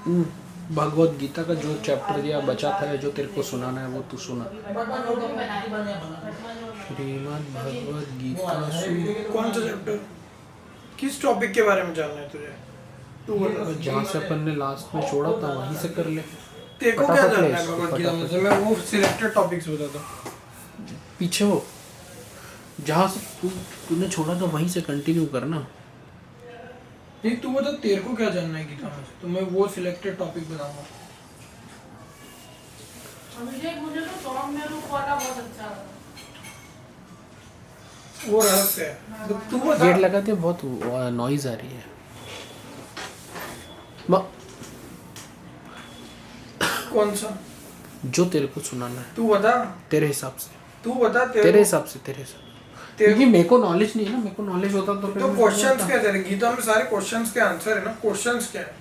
भगवत गीता का जो चैप्टर दिया बचा था, जो तेरे को सुनाना है वो तू सुना। श्रीमद् भगवत गीता कौन सा चैप्टर, किस टॉपिक के बारे में जानना है तुझे? तू बता। जहाँ से अपन ने लास्ट में छोड़ा था वहीं से कर ले। तेरे को क्या फटाफट ले जानना है इसको, भगवत गीता में फटाफट। से? मैं वो सिलेक्टेड टॉपिक्स बताता हूँ। पीछे हो, जहाँ से तूने छोड़ा था वहीं से कंटिन्यू करना। नहीं तू बता, तेरे को क्या जानना है गीता में से, तो मैं वो सिलेक्टेड टॉपिक बताऊंगा। मुझे तो टॉम मेरू वाला बहुत अच्छा लगा। वो रहस्य है, तो तू बता। गेट लगाते बहुत नॉइज आ रही है। कौन सा? जो तेरे को सुनाना है तू बता, तेरे हिसाब से, तू बता। तेरे हिसाब से, तेरे हिसाब से। तेरे क्योंकि मेरे को नॉलेज नहीं है ना, मेरे को नॉलेज होता तो फिर तो मैं क्वेश्चंस बोलता। क्या है तेरे गीता में? सारे क्वेश्चंस के आंसर है ना, क्वेश्चंस क्या है?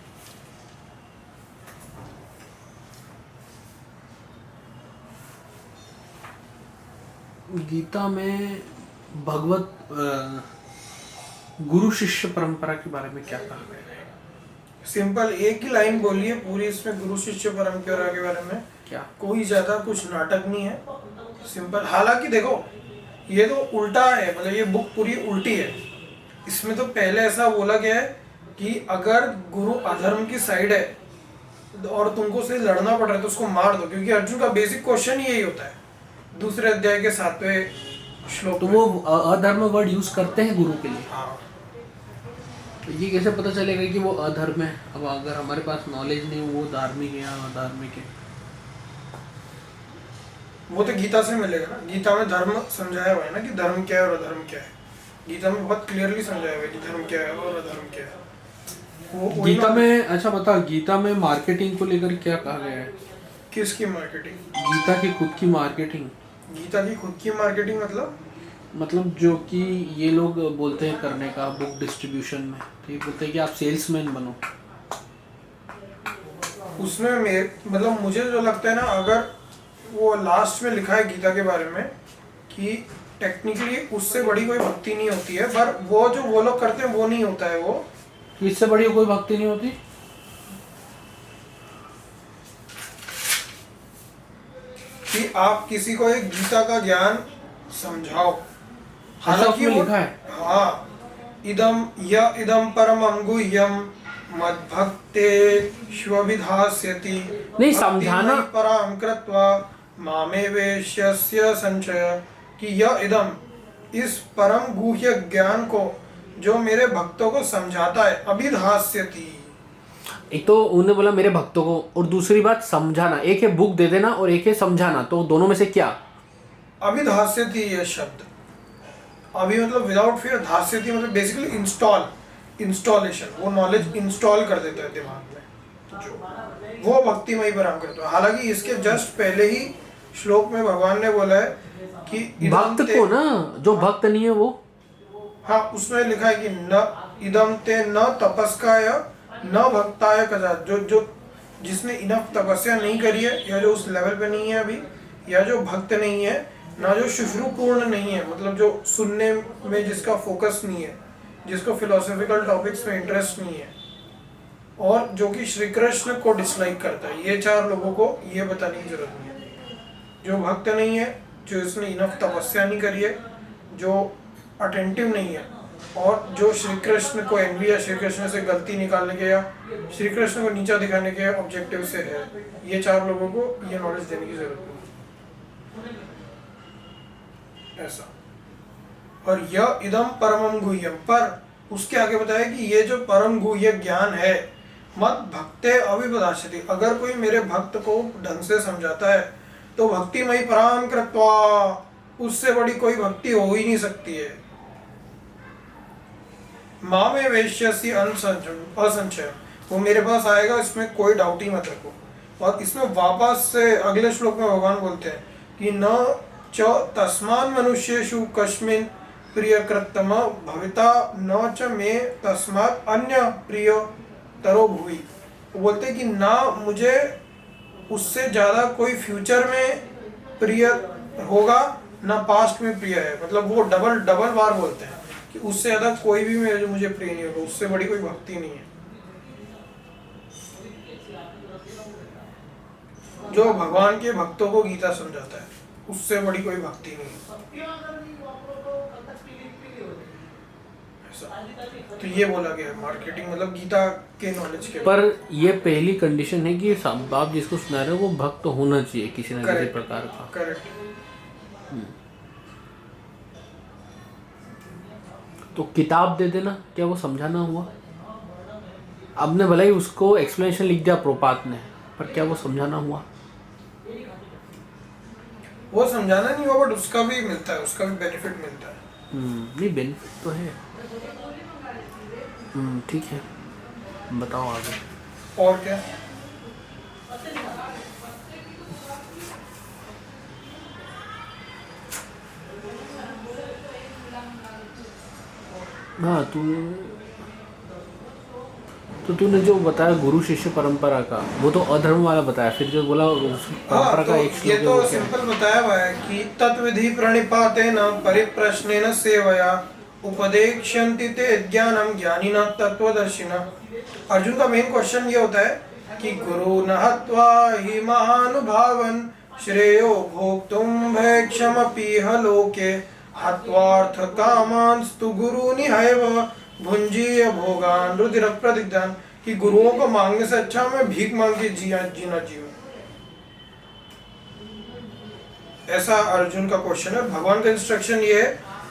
गीता में भगवत गुरु शिष्य परंपरा के बारे में क्या कहा गया है? सिंपल एक ही लाइन बोलिए पूरी इसमें, गुरु शिष्य परंपरा के बारे में। क्या? कोई ज्यादा कुछ नाटक नहीं है, सिंपल। हालांकि देखो ये तो उल्टा है, मतलब ये बुक पूरी उल्टी है। इसमें तो पहले ऐसा बोला गया है कि अगर गुरु अधर्म की साइड है और तुमको से लड़ना पड़ रहा है तो उसको मार दो, क्योंकि अर्जुन का बेसिक क्वेश्चन यही होता है दूसरे अध्याय के 7वें श्लोक तो में। वो अधर्म वर्ड यूज करते हैं गुरु के लिए। हाँ, तो ये कैसे पता चलेगा कि वो अधर्म है? अब अगर हमारे पास नॉलेज नहीं, वो धार्मिक है या अधार्मिक है। वो तो गीता से मिलेगा ना। गीता में धर्म समझाया हुआ है ना कि धर्म क्या है और अधर्म क्या है। गीता में बहुत क्लियरली समझाया हुआ है कि धर्म क्या है और अधर्म क्या है। वो गीता में, अच्छा बता, गीता में मार्केटिंग को लेकर क्या कहा गया है? किसकी मार्केटिंग? गीता की खुद की मार्केटिंग। गीता की खुद की मार्केटिंग मतलब जो कि ये लोग बोलते हैं करने का बुक डिस्ट्रीब्यूशन में, तो ये बोलते हैं कि आप सेल्समैन बनो। उसमें मतलब मुझे जो लगता है ना, अगर वो लास्ट में लिखा है गीता के बारे में कि टेक्निकली उससे बड़ी कोई भक्ति नहीं होती है, पर वो जो वो लोग करते हैं वो नहीं होता है वो। इससे बड़ी कोई भक्ति नहीं होती। कि आप किसी को एक गीता का ज्ञान समझाओ। हालांकि उसमें वो लिखा है। हाँ, इदम परमं गुह्यम मद्भक्ते श्वभिधास्यति नहीं, समझाना। भक्तिमयि परां कृत्वा मामे वेश्यस्य संचय। कि यह इदम, इस परम गुह्य ज्ञान को जो मेरे भक्तों को समझाता है, अभिधास्यति। एक तो उन्होंने बोला मेरे भक्तों को, और दूसरी बात समझाना। एक है बुक दे देना और एक है समझाना, तो दोनों में से क्या? अभिधास्यति ये शब्द, अभी मतलब विदाउट फियर, धास्यति मतलब बेसिकली इंस्टॉलेशन। वो नॉलेज इंस्टॉल कर देता है दिमाग में, जो वो भक्तिमय पर हम करते हैं। हालांकि इसके जस्ट पहले ही श्लोक में भगवान ने बोला है कि भक्त को ना, जो भक्त नहीं है वो। हाँ, उसमें लिखा है कि न इदम ते न तपस्काय न भक्ताय कदा। जो जिसने इनफ तपस्या नहीं करी है, या जो उस लेवल पे नहीं है अभी, या जो भक्त नहीं है, ना जो शुश्रूपूर्ण नहीं है, मतलब जो सुनने में जिसका फोकस नहीं है, जिसको फिलोसॉफिकल टॉपिक्स में इंटरेस्ट नहीं है, और जो कि श्री कृष्ण को डिसलाइक करता है। ये 4 लोगों को ये बताने की जरूरत नहीं है। जो भक्त नहीं है, जो इसने इनफ तपस्या नहीं करी है, जो अटेंटिव नहीं है, और जो श्री कृष्ण को एनवी या श्री कृष्ण से गलती निकालने के या श्री कृष्ण को नीचा दिखाने के ऑब्जेक्टिव से है, ये 4 लोगों को ये नॉलेज देने की जरूरत नहीं ऐसा। और यह इदम परमं गुह्यम, पर उसके आगे बताया कि ये जो परम गुह्य ज्ञान है, मत भक्ते अभिपदास्यति, अगर कोई मेरे भक्त को ढंग से समझाता है तो भक्तिमयी परां कृत्वा, उससे बड़ी कोई भक्ति हो ही नहीं सकती है। मामे वेश्यसि असंशय, वो मेरे पास आएगा, इसमें कोई डाउट ही मत रखो। और इसमें वापस से अगले श्लोक में भगवान बोलते हैं कि न च तस्मान् मनुष्येषु कस्मिन् प्रियकृतम भविता न च मे तस्मात् अन्य प्रिय तरो भुवि। वो बोलते हैं कि ना मुझे उससे ज़्यादा कोई फ्यूचर में प्रिय होगा, ना पास्ट में प्रिय है। मतलब वो डबल बार बोलते हैं कि उससे ज़्यादा कोई भी मुझे प्रिय नहीं होगा, उससे बड़ी कोई भक्ति नहीं है। जो भगवान के भक्तों को गीता समझाता है, उससे बड़ी कोई भक्ति नहीं है। ऐसा। तो ये बोला गया है मार्केटिंग मतलब गीता के नॉलेज के। पर ये पहली कंडीशन है कि आप जिसको सुना रहे हो वो भक्त होना चाहिए किसी न किसी प्रकार का। करेक्ट। तो किताब दे देना, क्या वो समझाना हुआ? आपने भले ही उसको एक्सप्लेनेशन लिख दिया प्रोपात ने, पर क्या वो समझाना हुआ? वो समझाना नहीं हुआ, बट उसका भी मिलता है, उसका भी बेनिफिट मिलता है। नहीं बेनिफिट तो है। ठीक है, बताओ आगे। और क्या? हाँ तो तूने जो बताया गुरु शिष्य परंपरा का, वो तो अधर्म वाला बताया, फिर जो बोला उस परंपरा का एक ये श्लोक तो है, वो क्या है? सिंपल बताया हुआ है कि तत्विधि प्रणिपातेन परिप्रश्नेन सेवया उपदेक्ष्यन्ति ते ज्ञानम ज्ञानिनः तत्वदर्शिनः। अर्जुन का मेन क्वेश्चन ये होता है कि गुरु न हत्वा हि महानुभावन श्रेयो भोक्तुम भैक्षमपीह लोके हत्वार्थ कामांस्तु गुरुनिहैव भुंजीय भोगान रुधिर प्रतिदान। कि गुरुओं को मांगने से अच्छा मैं भीख मांग के जीना जीऊं। ऐसा अर्जुन का क्वेश्चन है। भगवान का इंस्ट्रक्शन ये है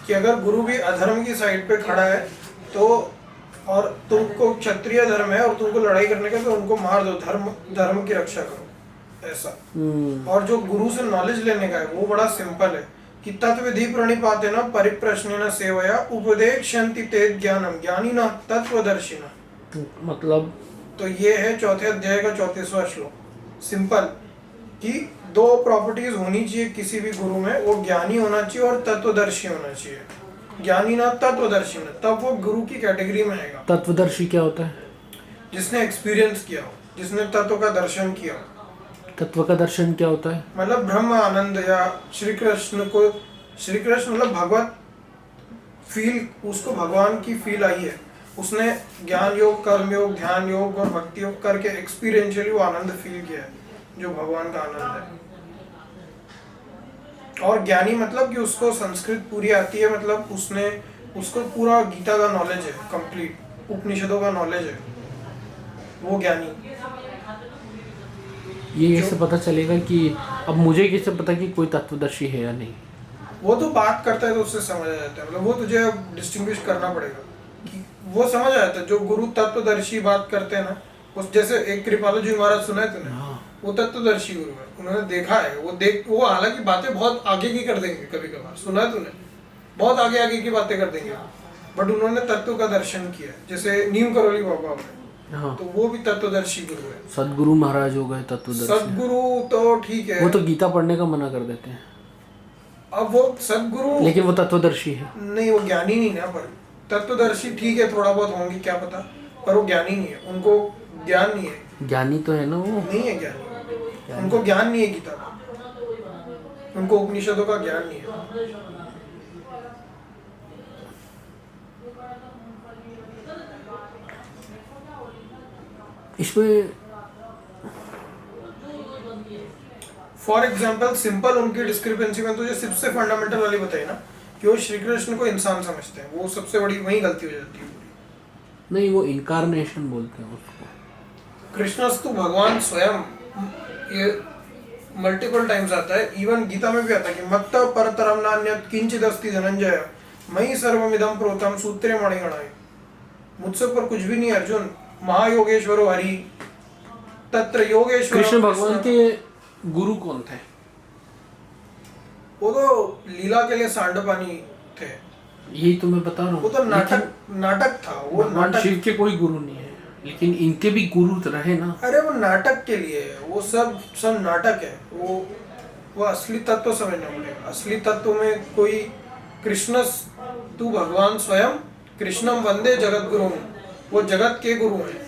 कि अगर गुरु भी अधर्म की साइड पे खड़ा है तो, और तुमको क्षत्रिय धर्म है और तुमको लड़ाई करने का, तो उनको मार दो, धर्म की रक्षा करो, ऐसा। और जो गुरु से नॉलेज लेने का है वो बड़ा सिंपल है कि तत्विधि प्रणिपातेन परिप्रश्नेन सेवया उपदेक्ष्यन्ति ते ज्ञानम ज्ञानिनः तत्वदर्शिनः। मतलब तो ये है चौथे अध्याय का 34वां श्लोक। सिंपल कि दो प्रॉपर्टीज होनी चाहिए किसी भी गुरु में, वो ज्ञानी होना चाहिए और तत्वदर्शी होना चाहिए। ज्ञानी ना तत्वदर्शी ना, तब वो गुरु की कैटेगरी में आएगा। तत्वदर्शी क्या होता है? जिसने एक्सपीरियंस किया हो, जिसने तत्व का दर्शन किया हो। तत्व का दर्शन क्या होता है? मतलब ब्रह्म आनंद या श्री कृष्ण मतलब भगवत फील, उसको भगवान की फील आई है, उसने ज्ञान योग, कर्म योग, ध्यान योग और भक्ति योग करके एक्सपीरियंशियली वो आनंद फील किया है, जो भगवान का आनंद है। और ज्ञानी मतलब कि उसको संस्कृत पूरी आती है, मतलब उसको पूरा गीता का नॉलेज है, कंप्लीट उपनिषदों का नॉलेज है, वो ज्ञानी। ये कैसे पता चलेगा कि अब मुझे कैसे पता कि कोई तत्वदर्शी है या नहीं? वो तो बात करता है तो उससे समझ आ जाता है, मतलब वो तुझे डिस्टिंग्विश करना पड़ेगा कि वो समझ आ जाता है। जो गुरु तत्वदर्शी बात करते हैं ना, उस जैसे एक कृपालु जी महाराज सुना है तूने? वो तत्वदर्शी गुरु है, उन्होंने देखा है, वो हालांकि बातें बहुत आगे की कर देंगे, कभी कभार सुना है तूने, बहुत आगे की बातें कर देंगे, बट उन्होंने तत्व का दर्शन किया। जैसे नीम करोली बाबा है, तो वो भी तत्वदर्शी गुरु है। सदगुरु महाराज हो गए तत्वदर्शी। सदगुरु तो ठीक है, वो तो गीता पढ़ने का मना कर देते हैं। अब वो सदगुरु, लेकिन वो तत्वदर्शी है नहीं, वो ज्ञानी नहीं ना। पर तत्वदर्शी ठीक है, थोड़ा बहुत होंगे क्या पता, पर वो ज्ञानी नहीं है, उनको ज्ञान नहीं है। ज्ञानी तो है ना वो? नहीं है ज्ञानी, उनको ज्ञान नहीं है गीता का, उनको उपनिषदों का ज्ञान नहीं है। इसमें फॉर एग्जाम्पल सिंपल उनकी डिस्क्रिपेंसी में तुझे सबसे फंडामेंटल वाली बताई ना, कि वो श्री कृष्ण को इंसान समझते हैं, वो सबसे बड़ी वही गलती हो जाती है। नहीं, वो इनकारनेशन बोलते हैं उसको। कृष्णस्तु भगवान स्वयं, ये मल्टीपल टाइम्स आता है, इवन गीता में भी आता है कि मत्त परतरम नान्यत् किंचित् अस्ति धनंजय मयि सर्वमिदं प्रोतम सूत्रे मणिगणाय। मुझसे ऊपर कुछ भी नहीं अर्जुन, महायोगेश्वरो हरि तत्र योगेश्वर। कृष्ण भगवान के गुरु कौन थे? वो तो लीला के लिए सांडपानी थे। यही तो मैं बता रहा हूँ, वो तो नाटक था, वो भगवान नाटक। शिव के कोई गुरु नहीं है, लेकिन इनके भी गुरु रहे ना। अरे वो नाटक के लिए है, वो सब नाटक है। वो असली तत्व समझना पड़ेगा। असली तत्व में कोई कृष्ण, तू भगवान स्वयं कृष्णम वंदे जगत गुरु, वो जगत के गुरु हैं।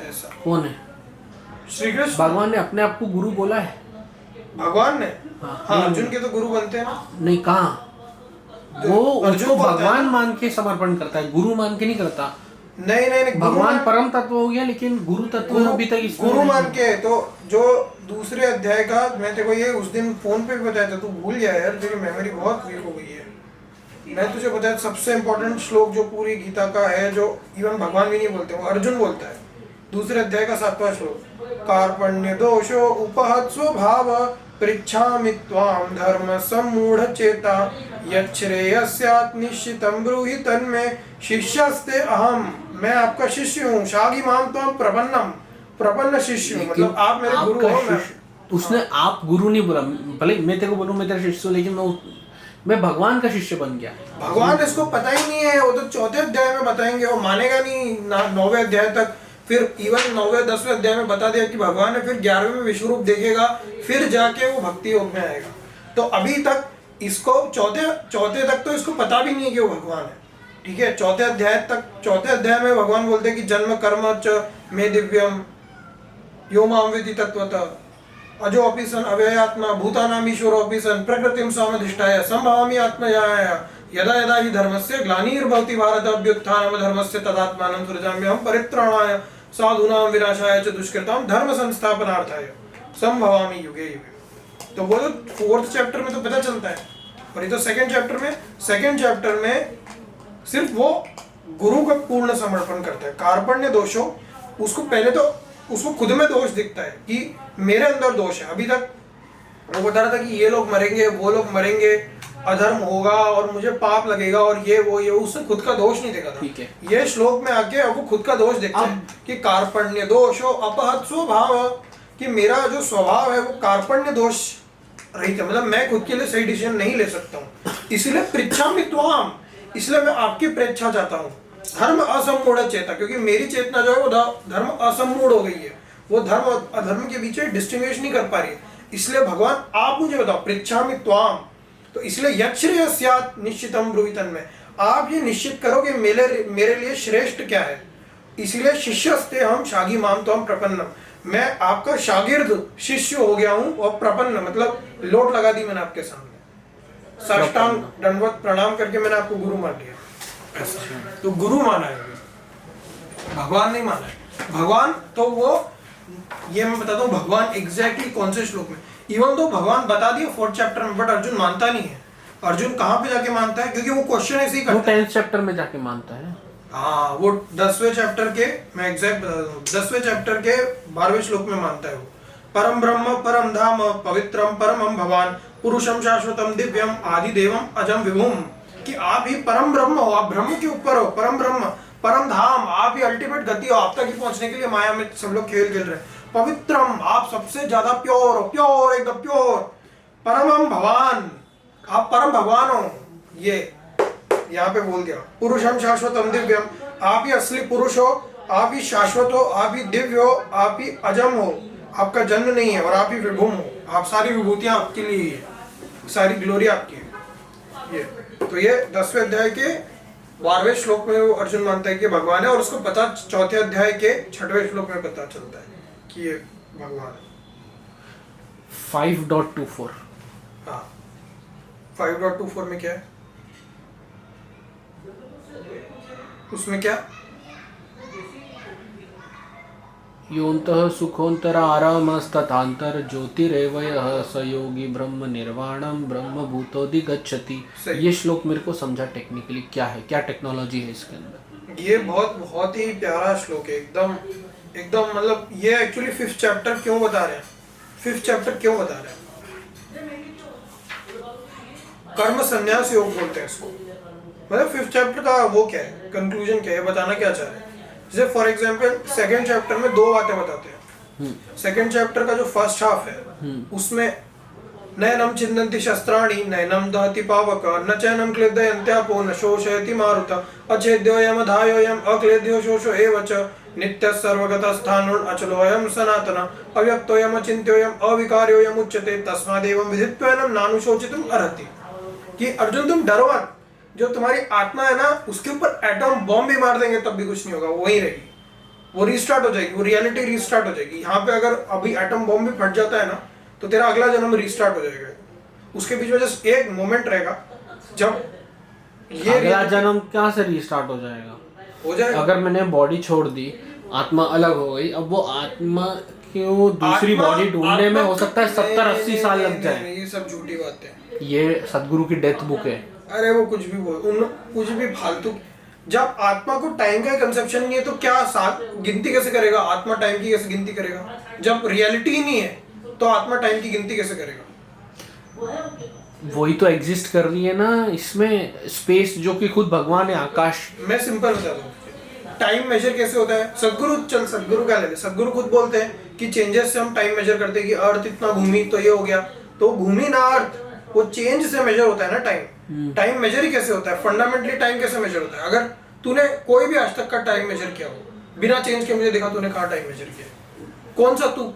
ऐसा कौन है? श्री कृष्ण। भगवान ने अपने आप को गुरु बोला है? भगवान ने, हाँ, हाँ, अर्जुन के तो गुरु बनते हैं ना। नहीं, कहाँ? वो अर्जुन उसको बोलता है भगवान ना। मान के समर्पण करता है, गुरु मान के नहीं करता। नहीं नहीं नहीं, गुरु भगवान मान- परम तत्व हो गया, लेकिन गुरु तत्व गुरु अभी तक इसमें गुरु नहीं मान है। के तो जो दूसरे अध्याय का मैं तेरे को ये उस दिन फोन पे भी बताया था, तू भूल गया यार, तेरी मेमोरी बहुत वीक हो गई है। मैं तुझे बताया सबसे इम्पोर्टेंट श्लोक जो पूरी गीता का है, जो इवन भगवान भी नहीं बोलते, वो अर्जुन बोलता है, दूसरे अध्याय का 7वां श्लोक, कार्पण्य दोषो उपहत स्वभाव पृच्छामि त्वां धर्म सम्मूढ़ चेता यच्छ्रेयस्यात् निश्चितं ब्रूहि तन्मे शिष्यस्ते अहम। मैं आपका शिष्य हूँ, शागी माम त्वां प्रपन्नम, प्रपन्न शिष्य हूँ, मतलब आप मेरे गुरु हो। मैं उसने आप गुरु नहीं बोला, भले मैं तेरे को बोलूं मैं तेरा शिष्य हूं, लेकिन मैं भगवान का शिष्य बन गया। भगवान इसको पता ही नहीं है, वो तो 4थे अध्याय में बताएंगे, वो मानेगा नहीं 9वें अध्याय तक। फिर इवन 9वें 10वें अध्याय में बता दिया कि भगवान है, फिर 11वें में विश्व रूप देखेगा, फिर जाके वो भक्ति योग में आएगा। तो अभी तक इसको चौथे तक तो इसको पता भी नहीं है कि वो भगवान है, ठीक है। चौथे अध्याय में भगवान बोलते हैं कि जन्म कर्म च मे दिव्यम यो माम विद्धि तत्वतः अजो अपि सन अव्ययात्मा भूतानाम ईश्वरो अपि सन प्रकृतिं स्वामधिष्ठाय संभवामि आत्मजाय यदा यदा हि धर्मस्य ग्लानिर्भवति भारत अभ्युत्थानं धर्मस्य तदात्मानं सृजाम्यहं परित्राणाय साधूनां विनाशाय च दुष्कृतां धर्म संस्थापनार्थाय संभवामि युगे युगे। तो वो तो 4th चैप्टर में तो पता चलता है, और ये तो सेकंड चैप्टर में सिर्फ वो गुरु का पूर्ण समर्पण करता है। कार्पण्य दोषो, उसको पहले तो उसको खुद में दोष दिखता है कि मेरे अंदर दोष है। अभी तक वो बता रहा था कि ये लोग मरेंगे, वो लोग मरेंगे, अधर्म होगा और मुझे पाप लगेगा और ये उसने खुद का दोष नहीं देखा था। ठीक है। ये श्लोक में आके अब वो खुद का दोष देखता है कि कार्पण्य दोषो अपहत स्वभाव, कि मेरा जो स्वभाव है वो कार्पण्य दोष रहित है, मतलब मैं खुद के लिए सही डिसीजन नहीं ले सकता हूँ, इसलिए पृच्छामि त्वाम, इसलिए मैं आपकी परीक्षा चाहता हूँ। धर्म असम्मूढ़ चेता, क्योंकि मेरी चेतना जो है वो धर्म असम्मूढ़ हो गई है, वो धर्म और अधर्म के बीच डिस्टिंग्विश नहीं कर पा रही है। इसलिए भगवान आप मुझे बताओ, पृच्छामि त्वाम, तो इसलिए यच्छ्रेय स्यात् निश्चितं ब्रूहि तन्मे, आप ये निश्चित करो कि मेरे लिए श्रेष्ठ क्या है। इसलिए शिष्यस्ते हम शागी माम त्वं प्रपन्नम, मैं आपका शागिर्द शिष्य हो गया हूँ, और प्रपन्न मतलब लोट लगा दी मैंने आपके सामने, साष्टांग दंडवत प्रणाम करके मैंने आपको गुरु मान लिया। तो गुरु माना है, भगवान नहीं माना है। भगवान तो वो, ये मैं बताता हूँ भगवान एग्जैक्टली कौन से श्लोक में, इवन तो भगवान बता दिया 4th चैप्टर में, बट अर्जुन मानता नहीं है। अर्जुन कहाँ पे जाके मानता है, क्योंकि वो क्वेश्चन ऐसे ही करता है। 10th चैप्टर में जाके मानता है। हाँ, वो 10वें चैप्टर के, मैं एग्जैक्ट बता दूँ, 10वें चैप्टर के 12वें श्लोक में मानता है वो, परम ब्रह्म परम धाम पवित्रम परमम भवान पुरुषम शाश्वतम दिव्यम आदि देवम अजम विभुम, कि आप ही परम ब्रह्म हो, आप ब्रह्म के ऊपर हो, परम ब्रह्म परम धाम, आप ही अल्टीमेट गति हो, आप तक ही पहुंचने के लिए माया में सब लोग खेल रहे हैं। पवित्रम, आप सबसे ज्यादा प्योर हो, प्योर एकदम प्योर। परमम भगवान, आप परम भगवान हो, ये यहाँ पे बोल दिया। पुरुषम शाश्वतम दिव्यम, आप ही असली पुरुष हो, आप ही शाश्वत हो, आप ही दिव्य हो, आप ही अजम हो, आपका जन्म नहीं है, और आप ही विभुम हो, आप सारी विभूतियां आपके लिए ही है, सारी ग्लोरी आपकी है। ये तो ये 10वें अध्याय के 12वें श्लोक में वो अर्जुन मानता है कि भगवान है, और उसको पता 4थे अध्याय के 6वें श्लोक में पता चलता है कि ये भगवान है। 5.24 हाँ, 5.24 में क्या है, उसमें क्या, योऽन्तः सुखोऽन्तरारामस्तथान्तर ज्योतिरेव यः स योगी ब्रह्म निर्वाणम ब्रह्मभूतोऽधिगच्छति। सही। ये श्लोक मेरे को समझा टेक्निकली क्या है, क्या टेक्नोलॉजी है इसके अंदर। ये बहुत ही प्यारा श्लोक है, एकदम मतलब ये एक्चुअली 5th चैप्टर क्यों बता रहे हैं, 5th चैप्टर क्यों बता रहे हैं, कर्म संन्यास योग बोलते हैं इसको। मतलब 5th चैप्टर का वो क्या है, कंक्लूजन क्या है, बताना क्या चाह रहे हैं। जैसे फॉर एग्जांपल 2nd चैप्टर में 2 बातें बताते हैं। 2nd चैप्टर का जो फर्स्ट हाफ है उसमें नयनम छिन्दन्ति शस्त्राणि नयनम दहति पावक न चैनम क्लेदयन्त्यापो न शोषयति मारुत अच्छेद्योऽयम् अधायोऽयम् अक्लेद्यो शोषो एव च नित्यः सर्वगतस्थाणुर् अचलोऽयं सनातन अव्यक्तोऽयम् अचिन्त्योऽयम् अविकार्योऽयम् उच्यते तस्मादेवं विदित्वैनं नानुशोचितुम् अर्हति। कि अर्जुन तुम डरो मत, जो तुम्हारी आत्मा है ना उसके ऊपर एटम बॉम्ब भी मार देंगे तब भी कुछ नहीं होगा, वो वहीं रहेगी, वो रिस्टार्ट हो जाएगी, वो रियलिटी रिस्टार्ट हो जाएगी। यहाँ पे अगर अभी एटम बॉम्ब भी फट जाता है ना तो तेरा अगला जन्म रिस्टार्ट हो जाएगा। उसके बीच में जस्ट एक मोमेंट रहेगा जब ये अगला जन्म कहाँ से रिस्टार्ट हो जाएगा, हो जाएगा। अगर मैंने बॉडी छोड़ दी, आत्मा अलग हो गई, अब वो आत्मा क्यों दूसरी आत्मा- बॉडी ढूंढने में हो सकता है 70-80 साल लग जाए। नहीं, ये सब झूठी बात है। ये सदगुरु की डेथ बुक है। अरे वो कुछ भी कुछ भी फालतू। जब आत्मा को टाइम का कंसेप्शन नहीं है तो क्या साल गिनती कैसे करेगा? आत्मा टाइम की कैसे गिनती करेगा? जब रियलिटी ही नहीं है तो आत्मा टाइम की गिनती कैसे करेगा? वही तो एग्जिस्ट कर रही है ना इसमें, स्पेस जो कि खुद भगवान है, आकाश। मैं सिंपल बता दूं, टाइम मेजर कैसे होता है? सदगुरु क्या लेते? सदगुरु खुद बोलते हैं कि चेंजेस से हम टाइम मेजर करते हैं कि अर्थ इतना घूमी तो ये हो गया, तो घूमी ना अर्थ, वो चेंज से मेजर होता है ना टाइम। टाइम मेजर ही कैसे होता है? फंडामेंटली टाइम कैसे मेजर होता है? अगर तूने कोई भी आज तक का टाइम मेजर किया हो बिना चेंज के, मुझे देखा तूने कहाँ टाइम मेजर किया?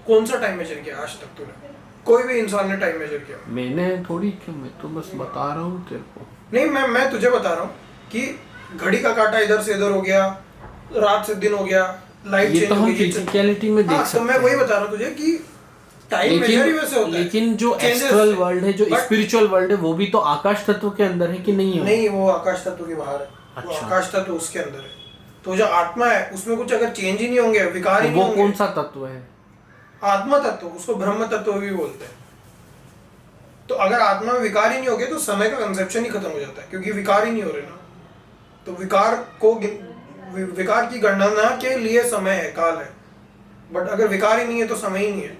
कौन सा टाइम मेजर किया आज तक तूने? कोई भी इंसान ने टाइम मेजर किया? मैंने थोड़ी क्यों, मैं तो बस बता रहा हूँ तेरे को। नहीं, मैं तुझे बता रहा हूँ कि घड़ी का कांटा इधर से इधर हो गया, रात से दिन हो गया, लाइट ये चेंज तो हो हम गई। फिजिकलिटी में देख हाँ, सकते तो मैं हैं। वही बता रहा हूँ तुझे कि टाइम मेजर ही वैसे होता है। लेकिन जो Changes एस्ट्रल से। वर्ल्ड है, जो But- स्पिरिचुअल वर्ल्ड है, वो भी तो आकाश तत्व के अंदर है कि नहीं है? नहीं, वो आकाश तत्व के बाहर है। वो अच्छा। आकाश तत्व उसके अंदर है। तो जो आत्मा है उसमें कुछ अगर चेंज ही नहीं होंगे, विकार ही नहीं वो होंगे। कौन सा तत्व है? आत्मा तत्व, उसको ब्रह्म तत्व भी बोलते हैं। तो अगर आत्मा में विकार ही नहीं होगे तो समय का कंसेप्शन ही खत्म हो जाता है, क्योंकि विकार ही नहीं हो रहे ना। तो विकार की गणना के लिए समय है, काल है। बट अगर विकार ही नहीं है तो समय ही नहीं है।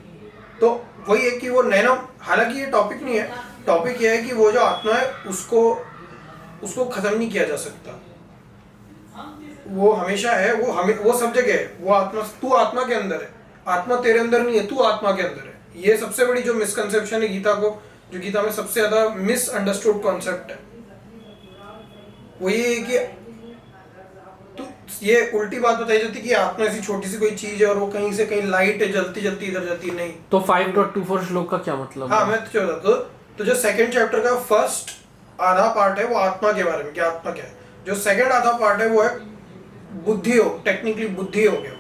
तो वही है कि वो नैना, हालांकि ये टॉपिक नहीं है, टॉपिक ये है कि वो जो आत्मा है उसको खत्म नहीं किया जा सकता। वो हमेशा है, वो सब जगह है। वो आत्मा, तू आत्मा के अंदर है, आत्मा तेरे अंदर नहीं है, तू आत्मा के अंदर है। ये सबसे बड़ी जो मिसकंसेप्शन है गीता को, जो गीता में सबसे ज्यादा मिसअंडरस्टूड कॉन्सेप्ट है, वो ये है कि तो ये उल्टी बात बताई जाती है कि आत्मा ऐसी छोटी सी कोई चीज है और वो कहीं से कहीं लाइट है, जलती जलती इधर जाती, नहीं। तो 5.24 श्लोक का क्या मतलब हाँ, है? मैं तुझे बताता हूँ। तो जो सेकंड चैप्टर का फर्स्ट आधा पार्ट है वो आत्मा के बारे में, कि आत्मा क्या है। जो सेकंड आधा पार्ट है वो है बुद्धि योग, टेक्निकली बुद्धि योग है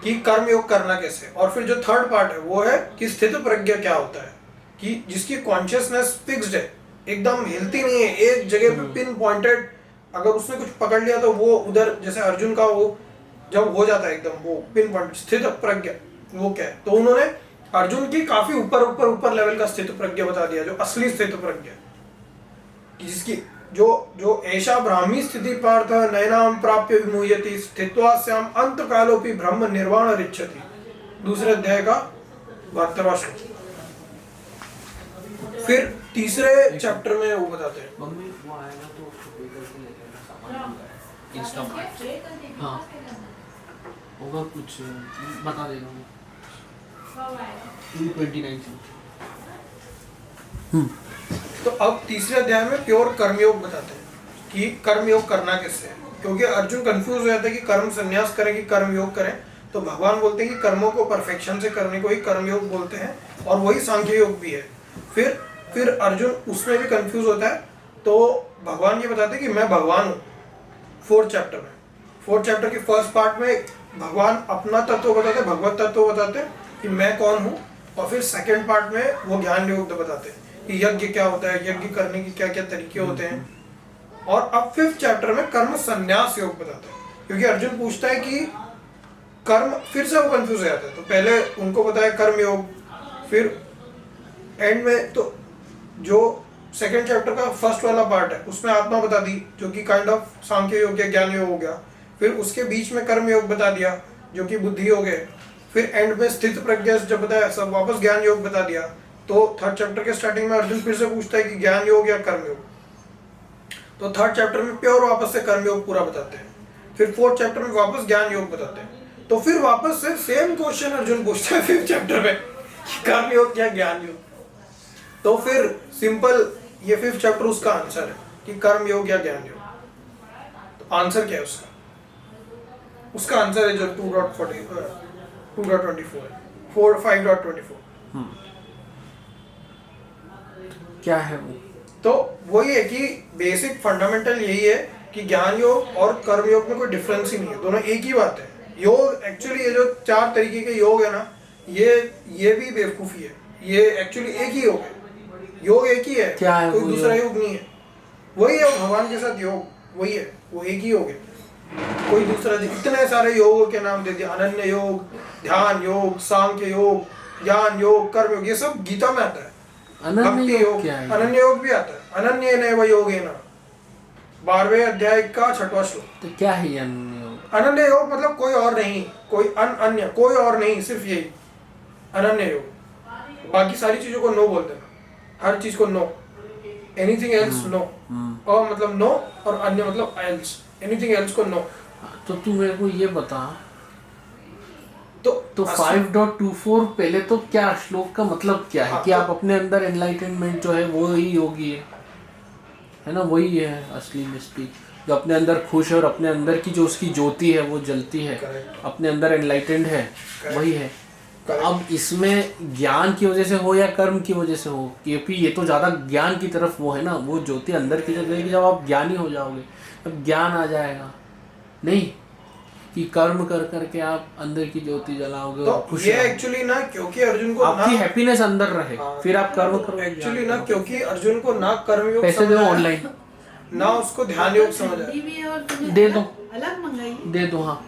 कि कर्म योग करना कैसे। और फिर जो थर्ड पार्ट है वो है कि स्थित प्रज्ञा क्या होता है, कि जिसकी कॉन्शियसनेस फिक्स्ड है, एकदम हिलती नहीं है, एक जगह पे पिन पॉइंटेड। अगर उसने कुछ पकड़ लिया तो वो उधर, जैसे अर्जुन का वो जब हो जाता है एकदम वो पिन पॉइंट, स्थित प्रज्ञा वो क्या है। तो उन्होंने अर्जुन की काफी ऊपर लेवल का स्थित प्रज्ञा बता दिया, जो असली स्थित प्रज्ञा, जिसकी जो ऐशा ब्राह्मी स्थिति पार्थ नैनाम प्राप्य विमुह्यति स्थित्वास्याम अंत कालोपि ब्रह्म निर्वाण रिच्छति। दूसरे अध्याय का 72वां श्लोक। फिर तीसरे चैप्टर में वो बताते हैं, मम्मी वो आएगा तो उसको पे करके ले लेना, सामान भी है इंस्टा हाँ होगा कुछ, बता देगा वो 29 तो अब तीसरे अध्याय में प्योर कर्मयोग बताते हैं कि कर्मयोग करना कैसे है। क्योंकि अर्जुन कंफ्यूज हो जाता है कि कर्म संन्यास करें कि कर्मयोग करें, तो भगवान बोलते हैं कि कर्मों को परफेक्शन से करने को ही कर्मयोग बोलते हैं, और वही सांख्य योग भी है। फिर अर्जुन उसमें भी कंफ्यूज होता है, तो भगवान ये बताते हैं कि मैं भगवान हूँ। फोर्थ चैप्टर के फर्स्ट पार्ट में भगवान अपना तत्व बताते हैं, भगवत तत्व बताते हैं कि मैं कौन हूँ। और फिर सेकेंड पार्ट में वो ज्ञान योग बताते हैं कि यज्ञ क्या होता है, यज्ञ करने की क्या क्या तरीके होते हैं। और अब फिफ्थ चैप्टर में कर्म संन्यास योग बताते हैं, क्योंकि अर्जुन पूछता है कि कर्म, फिर से वो कंफ्यूज हो जाता है। तो पहले उनको बताया कर्म योग, फिर एंड में तो जो सेकेंड चैप्टर का फर्स्ट वाला पार्ट है उसमें आत्मा बता दी, जो कि काइंड ऑफ सांख्य योग या ज्ञान योग हो गया। फिर उसके बीच में कर्म योग बता दिया, जो कि बुद्धि योग है। फिर एंड में स्थित प्रज्ञा जब बताया, सब वापस ज्ञान योग बता दिया। तो थर्ड चैप्टर के स्टार्टिंग में अर्जुन फिर से पूछता है कि ज्ञान योग या कर्म योग। तो थर्ड चैप्टर में प्योर वापस से कर्म योग पूरा बताते हैं। फिर फोर्थ चैप्टर में वापस ज्ञान योग बताते हैं। तो फिर वापस से सेम क्वेश्चन अर्जुन पूछता है फिफ्थ चैप्टर में, कर्म योग या ज्ञान योग। तो फिर सिंपल ये फिफ्थ चैप्टर उसका आंसर है कि कर्म योग या ज्ञान योग। तो आंसर क्या है उसका आंसर है जो 5.24 क्या है वो? तो वही है कि बेसिक फंडामेंटल यही है कि ज्ञान योग और कर्म योग में कोई डिफरेंस ही नहीं है, दोनों एक ही बात है। योग एक्चुअली ये जो 4 तरीके के योग है ना, ये भी बेवकूफ़ी है। ये एक्चुअली एक ही योग है, योग एक ही है, क्या है कोई वो दूसरा योग? योग नहीं है। वही है भगवान के साथ योग, वही है, वो एक ही योग है। कोई दूसरा, इतने सारे योगों के नाम दे दिए, अनन्य योग, ध्यान योग, सांख्य योग, ज्ञान योग, कर्म योग, ये सब गीता में आता है। अनन्य योग क्या है? अनन्य योग भी आता है, अनन्य नैव योगेन, 12वें अध्याय का 6वां श्लोक। तो क्या है ये अनन्य योग? अनन्य योग मतलब कोई और नहीं, कोई अन्य, कोई और नहीं, सिर्फ यही अनन्य योग। बाकी सारी चीजों को नो बोल देना, हर चीज को नो, एनीथिंग एल्स नो, और मतलब नो, और अन्य मतलब एल्स, एनीथिंग एल्स को नो। तो तू मेरे को ये बता, तो 5.24 पहले तो क्या श्लोक का मतलब क्या है? हाँ, कि तो, आप अपने अंदर एनलाइटनमेंट जो है वो ही योगी है ना, वही है असली मिस्टी, जो अपने अंदर खुश है और अपने अंदर की जो उसकी ज्योति है वो जलती है, अपने अंदर एनलाइटेंड है, वही है। तो अब इसमें ज्ञान की वजह से हो या कर्म की वजह से हो, क्योंकि ये तो ज़्यादा ज्ञान की तरफ वो है ना, वो ज्योति अंदर की तरफ है। जब आप ज्ञानी हो जाओगे तब ज्ञान आ जाएगा, नहीं कि कर्म कर करके आप अंदर की ज्योति जलाओगे। तो खुश ये एक्चुअली ना, क्योंकि अर्जुन को आपकी हैप्पीनेस अंदर रहे, हाँ, फिर आप कर्म करो। एक्चुअली ना, क्योंकि अर्जुन को ना कर्म योग पैसे दो ऑनलाइन, ना उसको ध्यान योग समझ आया, दे दो, अलग मंगाई, दे दो। हाँ,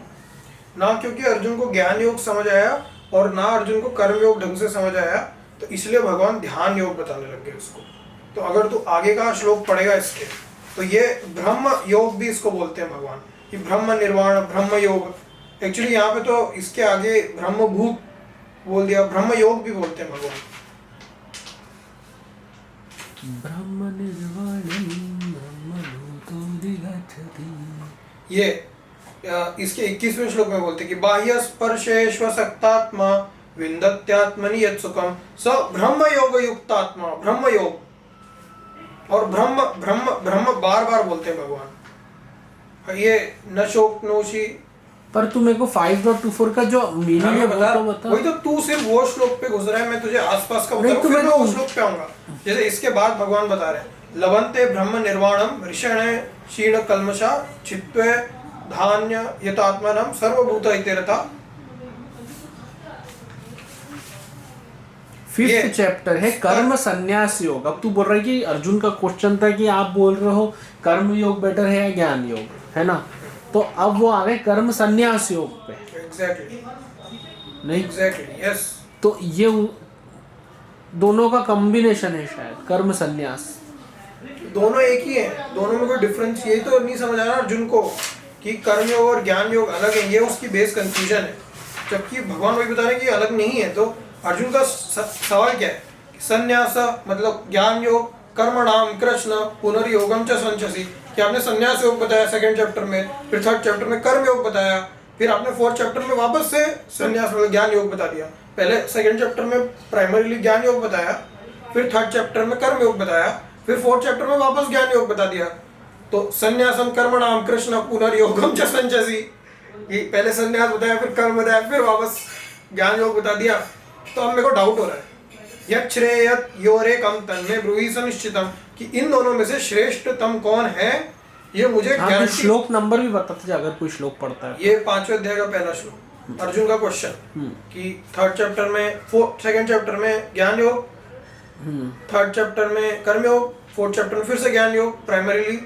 ना क्योंकि अर्जुन को ज्ञान योग समझ आया, और ना अर्जुन को कर्म योग ढंग से समझ आया, तो इसलिए भगवान ध्यान योग बताने लग गए उसको। तो अगर तू आगे का श्लोक पढ़ेगा इसके, तो ये ब्रह्म योग भी इसको बोलते हैं भगवान, कि ब्रह्म निर्वाण, ब्रह्म योग। एक्चुअली यहाँ पे तो इसके आगे ब्रह्मभूत बोल दिया, ब्रह्म योग भी बोलते हैं भगवान। ब्रह्म निर्वाणं ब्रह्मभूतोऽधिगच्छति। ये इसके 21वें श्लोक में बोलते हैं कि बाह्य स्पर्शेष्वसक्तात्मा विन्दत्यात्मनि यत् सुखम स ब्रह्म योग युक्तात्मा, ब्रह्म योग, और ब्रह्म ब्रह्म ब्रह्म बार बार बोलते हैं भगवान। ये न शोकनोषी। पर तू मेरे को 5.24 का जो मीनिंग है वो तो बता। वही तो, तू सिर्फ वो श्लोक पे घुस रहा है, मैं तुझे आसपास का बता रहा हूं, फिर मैं वो श्लोक पे आऊंगा। जैसे इसके बाद भगवान बता रहे हैं, लवन्ते ब्रह्म निर्वाणम ऋषणे क्षीण कल्मषा चित्ते धान्य यतात्मनम सर्वभूत इत्यर्था। 5th चैप्टर है कर्म संन्यास योग। अब तू बोल रहा है कि अर्जुन का क्वेश्चन था कि आप बोल रहे हो कर्म योग बेटर है या ज्ञान योग, है ना? तो अब वो आ गए कर्म संन्यास योग पे। एग्जैक्टली, नहीं, एग्जैक्टली, यस। तो ये दोनों का कॉम्बिनेशन है शायद, कर्म संन्यास। दोनों एक ही है, दोनों में कोई डिफरेंस, यही तो नहीं समझ आ रहा अर्जुन को कि कर्म योग और ज्ञान योग अलग है। ये उसकी बेस कंफ्यूजन है, जबकि भगवान वही बता रहे हैं कि अलग नहीं है। तो अर्जुन का सवाल क्या है? संन्यास मतलब ज्ञान योग, कर्मणाम कृष्ण पुनर्योगम च संचसी, कि आपने संन्यास योग बताया 2nd चैप्टर में, फिर 3rd चैप्टर में कर्म योग बताया, फिर आपने 4th चैप्टर में वापस से संन्यास मतलब ज्ञान योग बता दिया। पहले 2nd चैप्टर में प्राइमरीली ज्ञान योग बताया, फिर 3rd चैप्टर में कर्म योग बताया, फिर 4th चैप्टर में वापस ज्ञान योग बता दिया। तो संन्यासम कर्मणाम कृष्ण पुनर्योगम च संचसी, ये पहले संन्यास बताया, फिर कर्म बताया, फिर वापस ज्ञान योग बता दिया। तो अब मेरे को डाउट हो रहा है, यत् श्रेयत योरेकम तन्मे ब्रूहि सुनिश्चितम, कि इन दोनों में से श्रेष्ठतम कौन है, ये मुझे गारंटी। श्लोक नंबर भी बताते जा, अगर कोई श्लोक पढ़ता है। ये 5वें अध्याय का पहला श्लोक, अर्जुन का क्वेश्चन कि 3rd चैप्टर में 2nd चैप्टर में ज्ञान योग, 3rd चैप्टर में कर्म योग, 4th चैप्टर में फिर से ज्ञान योग प्राइमरीली।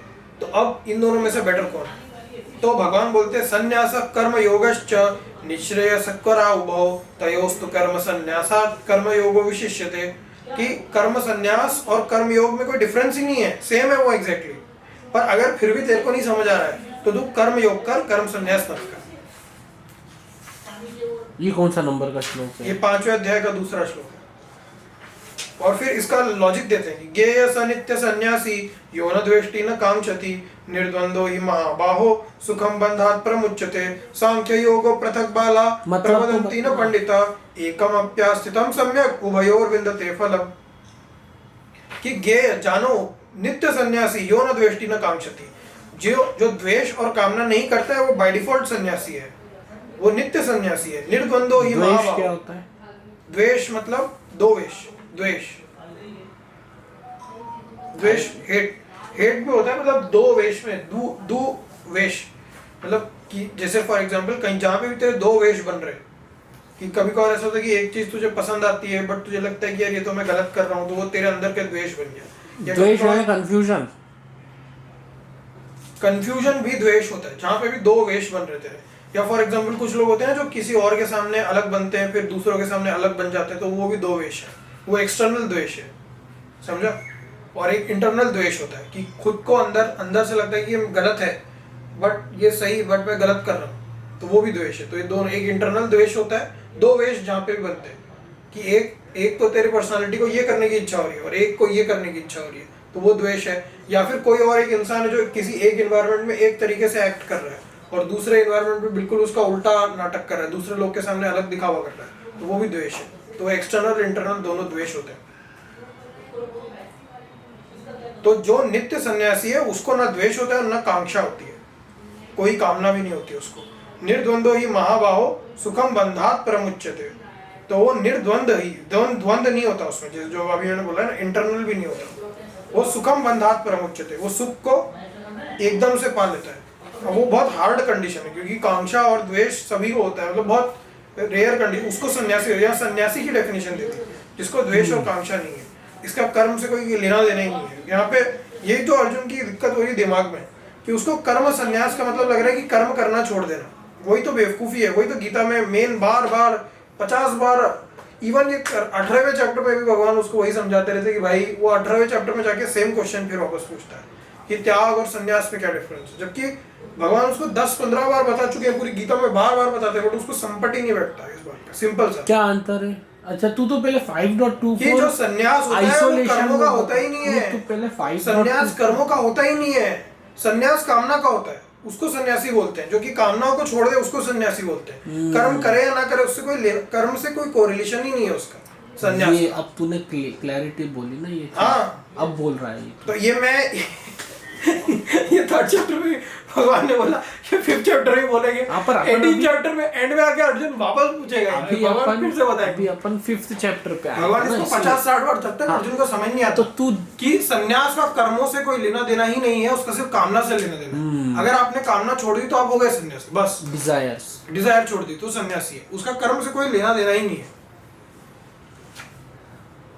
तो अब इन दोनों में से बेटर कौन है? तो भगवान बोलते हैं संन्यास कर्म योगश्च निःश्रेयसकरा उभौ तयोस्तु कर्म संन्यासात् कर्म योगो विशिष्यते, कि कर्म संन्यास और कर्म योग में कोई डिफरेंस ही नहीं है, सेम है वो एग्जैक्टली। पर अगर फिर भी तेरे को नहीं समझ आ रहा है तो तू कर्म योग कर, कर्म संन्यास मत कर। ये कौन सा नंबर का श्लोक है? ये 5वें अध्याय का दूसरा श्लोक है। और फिर इसका लॉजिक देते हैं कि ज्ञेय स नित्य सन्यासी यो न द्वेष्टि न कांक्षति निर्द्वंदो हि महाबाहो सुखम बंधात् प्रमुच्यते सांख्य योगो पृथक बाला प्रवदन्ति न पंडिता एकम अप्यास्थितम सम्यक उभयोर विन्दते फलम, कि ज्ञेय जानो नित्य सन्यासी यो न द्वेष्टि न कांक्षति, जो द्वेष और कामना नहीं करता है वो बाय डिफॉल्ट सन्यासी है, वो नित्य सन्यासी है। निर्द्वंदो ही महाबाहो। क्या होता है द्वेष? मतलब दो वेश, द्वेष, द्वेष हेट, हेट भी होता है, मतलब दो वेश में, दो वेश, मतलब कि जैसे फॉर एग्जांपल कहीं जहाँ पे भी तेरे दो वेश बन रहे, कि कभी कभार ऐसा होता है कि एक चीज तुझे पसंद आती है बट तुझे लगता है कि यार ये तो मैं गलत कर रहा हूँ, तो वो तेरे अंदर के द्वेष बन गया। द्वेष है कंफ्यूजन। कंफ्यूजन भी द्वेष होता है, जहाँ पे भी दो वेश बन रहे थे। या फॉर एग्जाम्पल कुछ लोग होते हैं जो किसी और के सामने अलग बनते हैं, फिर दूसरों के सामने अलग बन जाते हैं, तो वो भी दो वेश है, वो एक्सटर्नल द्वेष है, समझा। और एक इंटरनल द्वेष होता है कि खुद को अंदर से लगता है कि ये गलत है बट ये सही, बट मैं गलत कर रहा हूँ, तो वो भी द्वेष है। तो ये दोनों, एक इंटरनल द्वेष होता है, दो वेश जहाँ पे भी बनते हैं कि एक तो तेरी पर्सनालिटी को ये करने की इच्छा हो रही है और एक को ये करने की इच्छा हो रही है, तो वो द्वेष है। या फिर कोई और एक इंसान है जो किसी एक एनवायरनमेंट में एक तरीके से एक्ट कर रहा है और दूसरे एनवायरनमेंट में बिल्कुल उसका उल्टा नाटक कर रहा है, दूसरे लोग के सामने अलग दिखावा कर रहा है, तो वो भी द्वेष है। तो एक्सटर्नल इंटरनल दोनों द्वेष होते हैं। तो जो नित्य सन्यासी है उसको ना द्वेष होता है ना कांक्षा होती है, कोई कामना भी नहीं होती उसको। निर्द्वंद्व ही महाबाहो सुखम बंधात प्रमुच्यते, तो वो निर्द्वंद ही, द्वंद नहीं होता उसमें, जैसे जो अभी मैंने बोला ना, इंटरनल भी नहीं होता, वो सुखम बंधात प्रमुच्यते, वो सुख को एकदम से पा लेता है। वो बहुत हार्ड कंडीशन है, क्योंकि कांक्षा और द्वेष सभी को होता है, मतलब बहुत रेयर कंडीशन। उसको सन्यासी, या सन्यासी की डेफिनेशन देती है जिसको द्वेष और कांक्षा नहीं है, इसका कर्म से कोई लेना देना ही नहीं है। यहाँ पे यही तो अर्जुन की दिक्कत हो रही है दिमाग में, कि उसको कर्म संन्यास का मतलब लग रहा है कि कर्म करना छोड़ देना। वही तो बेवकूफ़ी है, वही तो गीता में मेन बार 50 बार, इवन ये 18वें चैप्टर में भी भगवान उसको वही समझाते रहते कि भाई, वो 18वें चैप्टर में जाके सेम क्वेश्चन फिर वापस पूछता है कि त्याग और संन्यास में क्या डिफरेंस है, जबकि भगवान उसको 10-15 बार बता चुके हैं, पूरी गीता में बार बताते हैं, बट उसको संपट ही नहीं बैठता इस बात का। सिंपल सा क्या अंतर है? अच्छा, तू तो पहले 5.24 कि जो संन्यास होता है वो कर्मों का होता ही नहीं है। तू पहले 5. संन्यास कर्मों का होता ही नहीं है, संन्यास कामना का होता है, उसको सन्यासी बोलते हैं। जो कि कामनाओं को छोड़ दे उसको सन्यासी बोलते हैं। कर्म करे या ना करे उससे कोई कर्म से कोई कोरिलेशन ही नहीं है उसका सन्यास। ये अब तूने क्लैरिटी बोली ना, ये हाँ, अब बोल रहा है। तो ये मैं ये 3rd चैप्टर में भगवान ने बोला, ये 5th चैप्टर में बोलेंगे, 18th चैप्टर में एंड में आके अर्जुन वापस पूछेगा, भगवान फिर से बताएंगे। अभी अपन 5th चैप्टर पे आए भगवान इसको 50-60 बार, जब तक अर्जुन को समझ नहीं आता तो तू कि सन्यास का कर्मों से कोई लेना देना ही नहीं है, उसका सिर्फ कामना से लेना देना। अगर आपने कामना छोड़ दी तो आप हो गए सन्यासी, बस। डिजायर छोड़ दी तो सन्यासी है, उसका कर्म से कोई लेना देना ही नहीं है।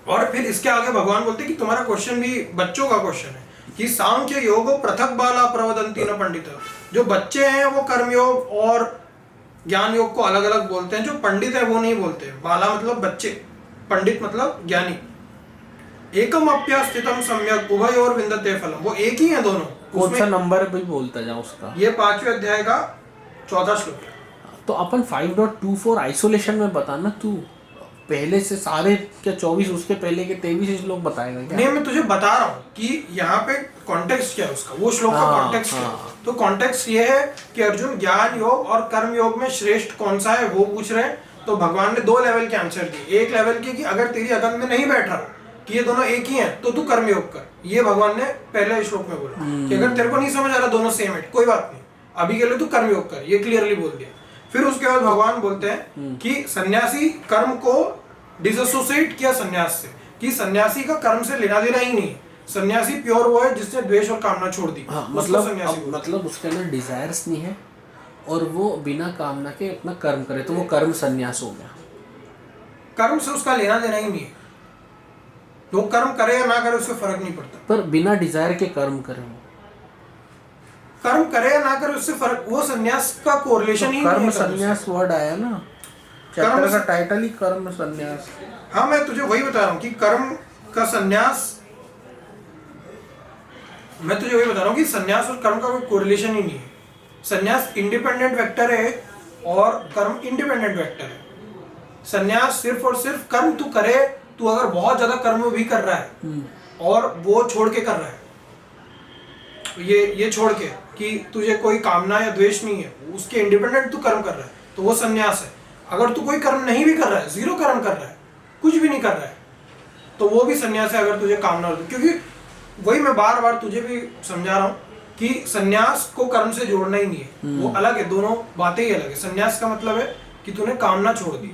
और फिर इसके आगे भगवान बोलते कि तुम्हारा क्वेश्चन भी बच्चों का क्वेश्चन है कि सांख्य योगो पृथक बाला प्रवदंती न पंडित। जो बच्चे हैं वो कर्म योग और ज्ञान योग को अलग अलग बोलते हैं, जो पंडित है वो नहीं बोलते। बाला मतलब बच्चे, पंडित मतलब ज्ञानी। एकम अप्यास्थितम सम्यक उभयोर विंदते फलम, वो एक ही है दोनों। कौन सा नंबर भी बोलता जा उसका? ये 5वें अध्याय का 14 श्लोक। तो अपन 5.24 आइसोलेशन में बताना, तू पहले से सारे क्या 24 उसके पहले के 23 श्लोक बताएगा क्या? नहीं, मैं तुझे बता रहा हूँ कि यहाँ पे कॉन्टेक्स्ट क्या है उसका, वो श्लोक का कॉन्टेक्स्ट क्या है। तो कॉन्टेक्स्ट ये है कि अर्जुन ज्ञान योग और कर्म योग में श्रेष्ठ कौन सा है वो पूछ रहे हैं। तो भगवान ने 2 लेवल के आंसर दिए। एक लेवल की कि अगर तेरी अकल में नहीं बैठ रहा कि ये दोनों एक ही हैं तो तू कर्म योग कर, ये भगवान ने पहले श्लोक में बोला। कि अगर तेरे को नहीं समझ आ रहा दोनों सेम है, कोई बात नहीं, अभी के लिए तू कर्म योग कर, ये क्लियरली बोल दिया। फिर उसके बाद भगवान बोलते हैं कि सन्यासी कर्म को डिसोसिएट किया सन्यास से, कि सन्यासी का कर्म से लेना देना ही नहीं। सन्यासी प्योर वो है जिसने द्वेष और कामना छोड़ दी। मतलब उसके अंदर डिजायर्स नहीं है और वो बिना कामना के अपना कर्म करे, तो वो कर्म सन्यास हो गया। कर्म से उसका लेना देना ही नहीं है, वो कर्म करे या ना करे उससे फर्क नहीं पड़ता। पर बिना डिजायर के कर्म करे, वो कर्म करे या ना करे उससे फर्क, वो सन्यास का कोरिलेशन ही नहीं है। कर्म सन्यास वर्ड आया ना, चैप्टर का टाइटल ही कर्म सन्यास। हाँ, मैं तुझे वही बता रहा हूँ कि कर्म का सन्यास, मैं तुझे वही बता रहा हूँ कि सन्यास और कर्म का कोई कोरिलेशन ही नहीं है। सन्यास इंडिपेंडेंट वेक्टर है और कर्म इंडिपेंडेंट वेक्टर है। सन्यास सिर्फ और सिर्फ कर्म तू करे, तू अगर बहुत ज्यादा कर्म भी कर रहा है और वो छोड़ के कर रहा है, ये छोड़ के कि तुझे कोई कामना या द्वेष नहीं है, उसके इंडिपेंडेंट तू कर्म कर रहा है, तो वो सन्यास है। अगर तू कोई कर्म नहीं भी कर रहा है, 0 कर्म कर रहा है, कुछ भी नहीं कर रहा है, तो वो भी सन्यास है अगर तुझे कामना। क्योंकि वही मैं बार बार तुझे भी समझा रहा हूँ कि सन्यास को कर्म से जोड़ना ही नहीं है, वो अलग है, दोनों बातें ही अलग है। सन्यास का मतलब है कि तूने कामना छोड़ दी,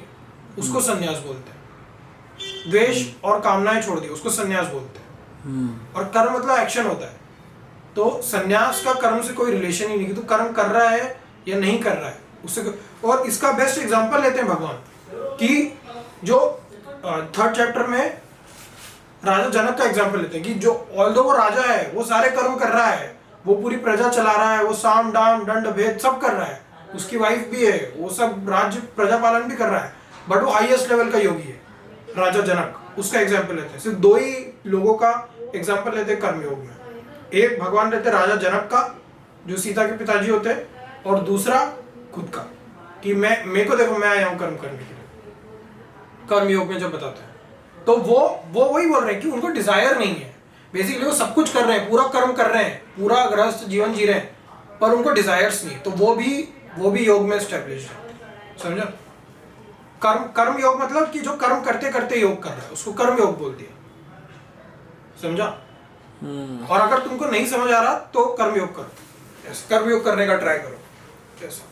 उसको सन्यास बोलते हैं। द्वेष और कामनाएं छोड़ दी, उसको सन्यास बोलते हैं। और कर्म मतलब एक्शन होता है। तो सन्यास का कर्म से कोई रिलेशन ही नहीं कि तू कर्म कर रहा है या नहीं कर रहा है उससे। और इसका बेस्ट एग्जांपल लेते हैं भगवान कि जो 3rd चैप्टर में राजा जनक का एग्जांपल लेते हैं कि जो ऑल्दो वो राजा है, वो सारे कर्म कर रहा है, वो पूरी प्रजा चला रहा है, वो साम दाम दंड भेद सब कर रहा है, उसकी वाइफ भी है, वो सब राज्य प्रजा पालन भी कर रहा है, बट वो हाईएस्ट लेवल का योगी है, राजा जनक। उसका एग्जाम्पल लेते हैं, सिर्फ दो ही लोगों का एग्जाम्पल लेते हैं कर्मयोग में। एक भगवान रहते राजा जनक का, जो सीता के पिताजी होते हैं, और दूसरा खुद का, कि मेरे को देखो, मैं आया हूँ कर्म करने के लिए। कर्मयोग में जब बताते हैं तो वो वही बोल रहे हैं कि उनको डिजायर नहीं है, बेसिकली वो सब कुछ कर रहे हैं, पूरा कर्म कर रहे हैं, पूरा गृहस्थ जीवन जी रहे हैं, पर उनको डिजायर्स नहीं, तो वो भी योग में एस्टेब्लिश है। समझा? कर्म योग मतलब कि जो कर्म करते करते योग कर रहा है, उसको कर्म योग बोल दिया। समझा? और अगर तुमको नहीं समझ आ रहा तो कर्म योग करो, कर्म योग करने का ट्राई करो। कैसा?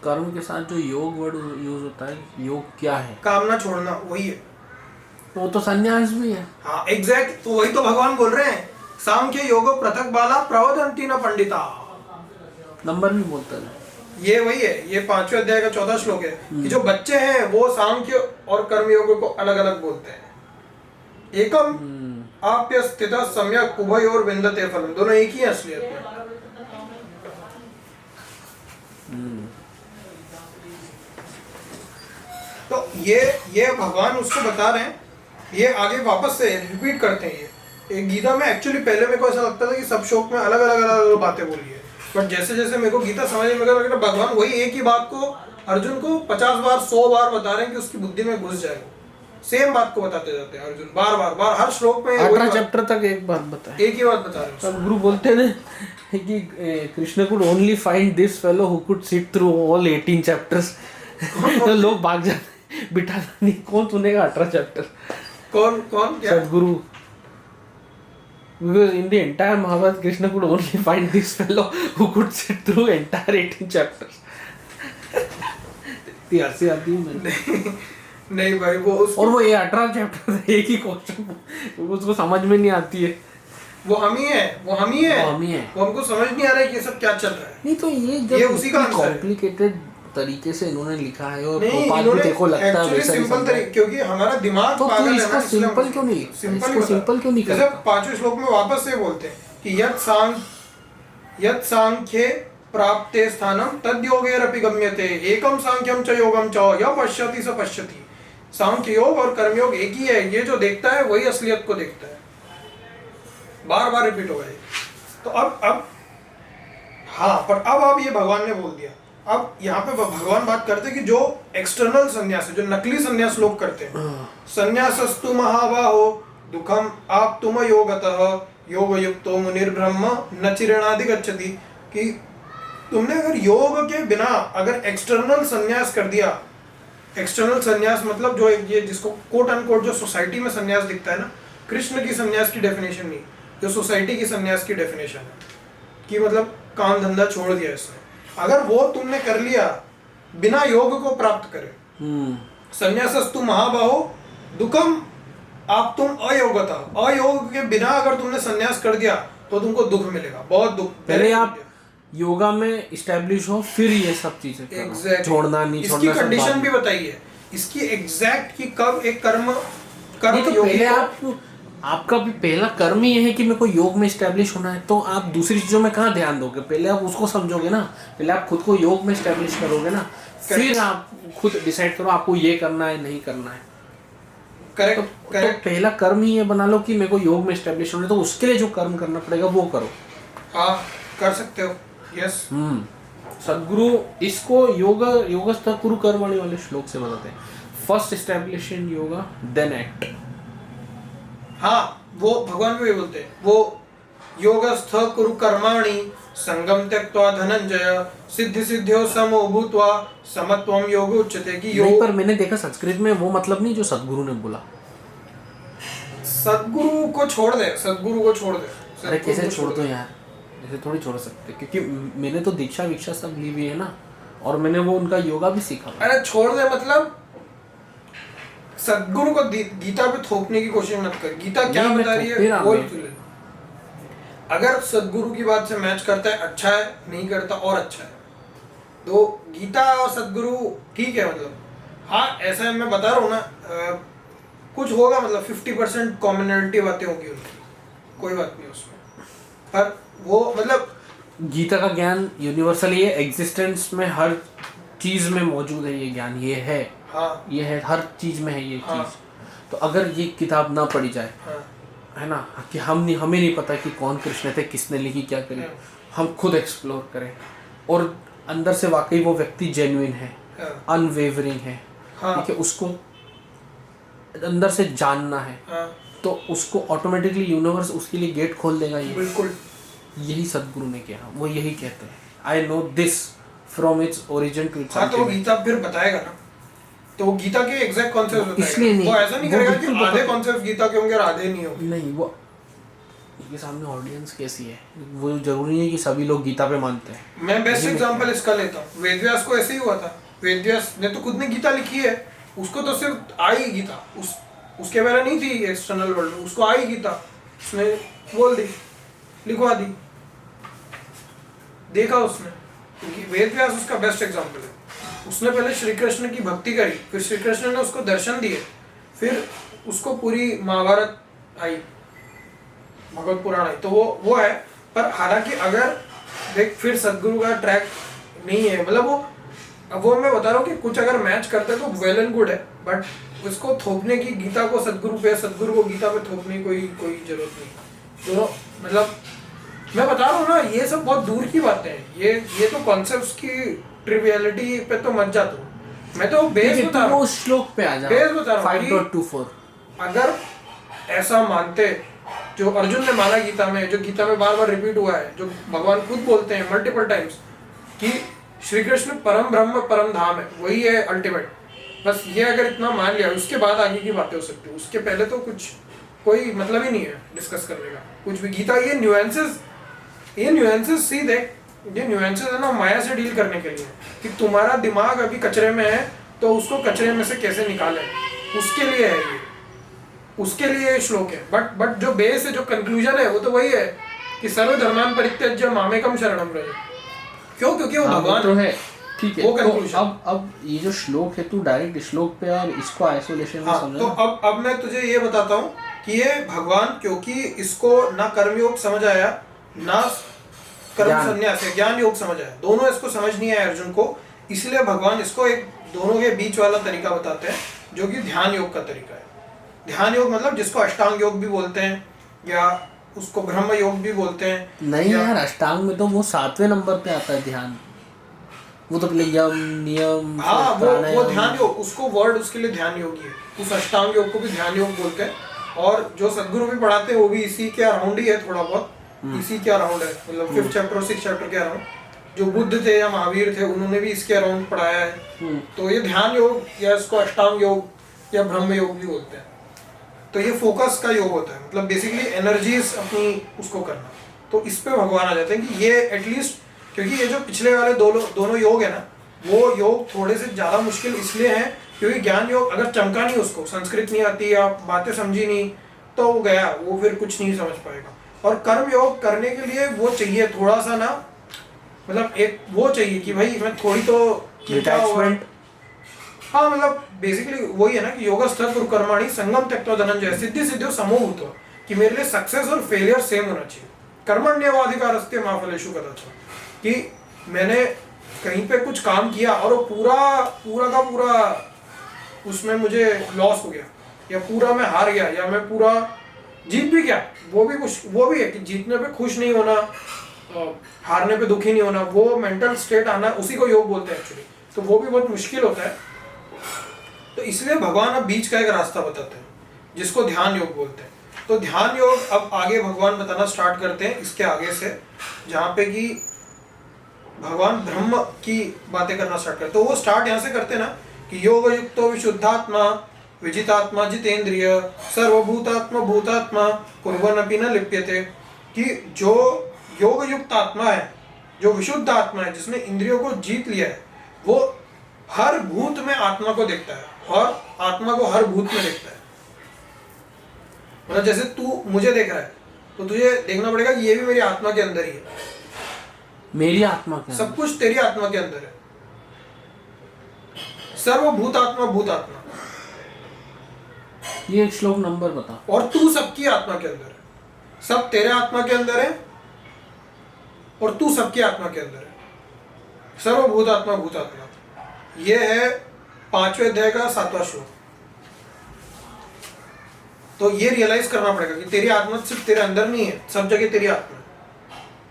कर्म के साथ जो योग वर्ड यूज होता है, योग क्या है? कामना छोड़ना, वही है। वो तो संन्यास भी है। हाँ एग्जैक्ट, तो वही तो भगवान बोल रहे हैं, सांख्य योगो पृथक बाला प्रवदंती न पंडिता। नंबर भी बोलता है। ये वही है, ये 5वें अध्याय का 14 श्लोक है कि जो बच्चे हैं वो सांख्य और कर्मयोग को अलग अलग बोलते हैं। एकम आप्य स्थित सम्यक उभयोर विंदते फलम, दोनों एक ही है असलियत में। तो ये भगवान उसको बता रहे हैं, ये आगे वापस से रिपीट करते हैं। ये गीता में एक्चुअली पहले मेरे को ऐसा लगता था कि सब श्लोक में अलग अलग बातें बोली है, बट जैसे जैसे मेरे को गीता समझ में लग रहा है भगवान वही एक ही बात को अर्जुन को 50 बार 100 बार बता रहे हैं कि उसकी बुद्धि में घुस जाए। सेम बात को बताते जाते हैं अर्जुन, बार बार हर श्लोक में 18 चैप्टर तक एक बात बताए, एक ही बात बता रहे हैं। सब गुरु बोलते थे कि Krishna could only find this fellow who could sit through all 18 chapters. तो लोग भाग जाते, बिठा नहीं, कौन सुनेगा 18 चैप्टर? कौन क्या? सदगुरु। Because in the entire Mahabharata, Krishna could only find this fellow who could sit through entire 18 chapters. इतनी हंसी आती है मुझे। नहीं भाई, वो और वो ये 18 चैप्टर एक ही क्वेश्चन, उसको समझ में नहीं आती है। वो हम ही है, वो हमको समझ नहीं आ रहा है कि ये सब क्या चल रहा है। नहीं तो ये उसी का आंसर है। कॉम्प्लिकेटेड तरीके से इन्होंने लिखा है, और नहीं, प्रोपाल भी देखो लगता है वैसा ही सिंपल तरीके, क्योंकि हमारा दिमाग तो पागल है इसको ना, सिंपल क्यों नहीं, इसको सिंपल क्यों नहीं जैसे करता? 5वें श्लोक में वापस से बोलते हैं कि यत् सांख्ये प्राप्ते स्थानम तद योगेरपि गम्यते, एकम सांख्यम च योगम च य पश्यति स पश्यति। सांख्य योग और कर्म योग एक ही है, ये जो देखता है वही असलियत को देखता है। बार बार रिपीट हो गए। तो अब हाँ, पर अब ये भगवान ने बोल दिया। अब यहाँ पे भगवान बात करते हैं कि जो एक्सटर्नल संन्यास है, जो नकली संन्यास लोग करते हैं, संन्यासस्तु महाबाहो दुखम आप तुम योगतः योग युक्तो मुनिर्ब्रह्म न चिरेणादि गच्छति, कि तुमने अगर योग के बिना अगर एक्सटर्नल संन्यास कर दिया, एक्सटर्नल संन्यास मतलब जो ये जिसको कोट अनकोट जो सोसाइटी में संन्यास दिखता है ना, कृष्ण की संन्यास की डेफिनेशन नहीं, जो सोसाइटी की संन्यास की डेफिनेशन है कि मतलब काम धंधा छोड़ दिया इसने, अगर वो तुमने कर लिया बिना योग को प्राप्त करे, संन्यासस्तु महाबाहो दुखम आप तुम अयोगता, अयोग के बिना अगर तुमने संन्यास कर दिया तो तुमको दुख मिलेगा, बहुत दुख। पहले आप योगा में इस्टेब्लिश हो, फिर ये सब चीजें exactly. छोड़ना नहीं छोड़ना, इसकी कंडीशन भी बताइए, इसकी एग्जैक्ट कि कब एक कर्म तो पहले आपका भी पहला कर्म ही है कि मेरे को योग में इस्टेब्लिश होना है, तो आप दूसरी चीजों में कहाँ ध्यान दोगे? पहले आप उसको समझोगे ना, पहले आप खुद को योग में इस्टेब्लिश करोगे ना, फिर आप खुद डिसाइड करो आपको ये करना है नहीं करना है। करेक्ट तो पहला कर्म ही ये बना लो कि मेरे को योग में इस्टेब्लिश होना है, तो उसके लिए जो कर्म करना पड़ेगा वो करो। हाँ कर सकते हो, यस। सदगुरु इसको योगस्थ कुरु कर्मणि वाले श्लोक से बताते हैं, first establish in yoga then act. हाँ, वो भगवान भी बोलते हैं, वो योगस्थ कुरु कर्माणि संगम त्यक्त्वा धनंजय सिद्धि सिद्ध्यो समो भूत्वा समत्वम योग उच्यते, कि योग। पर मैंने देखा संस्कृत में वो मतलब नहीं जो सदगुरु ने बोला। सदगुरु को छोड़ दे, सदगुरु को छोड़ दे। अरे कैसे छोड़ दो यार, ऐसे थोड़ी छोड़ सकते, क्योंकि मैंने तो दीक्षा वीक्षा सब ली हुई है ना, और मैंने वो उनका योगा भी सीखा। अरे छोड़ दे मतलब सदगुरु को गीता पे थोपने की कोशिश मत कर। गीता क्या बता रही है बोल तू ले। अगर सदगुरु की बात से मैच करता है अच्छा है, नहीं करता और अच्छा है। तो गीता और सदगुरु ठीक है, मतलब हाँ ऐसा मैं बता रहा हूँ ना, कुछ होगा मतलब 50% कॉमनैलिटी बातें होगी उनकी, कोई बात नहीं उसमें। पर वो मतलब गीता का ज्ञान यूनिवर्सल ही है, एग्जिस्टेंस में हर चीज में मौजूद है ये ज्ञान, ये है, हाँ ये है, हर चीज में है ये हाँ। चीज। तो अगर ये किताब ना पढ़ी जाए, हाँ है ना, कि हमें नहीं पता कि कौन कृष्ण थे, किसने लिखी, क्या करी, हम खुद एक्सप्लोर करें और अंदर से वाकई वो व्यक्ति जेन्युइन है, अनवेवरिंग है, हाँ ठीक है, उसको अंदर से जानना है, हाँ तो उसको ऑटोमेटिकली यूनिवर्स उसके लिए गेट खोल देगा। ये बिल्कुल यही सदगुरु ने किया, वो यही कहते हैं, I know this from its origin to its हाँ। तो वो गीता फिर बताएगा ना, तो वो गीता के एग्जैक्ट कॉन्सेप्ट बताएगा। इसलिए नहीं, वो ऐसा नहीं वो करेगा कि बिल्कुल आधे बता- कॉन्सेप्ट गीता के होंगे और आधे नहीं होंगे। नहीं, वो ये सामने ऑडियंस कैसी है, वो जरूरी है कि सभी लोग गीता पे मानते हैं। मैं बेस्ट एग्जांपल इसका लेता हूँ, वेदव्यास को ऐसे ही हुआ था। वेदव्यास ने तो खुद ने गीता लिखी है, उसको तो सिर्फ आई गीता, उसके पहले नहीं थी एक्सटर्नल वर्ल्ड में, उसको आई गीता, उसने बोल दी, लिखवा दी, देखा उसने। क्योंकि वेदव्यास उसका बेस्ट एग्जांपल है। उसने पहले श्री कृष्ण की भक्ति करी, फिर श्री कृष्ण ने उसको दर्शन दिए, फिर उसको पूरी महाभारत आई, भगवत पुराण आई, तो वो है। पर हालांकि अगर देख फिर सदगुरु का ट्रैक नहीं है, मतलब वो मैं बता रहा हूँ कि कुछ अगर मैच करते तो वेल एंड गुड है, बट उसको थोपने की गीता को सदगुरु पे, सदगुरु को गीता पे थोपने की कोई जरूरत नहीं। दोनों मतलब मैं बता रहा हूँ ना, ये सब बहुत दूर की बातें हैं। ये तो कॉन्सेप्ट्स की ट्रिवियलिटी पे तो मत जा तू। मैं तो बेस बता रहा हूँ, श्लोक पे आ जा, बेस बता रहा हूँ 5.24। अगर ऐसा मानते जो अर्जुन ने माना गीता में, जो गीता में बार बार रिपीट हुआ है, जो भगवान खुद बोलते हैं मल्टीपल टाइम्स कि श्री कृष्ण परम ब्रह्म परम धाम है, वही है अल्टीमेट, बस ये अगर इतना मान लिया, उसके बाद आगे की बातें हो सकती है। उसके पहले तो कुछ कोई मतलब ही नहीं है डिस्कस करने का कुछ भी। गीता ये न्यूएंसेस सी देख, ये न्यूएंसेस है ना माया से डील करने के लिए, कि तुम्हारा दिमाग अभी कचरे में है तो उसको कचरे में से कैसे निकालें, उसके लिए है ये, उसके लिए श्लोक है। बट जो बेस है, जो कंक्लूजन है, वो तो वही है कि सर्वधर्मान परित्यज्य मामेकम शरणम व्रज। क्यों? क्योंकि वो भगवान तो है, ठीक है। वो तो conclusion। अब ये जो श्लोक है, तू डायरेक्ट श्लोक पे और इसको आइसोलेशन में हाँ, समझ। तो अब मैं तुझे ये बताता हूँ कि ये भगवान, क्योंकि इसको ना कर्मयोग समझ आया ना कर्म संन्यास है, ज्ञान योग समझ आया, दोनों इसको समझ नहीं आया अर्जुन को, इसलिए भगवान इसको एक दोनों के बीच वाला तरीका बताते हैं, जो कि ध्यान योग का तरीका है। ध्यान योग मतलब जिसको अष्टांग योग भी बोलते हैं, या उसको ब्रह्म योग भी बोलते हैं। नहीं यार, अष्टांग में तो वो 7वें नंबर पे आता है ध्यान, वो तो पहले यम नियम, हाँ, वो ध्यान योग, उसको वर्ड उसके लिए ध्यान योग ही है। उस अष्टांग योग को भी ध्यान योग बोलते हैं, और जो सदगुरु भी पढ़ाते हैं वो भी इसी के अराउंड ही है, थोड़ा बहुत इसी के अराउंड है, मतलब 5th चैप्टर और 6th चैप्टर के अराउंड। जो बुद्ध थे या महावीर थे, उन्होंने भी इसके अराउंड पढ़ाया है। तो ये ध्यान योग, या इसको अष्टांग योग या ब्रह्म योग भी बोलते हैं। तो ये फोकस का योग होता है, मतलब बेसिकली एनर्जीज अपनी उसको करना। तो इस पे भगवान आ जाते हैं कि ये एटलीस्ट, क्योंकि ये जो पिछले वाले दोनों योग है ना, वो योग थोड़े से ज़्यादा मुश्किल इसलिए हैं क्योंकि ज्ञान योग अगर चमका नहीं, उसको संस्कृत नहीं आती या बातें समझी नहीं, तो वो गया, वो फिर कुछ नहीं समझ पाएगा। और कर्म योग करने के लिए वो चाहिए थोड़ा सा ना, मतलब एक वो चाहिए कि भाई मैं थोड़ी तो डिटैचमेंट। हाँ, मतलब बेसिकली वही है ना कि योगस्थ कुरु कर्माणि संगम त्यक्त्वा धनंजय सिद्धि सिद्धियो समो भूत्वा, कि मेरे लिए सक्सेस और फेलियर सेम होना चाहिए। कर्मण्येवाधिकारस्ते मा फलेषु कदाचन, कि मैंने कहीं पे कुछ काम किया और वो पूरा का पूरा उसमें मुझे लॉस हो गया, या पूरा मैं हार गया, या मैं पूरा जीत भी गया, वो भी है कि जीतने पे खुश नहीं होना, हारने पे दुखी नहीं होना, वो मेंटल स्टेट आना, उसी को योग बोलते हैं एक्चुअली। तो वो भी बहुत मुश्किल होता है। तो इसलिए भगवान अब बीच का एक रास्ता बताते हैं, जिसको ध्यान योग बोलते हैं। तो ध्यान योग अब आगे भगवान बताना स्टार्ट करते हैं इसके आगे से, जहाँ पे कि भगवान ब्रह्म की बातें करना स्टार्ट करते हैं। तो वो स्टार्ट यहाँ से करते हैं ना कि योग युक्तो विशुद्धात्मा विजितात्मा जितेंद्रिय सर्वभूतात्मा भूतात्मा कुर्वन्नपि न लिप्यते, कि जो योग युक्त आत्मा है, जो विशुद्ध आत्मा है, जिसने इंद्रियों को जीत लिया है, वो हर भूत में आत्मा को देखता है और आत्मा को हर भूत में देखता है। मतलब जैसे तू मुझे देख रहा है तो तुझे देखना पड़ेगा कि ये भी मेरी आत्मा के अंदर ही है, मेरी आत्मा के सब कुछ तेरी आत्मा के अंदर है। सर्वभूतात्मा भूतात्मा, ये एक श्लोक नंबर बता। और तू सबकी आत्मा के अंदर है, सब तेरे आत्मा के अंदर है, और तू सबकी आत्मा के अंदर है। सर्वभूत आत्मा भूतात्मा, ये है 5वें अध्याय का 7वां श्लोक। तो ये रियलाइज करना पड़ेगा कि तेरी आत्मा सिर्फ तेरे अंदर नहीं है, सब जगह तेरी आत्मा है,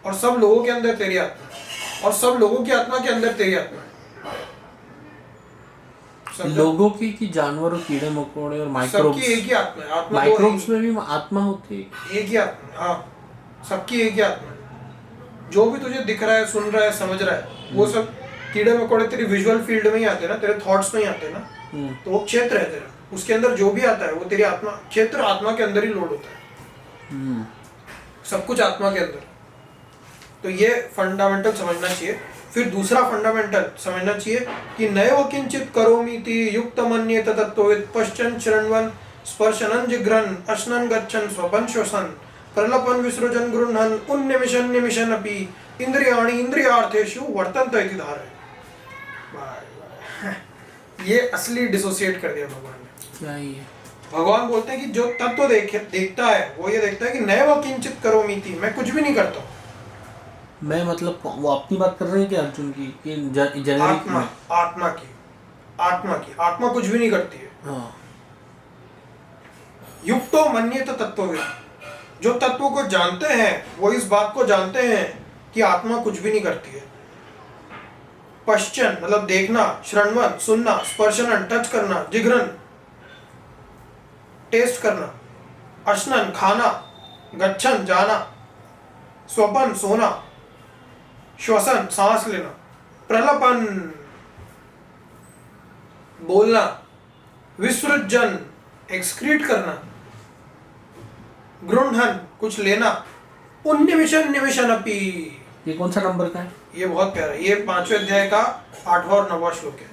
और सब लोगों के अंदर तेरी आत्मा है, और सब लोगों की आत्मा के अंदर तेरी आत्मा है। लोगों की कि जानवरों, कीड़े मकोड़े और माइक्रोब्स, सबकी एक ही आत्मा है। आत्मा माइक्रोब्स में भी आत्मा होती है, एक ही आत्मा है। हाँ, सबकी एक ही आत्मा है। जो भी तुझे दिख रहा है, सुन रहा है, समझ रहा है, वो सब कीड़े मकोड़े तेरी विजुअल फील्ड में ही आते हैं ना, तेरे थॉट्स में ही आते हैं ना। तो वो क्षेत्र है तेरा, उसके अंदर जो भी आता है वो तेरी आत्मा, क्षेत्र आत्मा के अंदर ही लोड होता है। सब कुछ आत्मा के अंदर। तो ये फंडामेंटल समझना चाहिए। फिर दूसरा फंडामेंटल समझना चाहिए कि नैव किंचित करोमीति युक्त मन्येत तत्त्ववित् पश्चन् शृण्वन् स्पर्शनं जिघ्रन् अश्नन् गच्छन् स्वपन् श्वसन् प्रलपन् विसृजन् गृह्णन् उन्निमिषन् निमिषन् अपि इंद्रियाणि इंद्रियार्थेषु वर्तन्ते इति धारय। ये असली डिसोसिएट कर दिया भगवान ने। क्या ही है? भगवान बोलते हैं कि जो तत्व देखता है वो ये देखता है कि नैव किंचित करोमीति, मैं कुछ भी नहीं करता हूँ। मैं मतलब वो अपनी बात कर रहे हैं कि अर्जुन की कि जेनेरिक आत्मा, आत्मा कुछ भी नहीं करती है। हाँ। युक्तो मन्येत तत्त्ववित्, जो तत्व को जानते हैं वो इस बात को जानते हैं कि आत्मा कुछ भी नहीं करती है। पश्चन मतलब देखना, श्रवण सुनना, स्पर्शनन टच करना, जिघ्रन टेस्ट करना, अश्नन खाना, गच्छन जाना, स्वपन सोना, श्वसन सांस लेना, प्रलपन बोलना, विसृजन एक्सक्रीट करना, गृह्णन कुछ लेना, उन्निमिषन निमिषन अपि। ये कौन सा नंबर का है? ये बहुत प्यारा है। ये 5वें अध्याय का 8वां और 9वां श्लोक है।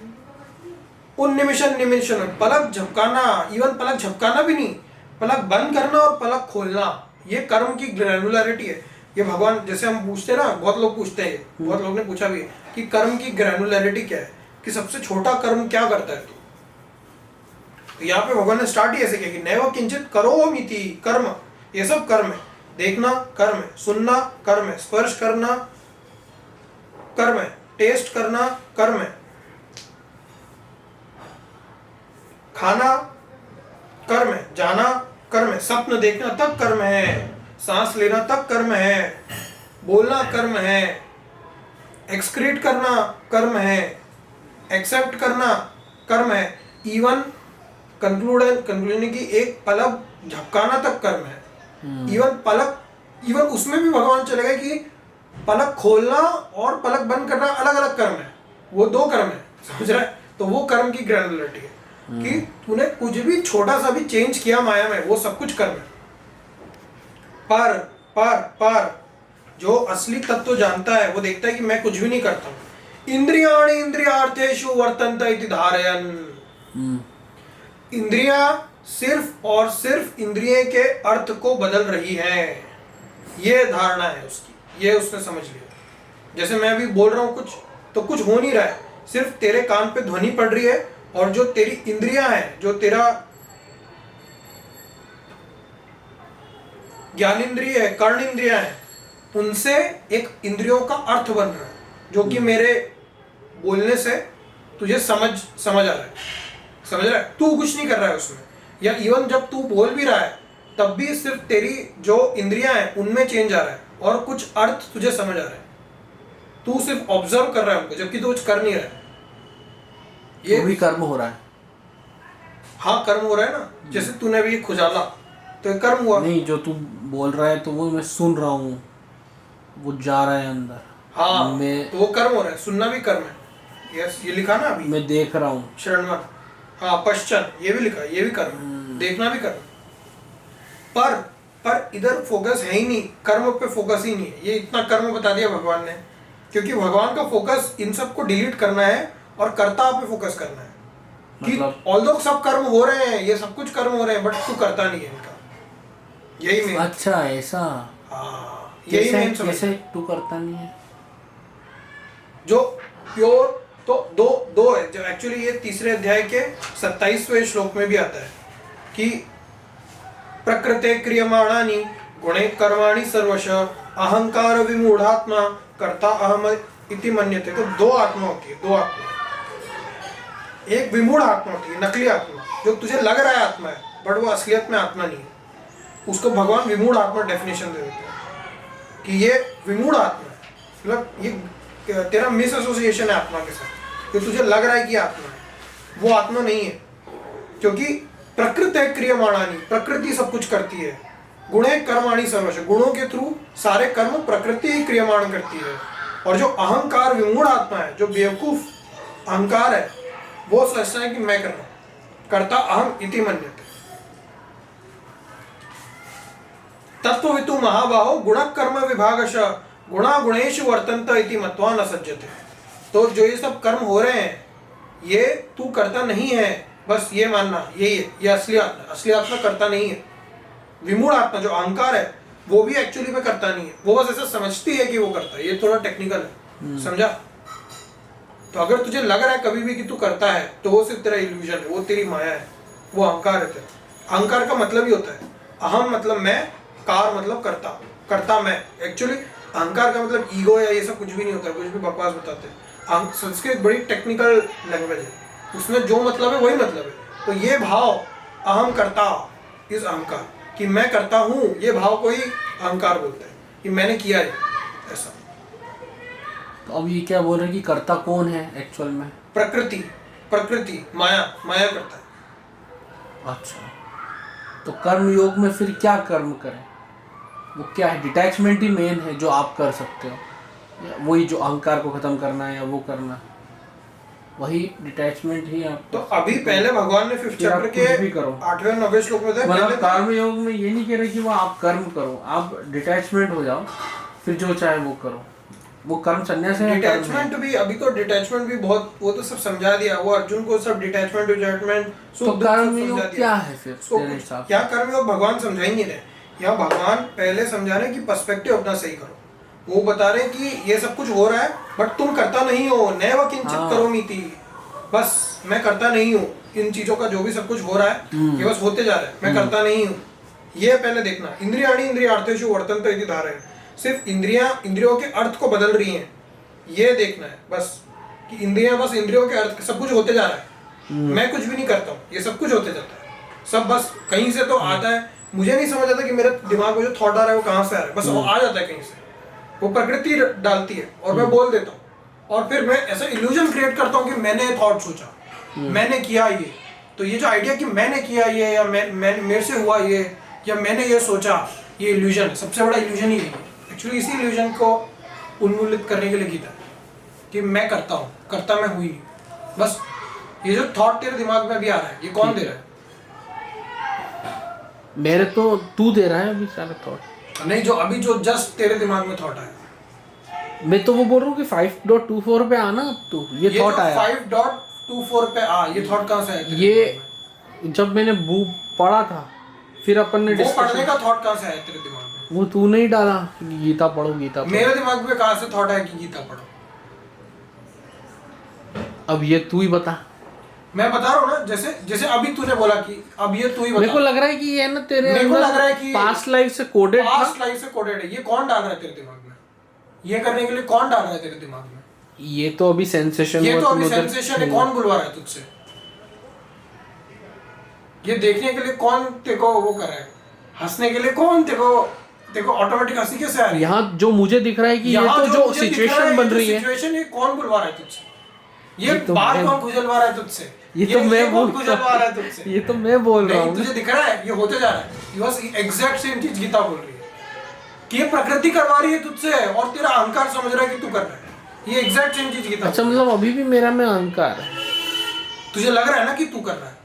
उन्निमिषन निमिषन, पलक झपकाना, इवन पलक झपकाना भी नहीं, पलक बंद करना और पलक खोलना, ये कर्म की ग्रैनुलरिटी है। ये भगवान, जैसे हम पूछते हैं ना, बहुत लोग पूछते हैं, बहुत लोग ने पूछा भी है कि कर्म की ग्रैनुलरिटी क्या है, कि सबसे छोटा कर्म क्या करता है तू। तो यहाँ पे भगवान ने स्टार्ट ही ऐसे किया कि नैव किंचित करोमीति, कर्म, ये सब कर्म है। देखना कर्म है, सुनना कर्म है, स्पर्श करना कर्म है, टेस्ट करना कर्म है, खाना कर्म है, जाना कर्म है, स्वप्न देखना तक कर्म है, सांस लेना तक कर्म है, बोलना कर्म है, एक्सक्रीट करना कर्म है, एक्सेप्ट करना कर्म है, इवन कंक्लूजन की एक पलक झपकाना तक कर्म है। इवन उसमें भी भगवान चलेगा कि पलक खोलना और पलक बंद करना अलग अलग कर्म है, वो 2 कर्म है, समझ रहा है। तो वो कर्म की ग्रैनुलरिटी है कि तूने कुछ भी छोटा सा भी चेंज किया माया में, वो सब कुछ कर्म है। पर जो असली तत्व जानता है वो देखता है कि मैं कुछ भी नहीं करता हूँ। इंद्रियाणि इंद्रियार्थेषु वर्तन्ते इति धारयन्, इंद्रियां सिर्फ और सिर्फ इंद्रिय के अर्थ को बदल रही है, ये धारणा है उसकी, ये उसने समझ लिया। जैसे मैं अभी बोल रहा हूँ कुछ, तो कुछ हो नहीं रहा है, सिर्फ तेरे कान पे ध्वनि पड़ रही है, और जो तेरी इंद्रियां हैं, जो तेरा ज्ञान इंद्रिय है, कर्ण इंद्रियां हैं, उनसे एक इंद्रियों का अर्थ बन रहा है, जो कि मेरे बोलने से तुझे समझ आ रहा है, समझ रहा है। तू कुछ नहीं कर रहा है उसमें, या इवन जब तू बोल भी रहा है तब भी सिर्फ तेरी जो इंद्रियां हैं उनमें चेंज आ रहा है, और कुछ अर्थ तुझे समझ आ रहा है। तू सिर्फ ऑब्जर्व कर रहा है उनको, जबकि तू कुछ कर नहीं रहा है। ये भी कर्म हो रहा है। हाँ, कर्म हो रहा है ना। जैसे तूने अभी खुजाला, तो ये कर्म हुआ। नहीं, जो तू बोल रहा है तो वो मैं सुन रहा हूँ, वो जा रहा है अंदर। हाँ, मैं तो वो कर्म हो रहा है, सुनना भी कर्म है। यस, ये लिखा ना अभी, मैं देख रहा हूँ। श्रवण, हाँ, पश्चन, ये भी लिखा, ये भी कर्म, देखना भी कर्म। पर इधर फोकस है ही नहीं, कर्म पे फोकस ही नहीं है। ये इतना कर्म बता दिया भगवान ने, क्योंकि भगवान का फोकस इन सब को डिलीट करना है और कर्ता पे फोकस करना है। मतलब कि ऑल्दो सब कर्म हो रहे हैं, ये सब कुछ कर्म हो रहे हैं, बट तू करता नहीं है इनका। यही मेन। अच्छा, ऐसा। हाँ, यही मेन समझ। कैसे तू करता नहीं है? जो प्योर, तो दो है जो एक्चुअली ये 3रे अध्याय के 27वें श्लोक में भी आता है कि प्रकृते क्रियमाणानि गुणे कर्माणि सर्वश अहंकार विमूढ़ात्मा कर्ता अहम इति मन्यते। तो दो आत्मा होती है, दो आत्मा। एक विमूढ़ आत्मा होती है, नकली आत्मा, जो तुझे लग रहा है आत्मा है बट वो असलियत में आत्मा नहीं है। उसको भगवान विमूढ़ आत्मा डेफिनेशन दे देते हैं कि ये विमूढ़ आत्मा है, मतलब ये तेरा मिस एसोसिएशन है आत्मा के साथ, जो तुझे लग रहा है कि आत्मा है, वो आत्मा नहीं है। क्योंकि प्रकृति क्रियमाणानी, प्रकृति सब कुछ करती है। गुणे कर्माणी सर्वश, गुणों के थ्रू सारे कर्म प्रकृति ही क्रियमाण करती है। और जो अहंकार विमूढ़ आत्मा है, जो बेवकूफ अहंकार है, वो सोचता है कि मैं कर रहा हूं, कर्ता अहम इति मन्यते। तत्ववितु महाबाहो गुण कर्म विभागश गुणा गुणेषु वर्तन्त इति मत्वा न सज्जते। तो जो ये सब कर्म हो रहे हैं ये तू करता नहीं है, बस ये मानना यही है, ये असली आत्मा। असली आत्मा करता नहीं है। विमूढ़ आत्मा जो अहंकार है वो भी एक्चुअली में करता नहीं है, वो बस ऐसा समझती है कि वो करता है। ये थोड़ा टेक्निकल है, समझा? तो अगर तुझे लग रहा है कभी भी कि तू करता है तो वो सिर्फ तेरा इल्यूजन है, वो तेरी माया है, वो अहंकार है तेरा। अहंकार का मतलब ही होता है अहम मतलब मैं, कार मतलब करता, करता मैं। एक्चुअली अहंकार का मतलब ईगो या ये सब कुछ भी नहीं होता है, कुछ भी बकवास बताते हैं। संस्कृत बड़ी टेक्निकल लैंग्वेज है, उसमें जो मतलब है वही मतलब है। तो ये भाव अहम करता इस अहंकार कि मैं करता हूँ, ये भाव को ही अहंकार बोलते हैं कि मैंने किया है ऐसा। तो अब ये क्या बोल रहे हैं कि कर्ता कौन है एक्चुअल में? प्रकृति, प्रकृति माया, माया करता है। अच्छा, तो कर्म योग में फिर क्या कर्म करें? वो क्या है? डिटैचमेंट ही मेन है जो आप कर सकते हो, वही जो अहंकार को खत्म करना है या वो करना, वही डिटैचमेंट ही आप। तो अभी पहले भगवान ने 5th चैप्टर के 8वें 9वें श्लोक में मतलब कर्म योग में ये नहीं कह रहे कि वो आप कर्म करो, आप डिटैचमेंट हो जाओ, फिर जो चाहे वो करो। वो कर्म संन्यास है। डिटैचमेंट भी, अभी तो डिटैचमेंट भी बहुत, वो तो सब समझा दिया, वो अर्जुन को सब डिटैचमेंट डिटैचमेंट। तो कर्म योग क्या है फिर तेरे हिसाब से? क्या कर्म योग भगवान समझा ही नहीं रहे। यहाँ भगवान पहले समझा रहे कि पर्सपेक्टिव अपना सही करो। वो बता रहे कि ये सब कुछ हो रहा है बट तुम करता नहीं हो, नैव किंचित करोमीति, बस मैं करता नहीं हूँ। इन चीजों का जो भी सब कुछ हो रहा है ये बस होते जा रहा है, मैं करता नहीं हूँ। ये पहले देखना। इंद्रियाणि इंद्रियार्थेषु वर्तन्ते इति धारयन्, सिर्फ इंद्रियों के अर्थ को बदल रही हैं, ये देखना है बस कि इंद्रियां बस इंद्रियों के अर्थ, सब कुछ होते जा रहा है, मैं कुछ भी नहीं करता हूँ, ये सब कुछ होते जाता है। सब बस कहीं से तो आता है, मुझे नहीं समझ आता कि मेरे दिमाग में जो थॉट आ रहा है वो कहाँ से आ रहा है, बस वो आ जाता है कहीं से, वो प्रकृति डालती है और मैं बोल देता हूँ। और फिर मैं ऐसा इल्यूजन क्रिएट करता हूँ कि मैंने थॉट सोचा, मैंने किया ये। तो ये जो आइडिया कि मैंने किया ये या मेरे से हुआ ये या मैंने ये सोचा, ये इल्यूजन है। सबसे बड़ा इल्यूजन ही है एक्चुअली। इसी इल्यूजन को उन्मूलित करने के लिए गीता है कि मैं करता हूँ, करता मैं हुई नहीं। बस ये जो थॉट तेरे दिमाग में अभी आ रहा है, ये कौन दे रहा है? मेरे तो तू दे रहा है अभी सारे थॉट। नहीं, जो अभी जो जस्ट तेरे दिमाग में थॉट आया, मैं तो वो बोल रहा हूँ कि 5.24 पे आना। अब तो ये थॉट आया 5.24 पे आ, ये थॉट कहाँ से आया? ये जब मैंने बुक पढ़ा था, फिर अपन ने वो पढ़ने का थॉट कहाँ से आया तेरे दिमाग में? वो तूने ही डाला कि गीता पढ़ो, गीता पढ़ो। मेरे दिमाग में कहाँ से थॉट आया कि गीता पढ़ो? अब ये तू ही बता। मैं बता रहा हूँ ना, जैसे जैसे अभी तूने बोला कि अब ये तू ही बता। मेरे को लग रहा है कि ये ना तेरे मेरे को लग रहा है कि पास्ट लाइफ से कोडेड था। पास्ट लाइफ से कोडेड है। ये कौन डाल रहा है तेरे दिमाग में? ये करने के लिए कौन डाल रहा है तेरे दिमाग में? ये तो अभी सेंसेशन, ये तो अभी सेंसेशन है। कौन बुलवा रहा है तुझसे? ये देखने के लिए कौन तेरे को वो कर रहा है? हंसने के लिए कौन तेरे को ऑटोमेटिक हंसी कैसे आ रही है? यहाँ जो मुझे दिख रहा है कि ये तो जो सिचुएशन बन रही है, सिचुएशन, ये कौन बुलवा रहा है तुझसे? ये तो बात कौन खुजलवा रहा है तुझसे? ये तो मैं बोल खुजलवा रहा है तुझसे? ये तो मैं बोल रहा हूँ। तुझे दिख रहा है ये होते जा रहा है। ये बस एग्जैक्ट सेम चीज गीता बोल रही है कि ये प्रकृति करवा रही है तुझसे और तेरा अहंकार समझ रहा है कि तू कर रहा है। ये एग्जैक्ट सेम चीज गीता। अच्छा, मतलब अभी भी मेरा में अहंकार है। तुझे लग रहा है ना कि तू कर रहा है,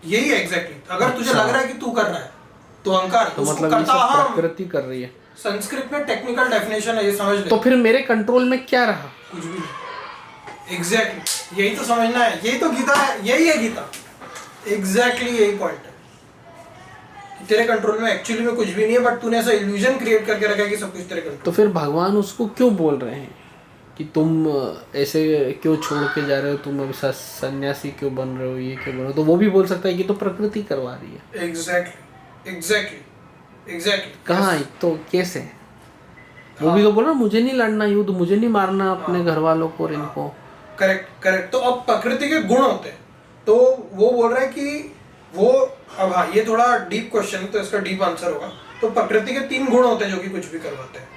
यही है एग्जैक्टली। अगर तुझे लग रहा है कि तू कर रहा है तो अहंकार है। तो मतलब ये सब प्रकृति कर रही है। संस्कृत में टेक्निकल डेफिनेशन है, ये समझ ले। तो फिर मेरे कंट्रोल में क्या रहा? कुछ भी नहीं। एग्जैक्टली यही तो समझना है, यही तो गीता है, यही है गीता। एग्जैक्टली यही पॉइंट है कि तेरे कंट्रोल में एक्चुअली में कुछ भी नहीं है, बट तूने ऐसा इल्यूजन क्रिएट करके रखा है कि सब कुछ तेरे कंट्रोल। तो फिर भगवान उसको क्यों बोल रहे हैं कि तुम ऐसे क्यों छोड़ के जा रहे हो, तुम अभी सन्यासी क्यों बन रहे हो, ये क्यों बन रहे हो? तो वो भी बोल सकता है कि तो प्रकृति करवा रही है। एग्जैक्टली कहाँ? तो कैसे? वो भी तो बोल रहा मुझे नहीं लड़ना युद्ध, मुझे नहीं मारना अपने घर वालों को और इनको। Correct correct. तो अब प्रकृति के गुण होते हैं, तो वो बोल रहे हैं कि वो, अब हाँ ये थोड़ा डीप क्वेश्चन है तो इसका डीप आंसर होगा। तो प्रकृति के 3 गुण होते हैं जो कि कुछ भी करवाते हैं।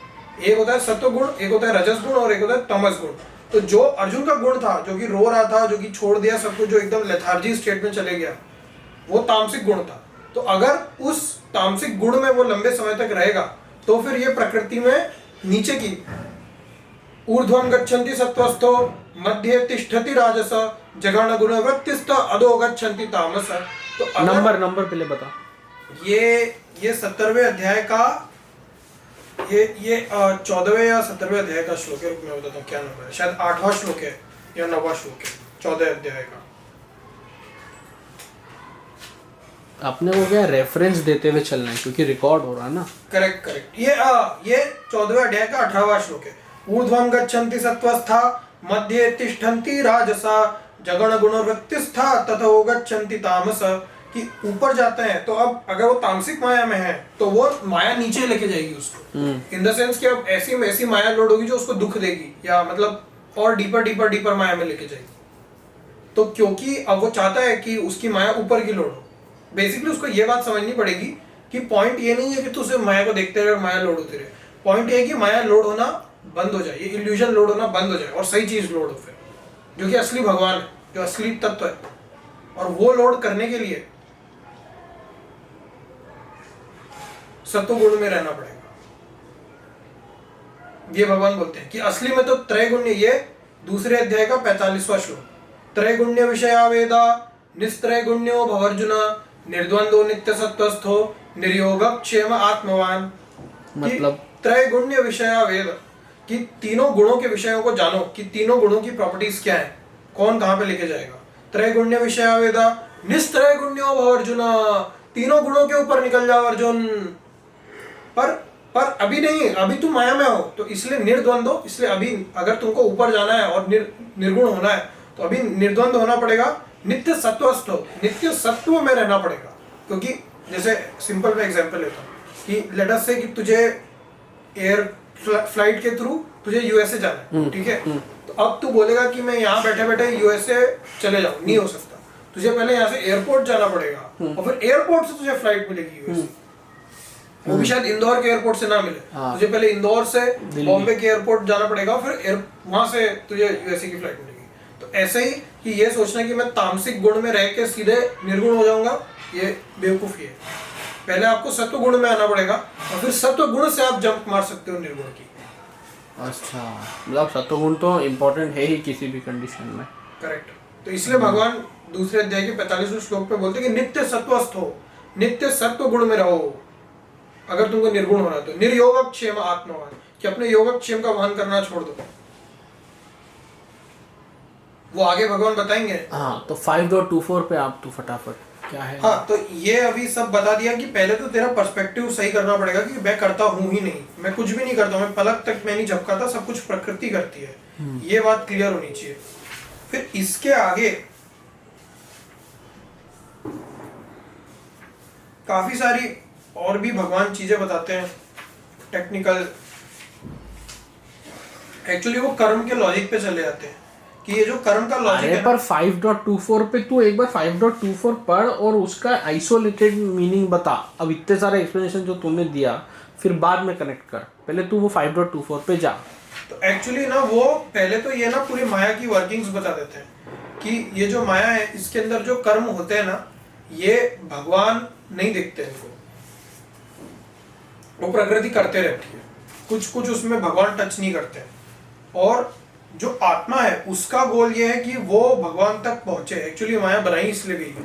एक होता है सत्व गुण, एक होता है रजस गुण और एक होता है तमस गुण। तो जो अर्जुन का गुण था, जो कि रो रहा था, जो कि छोड़ दिया सब कुछ, जो एकदम लेथार्जी स्टेट में चले गया, वो तामसिक गुण था। तो अगर उस तामसिक गुण में वो लंबे समय तक रहेगा तो फिर ये प्रकृति में नीचे की ऊर्ध्वं गच्छन्ति सत्वस्थो मध्ये तिष्ठति राजस जघन गुण वृत्तिस्थ अधो गच्छन्ति तामस। तो नंबर पहले बता। ये 17वें अध्याय का ये 14वें या 17वें अध्याय का श्लोक है। रुक मैं बताता हूँ क्या नंबर है, शायद 8वां श्लोक है या 9वां श्लोक है 14 अध्याय का। अपने को क्या रेफरेंस देते हुए चलना है क्योंकि रिकॉर्ड हो रहा है ना। Correct correct. ये 14वें अध्याय का 18वां श्लोक है। ऊर्ध्वं गच्छन्ति सत्वस्था मध्ये तिष्ठन्ति राजसा जगण गुण वृत्तिस्था ततो गच्छन्ति तामस। कि ऊपर जाते हैं तो अब अगर वो तामसिक माया में है तो वो माया नीचे लेके जाएगी उसको, इन द सेंस कि अब ऐसी माया लोड होगी जो उसको दुख देगी या मतलब और डीपर माया में लेके जाएगी। तो क्योंकि अब वो चाहता है कि उसकी माया ऊपर की लोड हो, बेसिकली उसको ये बात समझनी पड़ेगी कि पॉइंट ये नहीं है कि तू सिर्फ माया को देखते रहे और माया लोड होती रहे। पॉइंट ये है कि माया लोड होना बंद हो जाए, ये इल्यूजन लोड होना बंद हो जाए और सही चीज लोड हो फिर, जो कि असली भगवान है, जो असली तत्व है। और वो लोड करने के लिए सत्व गुण में रहना पड़ेगा। ये भगवान बोलते हैं कि असली में तो त्रैगुण्य, ये दूसरे अध्याय का 45वां श्लोक, त्रैगुण्य विषया वेदा निस्त्रैगुण्यो भवर्जुन निर्द्वंदो नित्य सत्वस्थो निर्योग क्षेम आत्मवान। मतलब त्रैगुण्य विषया वेद, कि तीनों गुणों के विषयों को जानो कि तीनों गुणों की प्रॉपर्टीज क्या है, कौन कहां पे लेके जाएगा। त्रैगुण्य विषया वेदा निस्त्रैगुण्यो भवर्जुन, तीनों गुणों के ऊपर निकल जाओ अर्जुन। पर अभी नहीं, अभी तुम माया में हो तो इसलिए निर्द्वंद हो। इसलिए अभी अगर तुमको ऊपर जाना है और निर्गुण होना है तो अभी निर्द्वंद होना पड़ेगा, नित्य सत्वस्थ हो, नित्य सत्व में रहना पड़ेगा। क्योंकि जैसे सिंपल मैं एग्जांपल लेता हूँ कि लेट अस से कि तुझे एयर फ्लाइट के थ्रू तुझे यूएसए जाना है, ठीक है। तो अब तू बोलेगा कि मैं यहाँ बैठे बैठे यूएसए चले जाऊँ, नहीं हो सकता। तुझे पहले यहाँ से एयरपोर्ट जाना पड़ेगा और फिर एयरपोर्ट से तुझे फ्लाइट मिलेगी यूएसए। वो भी शायद इंदौर के एयरपोर्ट से ना मिले, तुझे पहले इंदौर से बॉम्बे के एयरपोर्ट जाना पड़ेगा, फिर वहां से तुझे यूएसए की फ्लाइट मिलेगी। तो ऐसे ही कि ये सोचना कि मैं तामसिक गुण में रह के सीधे निर्गुण हो जाऊंगा, ये बेवकूफी है। पहले आपको सत्व गुण में आना पड़ेगा और फिर सत्व गुण से आप जंप मार सकते हो निर्गुण की। अच्छा, मतलब सत्व गुण तो इम्पोर्टेंट है ही किसी भी कंडीशन में। करेक्ट। तो इसलिए भगवान दूसरे अध्याय के 45वें श्लोक पे बोलते हैं कि नित्य सत्वस्थ हो, नित्य सत्व गुण में रहो अगर तुमको निर्गुण होना तो। निर्योग क्षेम आत्मवान, कि अपने योगक्षेम का वहन करना छोड़ दो। वो आगे भगवान बताएंगे। हाँ, तो 5.24 पे आप तो फटाफट क्या है। हाँ, तो ये अभी सब बता दिया कि पहले तो तेरा पर्सपेक्टिव सही करना पड़ेगा कि मैं करता हूँ ही नहीं, मैं कुछ भी नहीं करता, मैं पलक तक मैं नहीं झपकाता, सब कुछ प्रकृति करती है। ये बात क्लियर होनी चाहिए। फिर इसके आगे काफी सारी और भी भगवान चीजें बताते हैं टेक्निकल। एक्चुअली वो कर्म के लॉजिक पे चले जाते हैं कि ये जो कर्म का लॉजिक है। पर 5.24 पे तू एक बार 5.24 पढ़ और उसका आइसोलेटेड मीनिंग बता। अब इतने सारे एक्सप्लेनेशन जो तूने दिया फिर बाद में कनेक्ट कर, पहले तू वो 5.24 पे जा। तो एक्चुअली ना वो पहले तो ये ना पूरी माया की वर्किंग्स बता देते हैं कि ये जो माया है इसके अंदर जो कर्म होते हैं ना, ये भगवान नहीं देखते इनको, वो प्रकृति करते रहती है। कुछ कुछ उसमें भगवान टच नहीं करते हैं। और जो आत्मा है उसका गोल ये है कि वो भगवान तक पहुंचे। एक्चुअली माया बनाई इसलिए गई है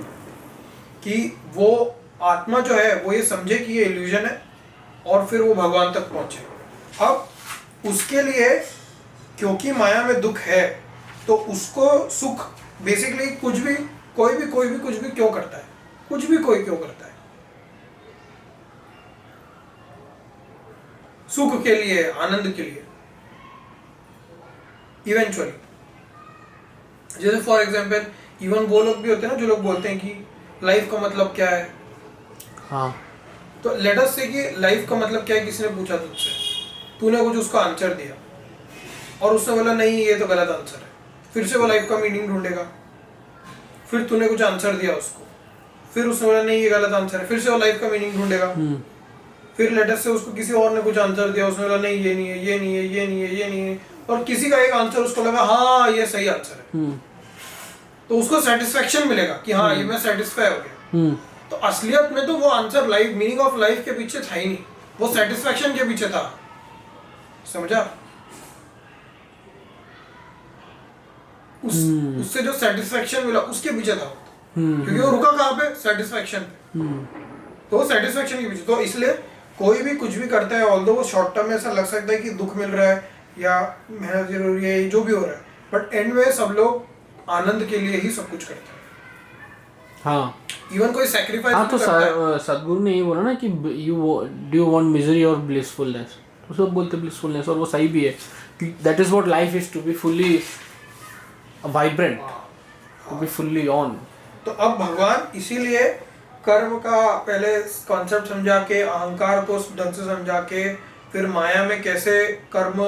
कि वो आत्मा जो है वो ये समझे कि ये इल्यूजन है और फिर वो भगवान तक पहुंचे। अब उसके लिए क्योंकि माया में दुख है तो उसको सुख, बेसिकली कुछ भी कोई भी कुछ भी क्यों करता है, कुछ भी कोई क्यों करता है, सुख के लिए, आनंद के लिए इवेंचुअली। जैसे फॉर एग्जांपल इवन वो लोग भी होते हैं ना जो लोग बोलते हैं कि लाइफ का मतलब क्या है। हाँ, तो लेट अस से कि लाइफ का मतलब क्या है, किसी ने पूछा तुझसे तूने कुछ उसको आंसर दिया और उसने बोला नहीं ये तो गलत आंसर है, फिर से वो लाइफ का मीनिंग ढूंढेगा। फिर तूने कुछ आंसर दिया उसको, फिर उसने बोला नहीं ये गलत आंसर है, फिर से वो लाइफ का मीनिंग ढूंढेगा। फिर लेटेस्ट से उसको किसी और ने कुछ आंसर दिया, उसने बोला नहीं ये नहीं है, ये नहीं है, ये नहीं है, ये नहीं है, और किसी का एक आंसर उसको लगा हाँ ये सही आंसर है, तो उसको सेटिस्फेक्शन मिलेगा कि हाँ ये मैं सेटिस्फाई हो गया। तो असलियत में तो वो answer life, meaning of life के पीछे था ही नहीं, वो सेटिस्फेक्शन के पीछे था। समझा? उससे जो सेटिस्फेक्शन मिला उसके पीछे था, क्योंकि वो रुका कहाँ पे? सेटिस्फेक्शन पे। तो वो सेटिस्फेक्शन के पीछे, तो इसलिए कोई भी कुछ भी करता है, ऑल्दो वो शॉर्ट टर्म में ऐसा लग सकता है कि दुख मिल रहा है या मेहनत जरूरी है, जो भी हो रहा है, बट एंड में सब लोग आनंद के लिए ही सब कुछ करते हैं। हाँ, इवन कोई सैक्रिफाइस हाँ, तो सदगुरु ने ये बोला ना कि डू वांट मिजरी और ब्लिसफुलनेस, तो सब बोलते ब्लिसफुलनेस, और वो सही भी है। That is what life is, to be fully vibrant, to be fully on. तो अब भगवान इसीलिए कर्म का पहले कॉन्सेप्ट समझा के, अहंकार को ढंग से समझा के, फिर माया में कैसे कर्म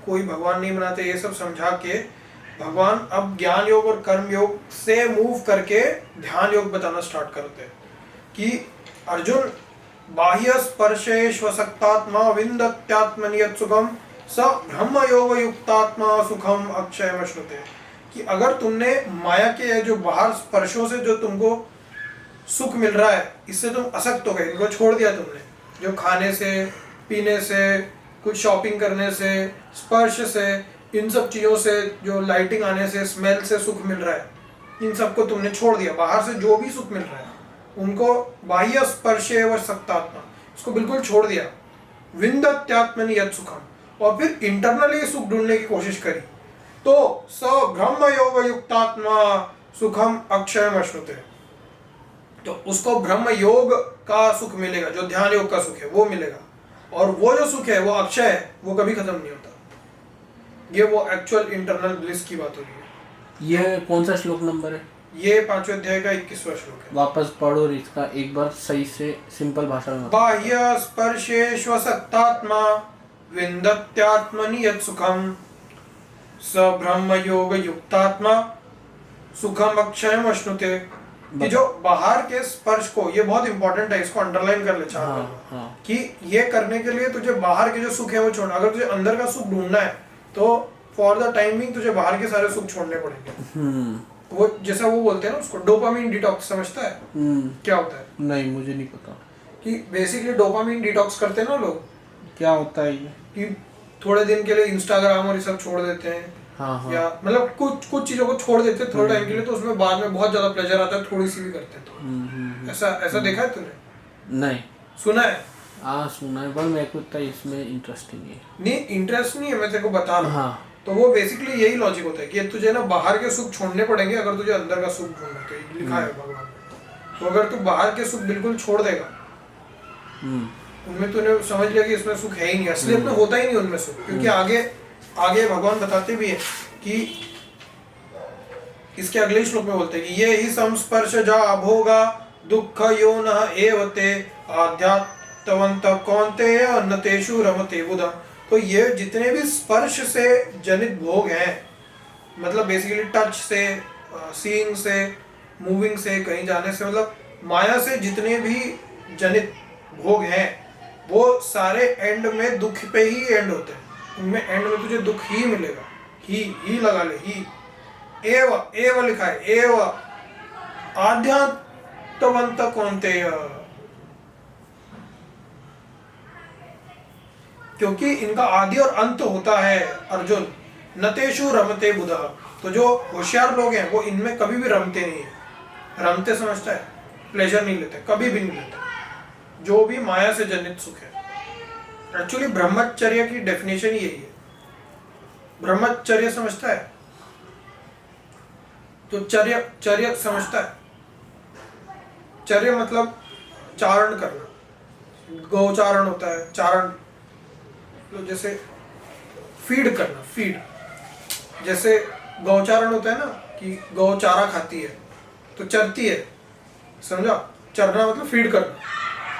कोई भगवान नहीं बनाते, ये सब समझा के भगवान अब ज्ञान योग और कर्म योग से मूव करके ध्यान योग बताना स्टार्ट करते हैं कि अर्जुन बाह्य स्पर्शे स्वसक्तात्मा विन्दत्यात्मनियत सुखम स ब्रह्म योग युक्तात्मा सुखम अक्षयमश्नुते। कि अगर तुमने माया के जो बाहर स्पर्शों से जो तुमको सुख मिल रहा है, इससे तुम असक्त हो गए, इनको छोड़ दिया तुमने, जो खाने से, पीने से, कुछ शॉपिंग करने से, स्पर्श से, इन सब चीज़ों से, जो लाइटिंग आने से, स्मेल से सुख मिल रहा है, इन सबको तुमने छोड़ दिया। बाहर से जो भी सुख मिल रहा है उनको बाह्य स्पर्शे व सक्तात्मा, उसको बिल्कुल छोड़ दिया। विन्दत्यात्मनि यत् सुखम, और फिर इंटरनली सुख ढूंढने की कोशिश करी, तो स ब्रह्म योग युक्तात्मा सुखम अक्षयम अश्नुते। तो उसको ब्रह्म योग का सुख मिलेगा, जो ध्यान योग का सुख है वो मिलेगा, और वो जो सुख है वो अक्षय है, वो कभी खत्म नहीं होता। ये वो एक्चुअल इंटरनल ब्लिस की बात हो रही है। ये कौन सा श्लोक नंबर है? ये 5वें अध्याय का 21वां श्लोक है। वापस पढ़ो और इसका एक बार सही से सिंपल भाषा में। बाह्य स्पर्शेष्व सत्तात्मा विन्दत्यात्मनि यत् सुखम स ब्रह्म योग युक्तात्मा सुखम अक्षयम अश्नुते। कि जो बाहर के स्पर्श को, ये बहुत इंपॉर्टेंट है, इसको अंडरलाइन कर ले चाहता हूं कि ये करने के लिए तुझे बाहर के जो सुख है वो छोड़ना। अगर तुझे अंदर का सुख ढूंढना है तो फॉर द टाइमिंग तुझे बाहर के सारे सुख छोड़ने पड़ेंगे। वो जैसा वो बोलते हैं ना उसको डोपामिन डिटॉक्स, समझता है क्या होता है? नहीं, मुझे नहीं पता कि बेसिकली डोपामिन डिटॉक्स करते हैं ना लोग, क्या होता है ये। कि थोड़े दिन के लिए इंस्टाग्राम और ये सब छोड़ देते हैं, हाँ। या मतलब कुछ चीजों को छोड़ देते हैं थोड़े टाइम के लिए, तो उसमें बाद में बहुत ज्यादा प्लेजर आता है, थोड़ी सी भी करते हैं तो ऐसा देखा है तूने? नहीं, सुना है? हाँ सुना है, पर मेरे को इतना इसमें इंटरेस्ट ही नहीं है। नहीं इंटरेस्ट नहीं है, मैं तेरे को बता रहा हूँ। हाँ, तो वो बेसिकली यही लॉजिक होता है कि तुझे ना बाहर के सुख छोड़ने पड़ेंगे अगर तुझे अंदर का सुख ढूंढना है, तो लिखा है भगवान ने। तो अगर तू बाहर के सुख बिल्कुल छोड़ देगा, उनमें तूने समझ लिया कि इसमें सुख है ही नहीं, असलियत में होता ही नहीं उनमें सुख, क्योंकि आगे भगवान बताते भी है कि इसके अगले श्लोक में बोलते हैं कि ये ही संस्पर्श जा अभोगा दुख यो न एवते आध्यात्मवंत कौन्तेय न तेषु रमते बुधा। तो ये जितने भी स्पर्श से जनित भोग हैं, मतलब बेसिकली टच से, सीइंग से, मूविंग से, कहीं जाने से, मतलब माया से जितने भी जनित भोग हैं वो सारे एंड में दुख पे ही एंड होते हैं। उनमें एंड में तुझे दुख ही मिलेगा, ही लगा ले, ही एव लिखा है, एव आध्यात्मवंत कौन्तेय, क्योंकि इनका आदि और अंत होता है अर्जुन। नतेषु रमते बुधा, तो जो होशियार लोग हैं वो इनमें कभी भी रमते नहीं है। रमते समझता है, प्लेजर नहीं लेते, कभी भी नहीं लेते जो भी माया से जनित सुख है। एक्चुअली ब्रह्मचर्य की डेफिनेशन ही यही है। ब्रह्मचर्य समझता है? तो चर्य समझता है? चर्य मतलब चारण करना, गौचारण होता है चारण, तो जैसे फीड करना, फीड, जैसे गौचारण होता है ना कि गौ चारा खाती है तो चरती है, समझा? चरना मतलब फीड करना।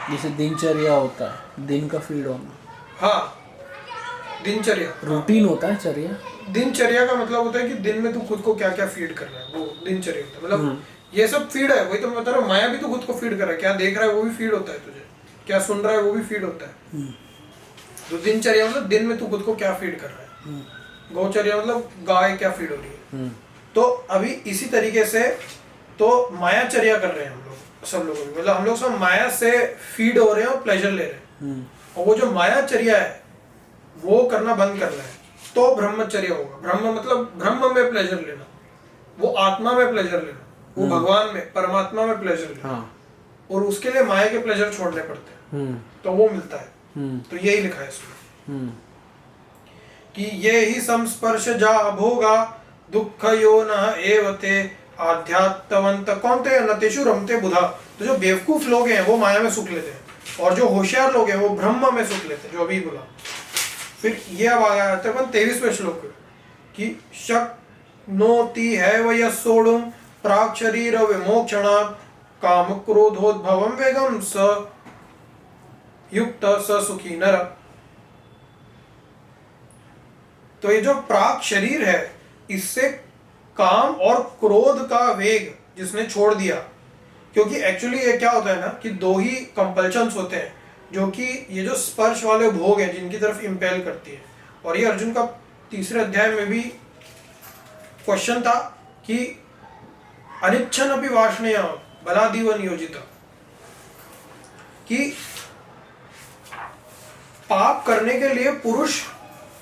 जैसे दिनचर्या होता है, दिन का फीड होना। हाँ, दिनचर्या, रूटीन होता है चर्या। दिनचर्या का मतलब होता है कि दिन में तू खुद को क्या क्या फीड कर रहा है, वो दिनचर्या होता है। मतलब ये सब फीड है, वही तो मैं बता रहा हूँ, माया भी तो खुद को फीड कर रहा है, क्या देख रहा है वो भी फीड होता है तुझे, क्या सुन रहा है वो भी फीड होता है। तो दिनचर्या मतलब दिन में तू खुद को क्या फीड कर रहा है, गौचर्या मतलब गाय क्या फीड हो रही है। तो अभी इसी तरीके से तो मायाचर्या कर रहे हैं हम लोग, सब लोग, मतलब हम लोग सब माया से फीड हो रहे हैं और प्लेजर ले रहे हैं। और वो जो मायाचर्या है वो करना बंद करना है, तो ब्रह्मचर्य होगा। ब्रह्म मतलब ब्रह्म में प्लेजर लेना, वो आत्मा में प्लेजर लेना, वो भगवान में, परमात्मा में प्लेजर लेना। हाँ। और उसके लिए माया के प्लेजर छोड़ने पड़ते हैं, तो वो मिलता है। तो यही लिखा है इसमें कि ये ही संस्पर्श जा भोगा दुख यो न एवते आध्यात्मवंत कौनते नतेषु रमते बुधा। तो जो बेवकूफ लोग हैं वो माया में सुख लेते हैं, और जो होशियार लोग हैं वो ब्रह्म में सुख लेते हैं, जो अभी बोला। फिर ये अब आ गया 23वें श्लोक कि शक्नोति है वह सोढ़ुम प्राक शरीर विमोक्षणात् काम क्रोधोद्भवम वेगम स युक्त स सुखी नर। तो ये जो प्राक शरीर है, इससे काम और क्रोध का वेग जिसने छोड़ दिया, क्योंकि एक्चुअली ये क्या होता है ना कि दो ही कंपल्शंस होते हैं जो कि ये जो स्पर्श वाले भोग हैं जिनकी तरफ इंपेल करती है। और ये अर्जुन का 3रे अध्याय में भी क्वेश्चन था कि अनिच्छन अपि वाष्णेय बलादीव नियोजित, कि पाप करने के लिए पुरुष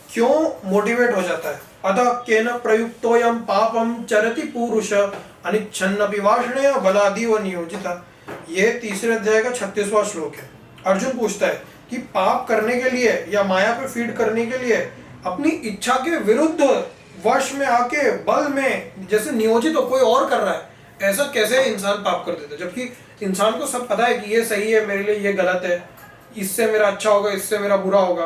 क्यों मोटिवेट हो जाता है। अतः केन प्रयुक्तोयम पापम चरति पुरुष अनिच्छन्नपि वाष्णेय बलादीव नियोजित। ये 3रे अध्याय का 36वां श्लोक है। अर्जुन पूछता है कि पाप करने के लिए या माया पे फीड करने के लिए अपनी इच्छा के विरुद्ध वश में आके बल में जैसे नियोजित हो कोई और कर रहा है, ऐसा कैसे इंसान पाप कर देता है, जबकि इंसान को सब पता है कि ये सही है मेरे लिए, ये गलत है, इससे मेरा अच्छा होगा, इससे मेरा बुरा होगा,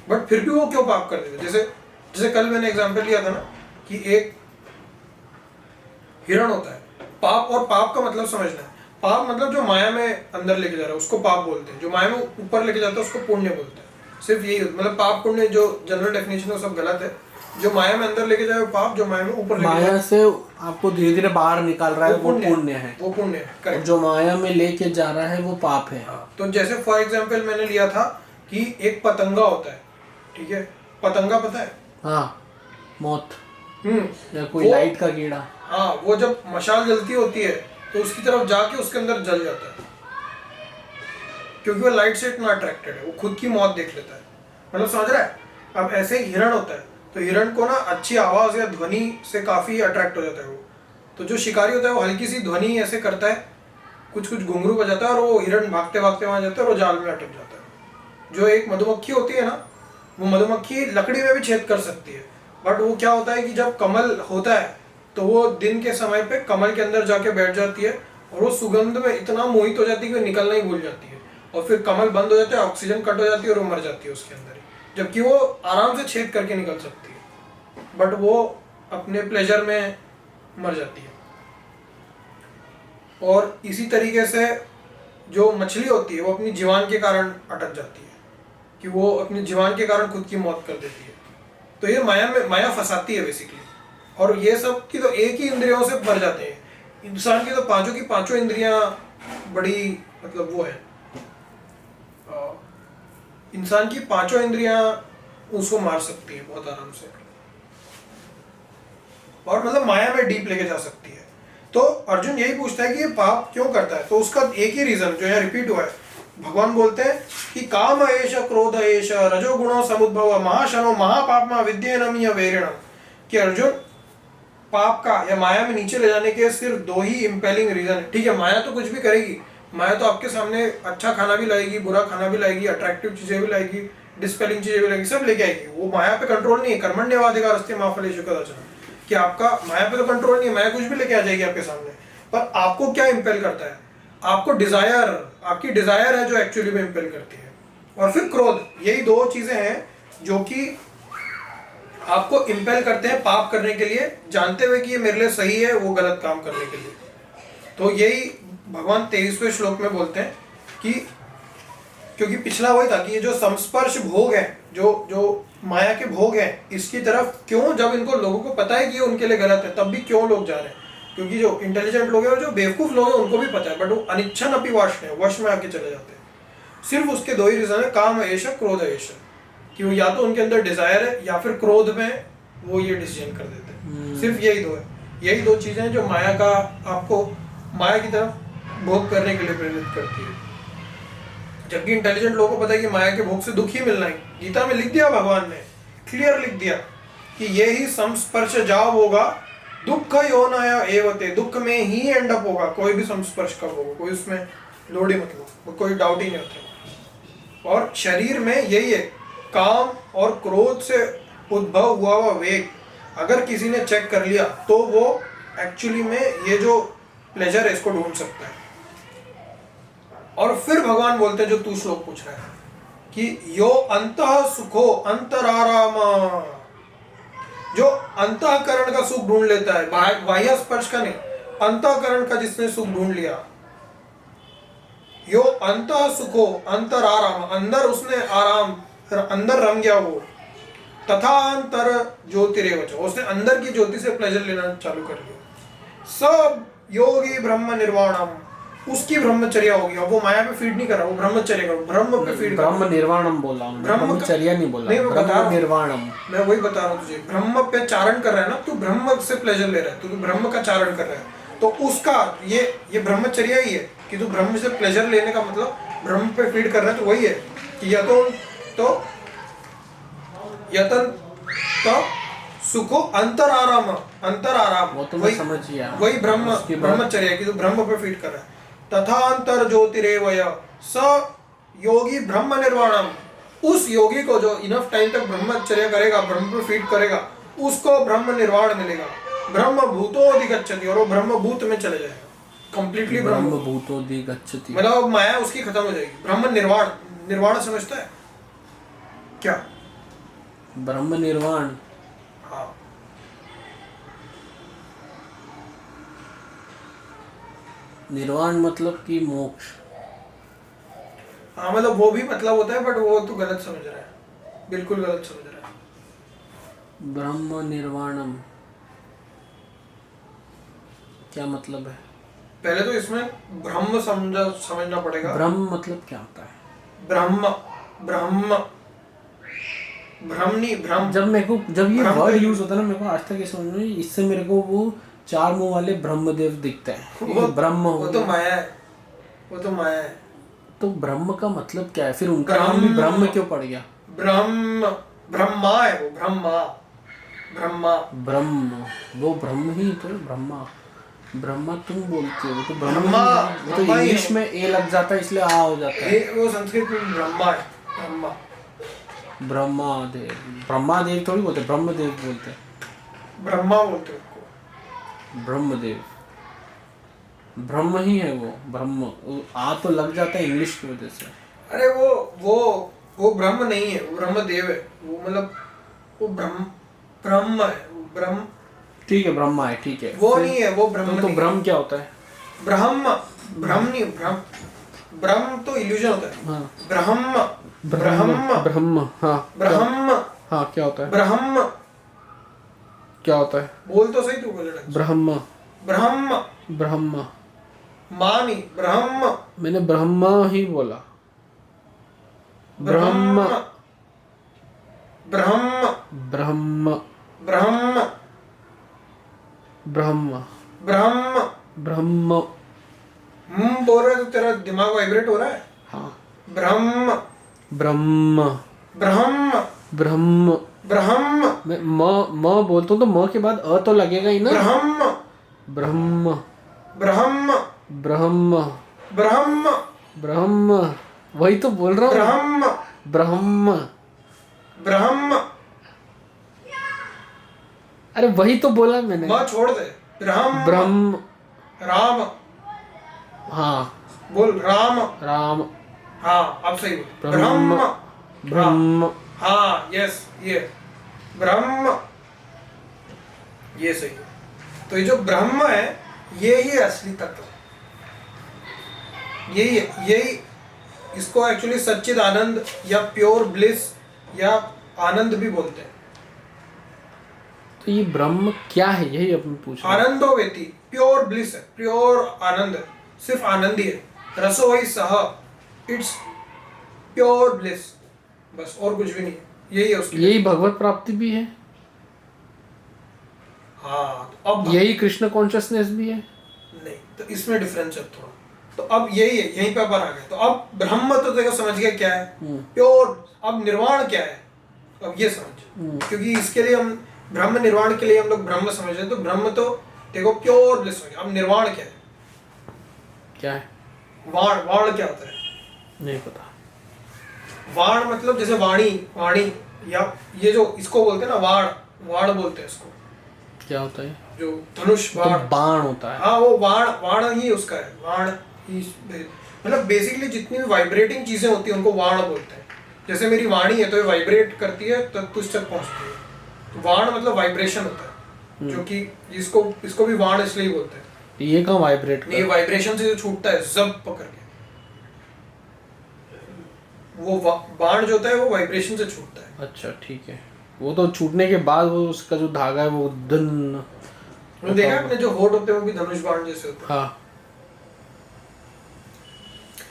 बट फिर भी वो क्यों पाप कर देते। जैसे कल मैंने एग्जांपल लिया था ना कि एक हिरण होता है, पाप और पाप का मतलब समझना है। पाप मतलब जो माया में अंदर लेके जा रहा है उसको पाप बोलते हैं, जो माया में ऊपर लेके जाता है उसको पुण्य बोलते हैं। सिर्फ यही मतलब पाप पुण्य जो जनरल डेफिनेशन है सब गलत है। जो माया में अंदर लेके जाए वो पाप, जो माया में ऊपर लेके माया से आपको धीरे धीरे बाहर निकाल रहा है वो पुण्य है, वो पुण्य है, करेक्ट। जो माया में लेके जा रहा है वो पाप है। तो जैसे फॉर एग्जांपल मैंने लिया था कि एक पतंगा होता है, ठीक है, पतंगा पता है, हाँ, मौत या कोई लाइट का कीड़ा, हाँ, वो जब मशाल जलती होती है तो उसकी तरफ जाके उसके अंदर जल जाता है, क्योंकि वो लाइट से इतना अट्रैक्टेड है, वो खुद की मौत देख लेता है। मतलब समझ रहा है। अब ऐसे ही हिरण होता है, तो हिरण को ना अच्छी आवाज या ध्वनि से काफी अट्रैक्ट हो जाता है वो। तो जो शिकारी होता है वो हल्की सी ध्वनि ऐसे करता है, कुछ कुछ घुंघरू बजाता है और वो हिरण भागते भागते वहां जाता है और वो जाल में अटक जाता है। जो एक मधुमक्खी होती है ना, वो मधुमक्खी लकड़ी में भी छेद कर सकती है, बट वो क्या होता है कि जब कमल होता है तो वो दिन के समय पे कमल के अंदर जाके बैठ जाती है और वो सुगंध में इतना मोहित हो जाती है कि निकलना ही भूल जाती है, और फिर कमल बंद हो जाता है, ऑक्सीजन कट हो जाती है और वो मर जाती है उसके अंदर ही, जबकि वो आराम से छेद करके निकल सकती है, बट वो अपने प्लेजर में मर जाती है। और इसी तरीके से जो मछली होती है वो अपनी जीवान के कारण अटक जाती है, कि वो अपनी जीवान के कारण खुद की मौत कर देती है। तो ये माया फंसाती है बेसिकली। और ये सब की तो एक ही इंद्रियों से भर जाते हैं। इंसान की तो पांचों की पांचों इंद्रियां बड़ी मतलब वो है, इंसान की पांचों इंद्रियां उसको मार सकती है बहुत आराम से, और मतलब माया में डीप लेके जा सकती है। तो अर्जुन यही पूछता है कि ये पाप क्यों करता है, तो उसका एक ही रीजन जो यहाँ रिपीट हुआ है, भगवान बोलते हैं कि काम एष क्रोध एष रजोगुणो समुद्भव महाशनो महापापमा विद्येनमिय वैरिणम। कि अर्जुन पाप का या माया में नीचे ले जाने के सिर्फ दो ही इंपेलिंग रीजन है। ठीक है, माया तो कुछ भी करेगी, माया तो आपके सामने अच्छा खाना भी लाएगी, बुरा खाना भी लाएगी, अट्रैक्टिव चीजें भी लाएगी, डिस्पेलिंग चीजें भी लाएगी, सब लेके आएगी। वो माया पे कंट्रोल नहीं है। कर्मण्यवाधिकारस्ते मा फलेषु कदाचन, कि आपका माया पे तो कंट्रोल नहीं है, माया कुछ भी लेके आ जाएगी आपके सामने। पर आपको क्या इंपेल करता है, आपको डिजायर, आपकी डिजायर है जो एक्चुअली में इंपेल करती है। और फिर क्रोध, यही दो चीजें हैं जो कि आपको इंपेल करते हैं पाप करने के लिए, जानते हुए कि ये मेरे लिए सही है, वो गलत काम करने के लिए। तो यही भगवान 23वें श्लोक में बोलते हैं कि क्योंकि पिछला वही था कि ये जो संस्पर्श भोग है, जो माया के भोग हैं, इसकी तरफ क्यों, जब इनको लोगों को पता है कि ये उनके लिए गलत है, तब भी क्यों लोग जा रहे हैं? क्योंकि जो इंटेलिजेंट लोग हैं और जो बेवकूफ लोग हैं उनको भी पता है, बट वो अनिच्छन अपि वश में आके चले जाते हैं। सिर्फ उसके दो ही रीजन है, काम एश, क्रोध एश, कि वो या तो उनके अंदर डिजायर है या फिर क्रोध में वो ये डिसीजन कर देते हैं। सिर्फ यही दो है, यही दो चीजें हैं जो माया का आपको माया की तरफ भोग करने के लिए प्रेरित करती है। जबकि इंटेलिजेंट लोगों को पता है कि माया के भोग से दुख ही मिलना है। गीता में लिख दिया, भगवान ने क्लियर लिख दिया कि ये ही संस्पर्श जाव होगा, दुख योनय एवते, दुख में ही एंड अप होगा। कोई भी संस्पर्श कब होगा, कोई उसमें लोड ही मतलब कोई डाउट ही नहीं होता। और शरीर में यही है, काम और क्रोध से उद्भव हुआ हुआ वेग अगर किसी ने चेक कर लिया तो वो एक्चुअली में ये जो प्लेजर है इसको ढूंढ सकता है। और फिर भगवान बोलते हैं जो तू श्लोक पूछ रहा है कि यो अंतः सुखो अंतराराम, जो अंतःकरण का सुख ढूंढ लेता है, बाह्य स्पर्श का नहीं, अंतःकरण का जिसने सुख ढूंढ लिया, यो अंतः सुखो अंतराराम, अंदर उसने आराम, अंदर रम गया वो, तथा अंतर ज्योतिरेवच, उसने अंदर की ज्योति से प्लेजर लेना चालू कर दिया। सब योगी ब्रह्म निर्वाणम, उसकी ब्रह्मचर्या होगी। अब वो माया पे फीड नहीं कर रहा, वो ब्रह्मचर्या कर, ब्रह्म पे फीड कर रहा। ब्रह्म निर्वाणम बोला हूं, ब्रह्मचर्या नहीं बोला, नहीं, मैं बता रहा हूं, निर्वाणम। मैं वही बता रहा हूँ तुझे, ब्रह्म पे चारण कर रहा है ना तू, ब्रह्म से प्लेजर ले रहा है, तू ब्रह्म का चारण कर रहा है, तो उसका ये ब्रह्मचर्या ही है कि तू ब्रह्म से प्लेजर लेने का मतलब ब्रह्म पे फीड कर रहा है। तो वही है कि यतन तो सुखो अंतराराम, अंतराराम वो तो मैं समझ गया, वही ब्रह्मचर्या की तो ब्रह्म पे फीड कर रहा है। तथा अंतर ज्योतिरेवय स योगी ब्रह्म निर्वाणम, उस योगी को जो इनफ टाइम तक ब्रह्मचर्या करेगा, ब्रह्म पे फीड करेगा, उसको ब्रह्म निर्वाण मिलेगा। ब्रह्म भूतोऽधिगच्छति, और वो ब्रह्म भूत में चले जाएगा, कंप्लीटली ब्रह्म भूतोऽधिगच्छति, मतलब माया उसकी खत्म हो जाएगी। ब्रह्म निर्वाण, निर्वाण समझता है क्या? ब्रह्म निर्वाण, हाँ, निर्वाण मतलब कि मोक्ष। हाँ मतलब वो भी मतलब होता है, बट वो तो गलत समझ रहा है, बिल्कुल गलत समझ रहा है। ब्रह्म निर्वाणम क्या मतलब है? पहले तो इसमें ब्रह्म समझना पड़ेगा। ब्रह्म मतलब क्या होता है? ब्रह्म ब्रह्मनी ब्रह्म, जब ये वर्ड यूज होता है ना, मेरे को आज तक ये समझ में, इससे मेरे को वो चार मुंह वाले ब्रह्मदेव दिखते हैं। वो ब्रह्म वो तो माया है, वो तो माया है। तो ब्रह्म का मतलब क्या है फिर? उनका नाम भी ब्रह्म क्यों पड़ गया? ब्रह्मा है वो, ब्रह्मा वो ब्रह्म ही तो है। ब्रह्मा तुम बोलते हो, तो ब्रह्मा, वो तो इंग्लिश में ए लग जाता है इसलिए आ हो जाता है। वो संस्कृत में ब्रह्मा है, ब्रह्मादेव थोड़ी बोलते, ब्रह्मदेव बोलते, ब्रह्मा बोलते हैं उसको। ब्रह्मदेव ब्रह्म ही है वो, ब्रह्म आ तो लग जाता है इंग्लिश की वजह से। अरे वो ब्रह्म नहीं है, वो ब्रह्मदेव है, वो मतलब वो ब्रह्म है, वो ब्रह्म, ठीक है ब्रह्मा है, ठीक है, वो नहीं है, वो ब्रह्म। तो ब्रह्म क्या होता है? ब्रह्म नहीं, ब्रह्म तो इल्यूजन होता है। हाँ। ब्रह्म हाँ क्या होता है? ब्रह्म क्या होता है? बोल तो सही तू बोल रहा है। ब्रह्म माँ नहीं, ब्रह्म, मैंने ब्रह्मा ही बोला। ब्रह्म ब्रह्म ब्रह्म ब्रह्म ब्रह्म ब्रह्म ब्रह्म बोल रहा है तो तेरा दिमाग वाइब्रेट हो रहा है। हाँ। ब्रह्म ब्रह्म ब्रह्म ब्रह्म ब्रह्म, मैं म बोलता हूँ तो म के बाद अ तो लगेगा ही ना। ब्रह्म ब्रह्म ब्रह्म ब्रह्म ब्रह्म ब्रह्म, वही तो बोल रहा हूँ। ब्रह्म ब्रह्म ब्रह्म, अरे वही तो बोला मैंने। माँ छोड़ दे। ब्रह्म राम, हाँ बोल राम। हाँ अब सही बोल। ब्रह्म हाँ यस, ये ब्रह्म, ये सही है। तो ये जो ब्रह्म है ये ही असली तत्व, यही इसको एक्चुअली सच्चिद आनंद या प्योर ब्लिस या आनंद भी बोलते हैं। तो ये ब्रह्म क्या है, यही अपन पूछ रहे हैं। आनंदो वेति, प्योर ब्लिस है, प्योर आनंद है, सिर्फ आनंद ही है। रसो वही सह, इट्स प्योर ब्लिस, बस और कुछ भी नहीं है, यही है उसकी। यही भगवत प्राप्ति भी है, हाँ तो अब यही कृष्ण कॉन्शियसनेस भी है। नहीं, तो इसमें डिफरेंस है थोड़ा। तो अब यही है, यहीं पे अपन आ गए। तो अब ब्रह्म तो देखो समझ गया क्या है, प्योर। अब निर्वाण क्या है, अब ये समझ, क्योंकि इसके लिए हम ब्रह्म निर्वाण के लिए हम लोग ब्रह्म समझ रहे हैं। तो ब्रह्म तो देखो प्योर ब्लिस हो गया। अब निर्वाण क्या है, क्या है वाण, वाण क्या होता है? नहीं पता। वाण मतलब जैसे वाणी, वाणी, या ये जो इसको बोलते हैं ना वाण, वाण बोलते हैं इसको, क्या होता है? जो धनुष तो बाण, बाण होता है। हाँ वो वाण, वाण ही उसका है, वाण ही। मतलब बेसिकली जितनी भी वाइब्रेटिंग चीजें होती हैं उनको वाण बोलते हैं। जैसे मेरी वाणी है तो ये वाइब्रेट करती है तब तुझ तक पहुंचती है, तो वाण मतलब वाइब्रेशन होता है, जो कि इसको भी वाण इसलिए बोलते हैं। ये कहाँ वाइब्रेट ये वाइब्रेशन से जो छूटता है जब पकड़ के, वो बाण जो होता है वो वाइब्रेशन से छूटता है। अच्छा ठीक है, वो तो छूटने के बाद वो उसका जो धागा है वो धन, देखा आपने जो होठ होते हैं वो भी धनुष बाण जैसे होते हैं। हाँ।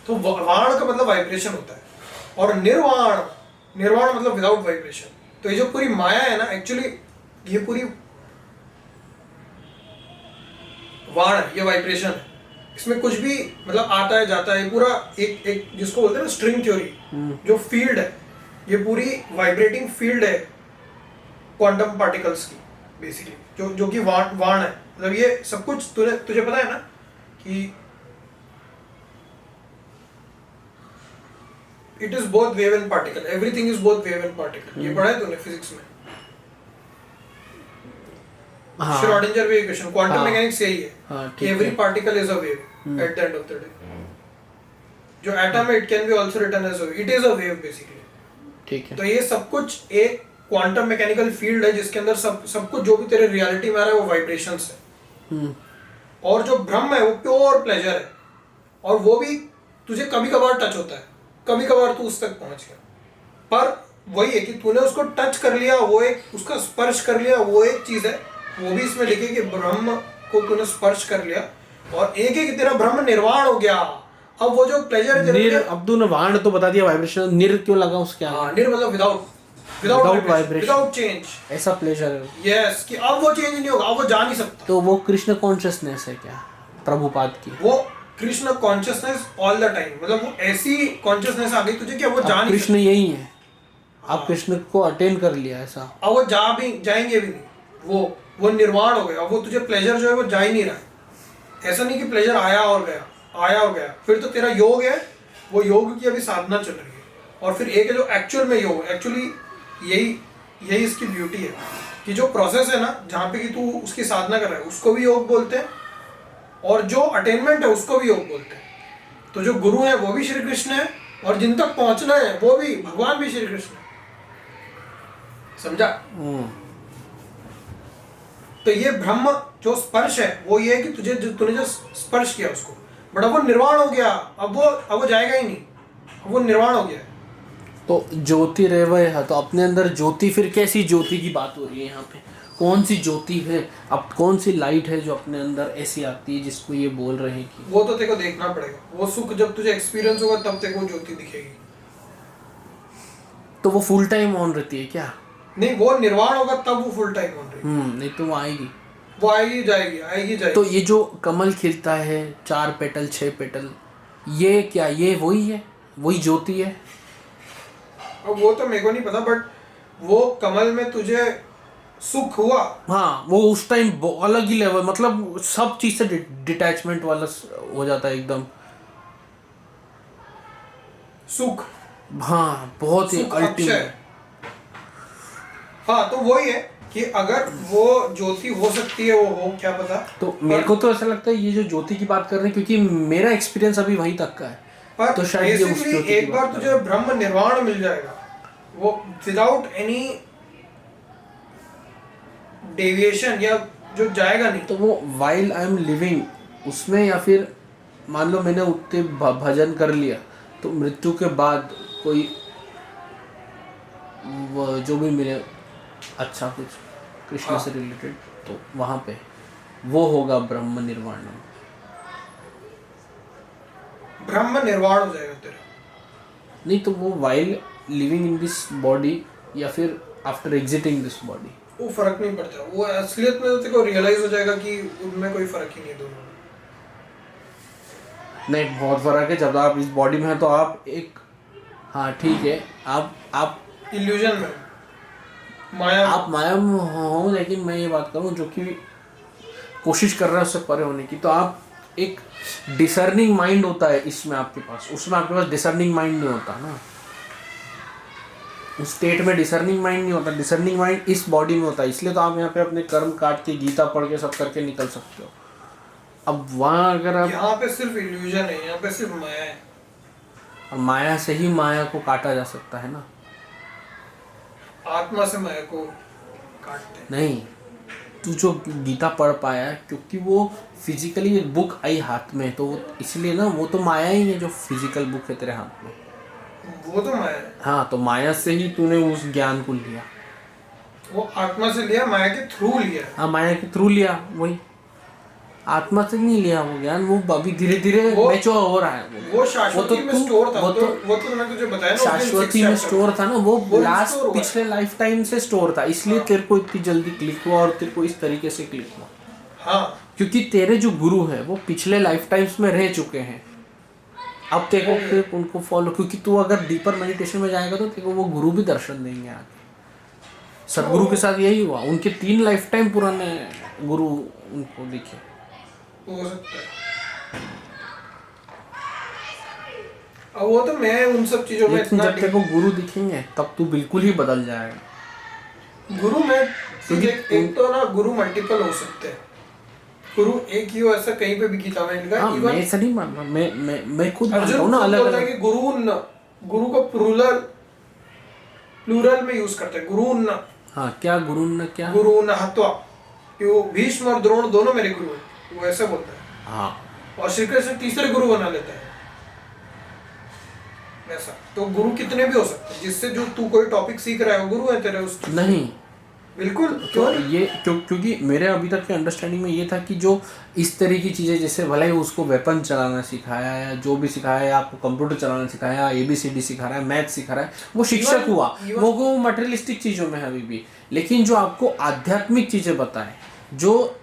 तो वाण का मतलब वाइब्रेशन होता है, और निर्वाण, निर्वाण मतलब विदाउट वाइब्रेशन। तो ये जो पूरी माया है ना, एक्चुअली ये पूरी वाण है, ये वाइब्रेशन है। इसमें कुछ भी मतलब आता है जाता है, पूरा एक जिसको बोलते हैं ना स्ट्रिंग थ्योरी, जो फील्ड है, ये पूरी वाइब्रेटिंग फील्ड है क्वांटम पार्टिकल्स की बेसिकली, जो कि वाण है। मतलब ये सब कुछ तुझे पता है ना कि it is both wave and particle, everything is both wave and particle. ये पढ़ा है तूने फिजिक्स में? हाँ। Schrodinger wave equation, quantum mechanics यही है, हाँ, कि every particle is a wave at the end of the day. जो एटम है it can be also written as it is a wave basically. ठीक है। तो ये सब कुछ एक क्वांटम मैकेनिकल फील्ड है जिसके अंदर सब कुछ जो भी तेरे रियलिटी में आ रहा है वो वाइब्रेशंस है। और जो ब्रह्म है वो प्योर प्लेजर है, और वो भी तुझे कभी कभार टच होता है, कभी कभार तू उस तक पहुंच गया, पर वही है कि तूने उसको टच कर लिया, वो एक उसका स्पर्श कर लिया, वो एक चीज है। वो भी इसमें लिखे कि ब्रह्म को तूने स्पर्श कर लिया, और एक एक तेरा ब्रह्म निर्वाण हो गया। अब वो जो प्लेजर निर, अब तूने वाण तो बता दिया, वाइब्रेशन निर क्यों लगा उसके आगे? हाँ, निर मतलब विदाउट वाइब्रेशन, विदाउट चेंज, ऐसा प्लेजर है। यस, कि अब वो चेंज नहीं होगा, अब वो जा नहीं सकता। तो वो कृष्ण कॉन्शियसनेस है क्या प्रभुपाद की? वो Krishna consciousness all the time, मतलब वो ऐसी कॉन्शियसनेस आ गई तुझे कि अब वो जा नहीं कृष्ण यही है, आप कृष्ण को अटेन कर लिया ऐसा। अब वो जाएंगे भी नहीं, वो निर्वाण हो गया। अब वो तुझे प्लेजर जो है वो जा ही नहीं रहा है। ऐसा नहीं कि प्लेजर आया और गया, फिर तो तेरा योग है, वो योग की अभी साधना चल रही है। और फिर एक है जो एक्चुअल में योग, एक्चुअली यही इसकी ब्यूटी है कि जो प्रोसेस है ना, जहाँ पे कि तू उसकी साधना कर रहा है उसको भी योग बोलते हैं, और जो अटेनमेंट है उसको भी योग बोलते हैं। तो जो गुरु है वो भी श्री कृष्ण है, और जिन तक पहुंचना है वो भी भगवान भी श्री कृष्ण है। समझा? तो ये ब्रह्म जो स्पर्श है वो ये है कि तूने जो स्पर्श किया उसको, बट अब वो निर्वाण हो गया, अब वो जाएगा ही नहीं, अब वो निर्वाण हो गया। तो ज्योति रेवय है, तो अपने अंदर ज्योति, फिर कैसी ज्योति की बात हो रही है यहाँ पे? कौन सी ज्योति है, अब कौन सी लाइट है जो अपने अंदर ऐसी आती है जिसको ये बोल रहे हैं कि? वो तो तेरे को देखना पड़ेगा, वो सुख जब तुझे एक्सपीरियंस होगा तब तेरे को ज्योति दिखेगी। तो वो फुल टाइम ऑन रहती है क्या? नहीं, वो निर्वाण होगा तब वो फुल टाइम ऑन रहेगी। नहीं तो वो आएगी, वो आएगी जाएगी। तो ये जो कमल खिलता है 4 पेटल 6 पेटल, ये क्या, ये वही है, वही ज्योति है? अब वो तो मेरे को नहीं पता, बट वो कमल में तुझे सुख हुआ, हाँ, वो उस टाइम अलग ही लेवल, मतलब सब चीज से डिटैचमेंट वाला हो जाता है एकदम। सुख, हाँ, बहुत ही अल्टीमेट। हाँ, तो वही है कि अगर वो ज्योति हो सकती है, वो हो, क्या पता। तो मेरे को तो ऐसा लगता है ये जो ज्योति की बात कर रहे हैं, क्योंकि मेरा एक्सपीरियंस अभी वहीं तक का है, पर तो शायद ये उस ज्योति की एक बार बात कर तुझे ब्रह्म निर्वाण मिल जाएगा, वो विदाउट एनी डेविएशन, या जो जाएगा नहीं। तो वो वाइल आई एम लिविंग उसमें, या फिर मान लो मैंने उतने भजन कर लिया तो मृत्यु के बाद कोई वो जो भी मिले अच्छा कुछ कृष्ण हाँ। से रिलेटेड, तो वहाँ पे वो होगा ब्रह्म निर्वाण। ब्रह्म निर्वाण हो जाएगा तेरा। नहीं तो वो while living in this body या फिर आफ्टर एग्जिटिंग दिस बॉडी, वो फर्क नहीं पड़ता, वो असलियत में तो तेरे को रियलाइज हो जाएगा कि उनमें कोई फर्क ही नहीं है दोनों में। नहीं बहुत फर्क है। जब आप इस बॉडी में हैं तो आप एक, हाँ ठीक है, आप इल्यूजन में, माया में। आप माया में हो, लेकिन मैं ये बात करूँ जो कि कोशिश कर रहा है उससे परे होने की, तो आप एक डिसर्निंग माइंड होता है इसमें आपके पास, उसमें आपके पास डिसर्निंग माइंड नहीं होता ना। उस स्टेट में डिसर्निंग माइंड नहीं होता, डिसर्निंग माइंड इस बॉडी में होता है, इसलिए तो आप यहाँ पे अपने कर्म काट के गीता पढ़ के सब करके निकल सकते हो। अब वहाँ अगर आप, यहाँ पे सिर्फ इल्यूजन है, यहाँ पे सिर्फ माया है। और माया से ही माया को काटा जा सकता है ना। आत्मा से माया को काटते हैं। नहीं, तू जो गीता पढ़ पाया है क्योंकि वो फिजिकली एक बुक आई हाथ में, तो इसलिए ना, वो तो माया ही है जो फिजिकल बुक है तेरे हाथ में। वो तो माया है, हाँ, तो माया से ही तूने उस ज्ञान को लिया। वो आत्मा से लिया, माया के थ्रू लिया। हाँ, माया के थ्रू लिया, वही आत्मा से नहीं लिया वो ज्ञान, वो अभी धीरे धीरे वो- मैच्योर हो रहा है। वो शाश्वती में स्टोर था, वो तो वो तो मैंने तुझे बताया ना उस दिन शाश्वती 6 में chapter। स्टोर था ना, वो वो लास्ट restore हुआ है। पिछले लाइफ टाइम से स्टोर था, इसलिए तेरे को इतनी जल्दी क्लिक हुआ और तेरे को इस तरीके से क्लिक हुआ, हाँ, क्योंकि तेरे जो गुरु है वो पिछले लाइफ टाइम्स में रह चुके हैं। अब तेरे को फिर उनको फॉलो, क्योंकि तू अगर डीपर मेडिटेशन में जाएगा तो तेरे को वो गुरु भी दर्शन देंगे आगे। सदगुरु के साथ यही हुआ, उनके 3 लाइफ टाइम पुराने गुरु उनको दिखे। हो सकता है। अब वो तो मैं उन सब चीजों में लेकिन इतना जब तेरे को गुरु दिखेंगे तब तू बिल्कुल ही बदल जाएगा। गुरु में क्योंकि एक तो ना गुरु मल्टीपल हो सकते हैं, गुरु एक ही हो ऐसा कहीं पे भी गीता में लिखा हाँ, है। मैं ऐसा नहीं मानता, मैं खुद मानता अर्जुन हूँ ना, खुद अलग बोलता है अलग। कि गुरु को प्लूरल में यूज करते हैं, गुरु न, हाँ, क्या गुरु न क्या, गुरु न हत्वा, कि वो भीष्म और द्रोण दोनों मेरे गुरु हैं, वो ऐसे बोलता है। हाँ, और श्री कृष्ण तीसरे गुरु बना लेता है ऐसा। तो गुरु कितने भी हो सकते हैं, जिससे जो तू कोई टॉपिक सीख रहा है वो गुरु है तेरे उस। नहीं बिल्कुल, तो क्यों नहीं? ये क्योंकि मेरे अभी तक के अंडरस्टैंडिंग में ये था कि जो इस तरह की चीज़ें, जैसे भले ही उसको वेपन चलाना सिखाया या जो भी सिखाया है, आपको कंप्यूटर चलाना सिखाया, ABCD सिखा रहा है, मैथ सिखा रहा है, वो शिक्षक हुआ, वो मटेरियलिस्टिक चीज़ों में है अभी भी। लेकिन जो आपको आध्यात्मिक चीज़ें बताए, जो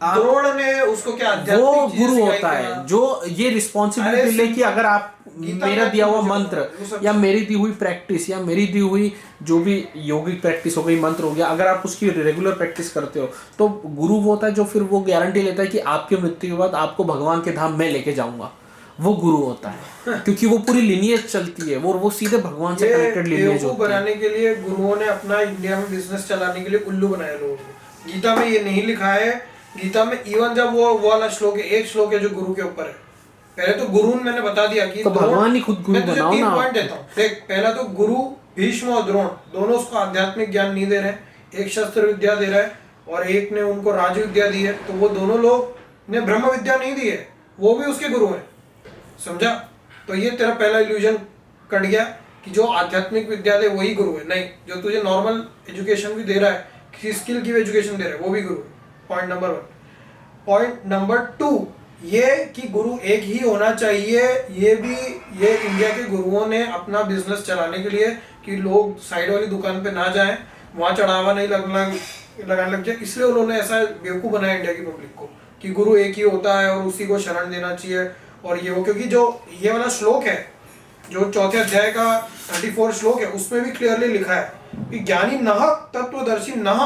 आप, द्रोण ने उसको क्या वो आध्यात्मिक चीजें गुरु सिखाई होता क्या? है जो ये रिस्पॉन्सिबिलिटी अरे ले कि अगर आप गीता मेरा में दिया हुआ मुझे मंत्र बताओ, वो सब या मेरी दी हुई प्रैक्टिस या मेरी दी हुई जो भी योगिक प्रैक्टिस हो गई, मंत्र हो गया, अगर आप उसकी रेगुलर प्रैक्टिस करते हो तो गुरु वो होता है जो फिर वो गारंटी लेता है कि आपके मृत्यु के बाद आपको भगवान के धाम में लेके जाऊंगा। वो गुरु होता है क्योंकि वो पूरी लिनियज चलती है, वो सीधे भगवान से कनेक्टेड लिनियज बेवकूफ होती है। बनाने के लिए गुरुओं ने अपना इंडिया में बिजनेस चलाने के लिए उल्लू बनाया लोगों को। गीता में ये नहीं लिखा है। गीता में इवन जब वो वाला श्लोक है, एक श्लोक है जो गुरु के ऊपर है। पहले तो गुरु मैंने बता दिया कि तो भगवान ही खुद गुरु मैं तुझे बनाओ 3 ना। पॉइंट देता हूँ। देख, पहला तो गुरु भीष्म और द्रोण दोनों उसको आध्यात्मिक ज्ञान नहीं दे रहे हैं। एक शस्त्र विद्या दे रहा है और एक ने उनको राज विद्या दी है, तो वो दोनों लोग ने ब्रह्म विद्या नहीं दी है, वो भी उसके गुरु हैं। समझा? तो ये तेरा पहला इल्यूजन कट गया कि जो आध्यात्मिक विद्या दे वही गुरु है। नहीं, जो तुझे नॉर्मल एजुकेशन भी दे रहा है, किसी स्किल की भी एजुकेशन दे रहा है, वो भी गुरु है। Point number 1। पॉइंट नंबर 2, ये कि गुरु एक ही होना चाहिए, ये इंडिया के गुरुओं ने अपना बिजनेस चलाने के लिए कि लोग साइड वाली दुकान पे ना जाएं, वहाँ चढ़ावा नहीं लगाने लग जाए, इसलिए उन्होंने ऐसा बेवकूफ़ बनाया इंडिया की पब्लिक को कि गुरु एक ही होता है और उसी को शरण देना चाहिए। और ये वो, क्योंकि जो ये वाला श्लोक है, जो 4थे अध्याय का 34 श्लोक है, उसमें भी क्लियरली लिखा है कि ज्ञानी नह तत्वदर्शी नह,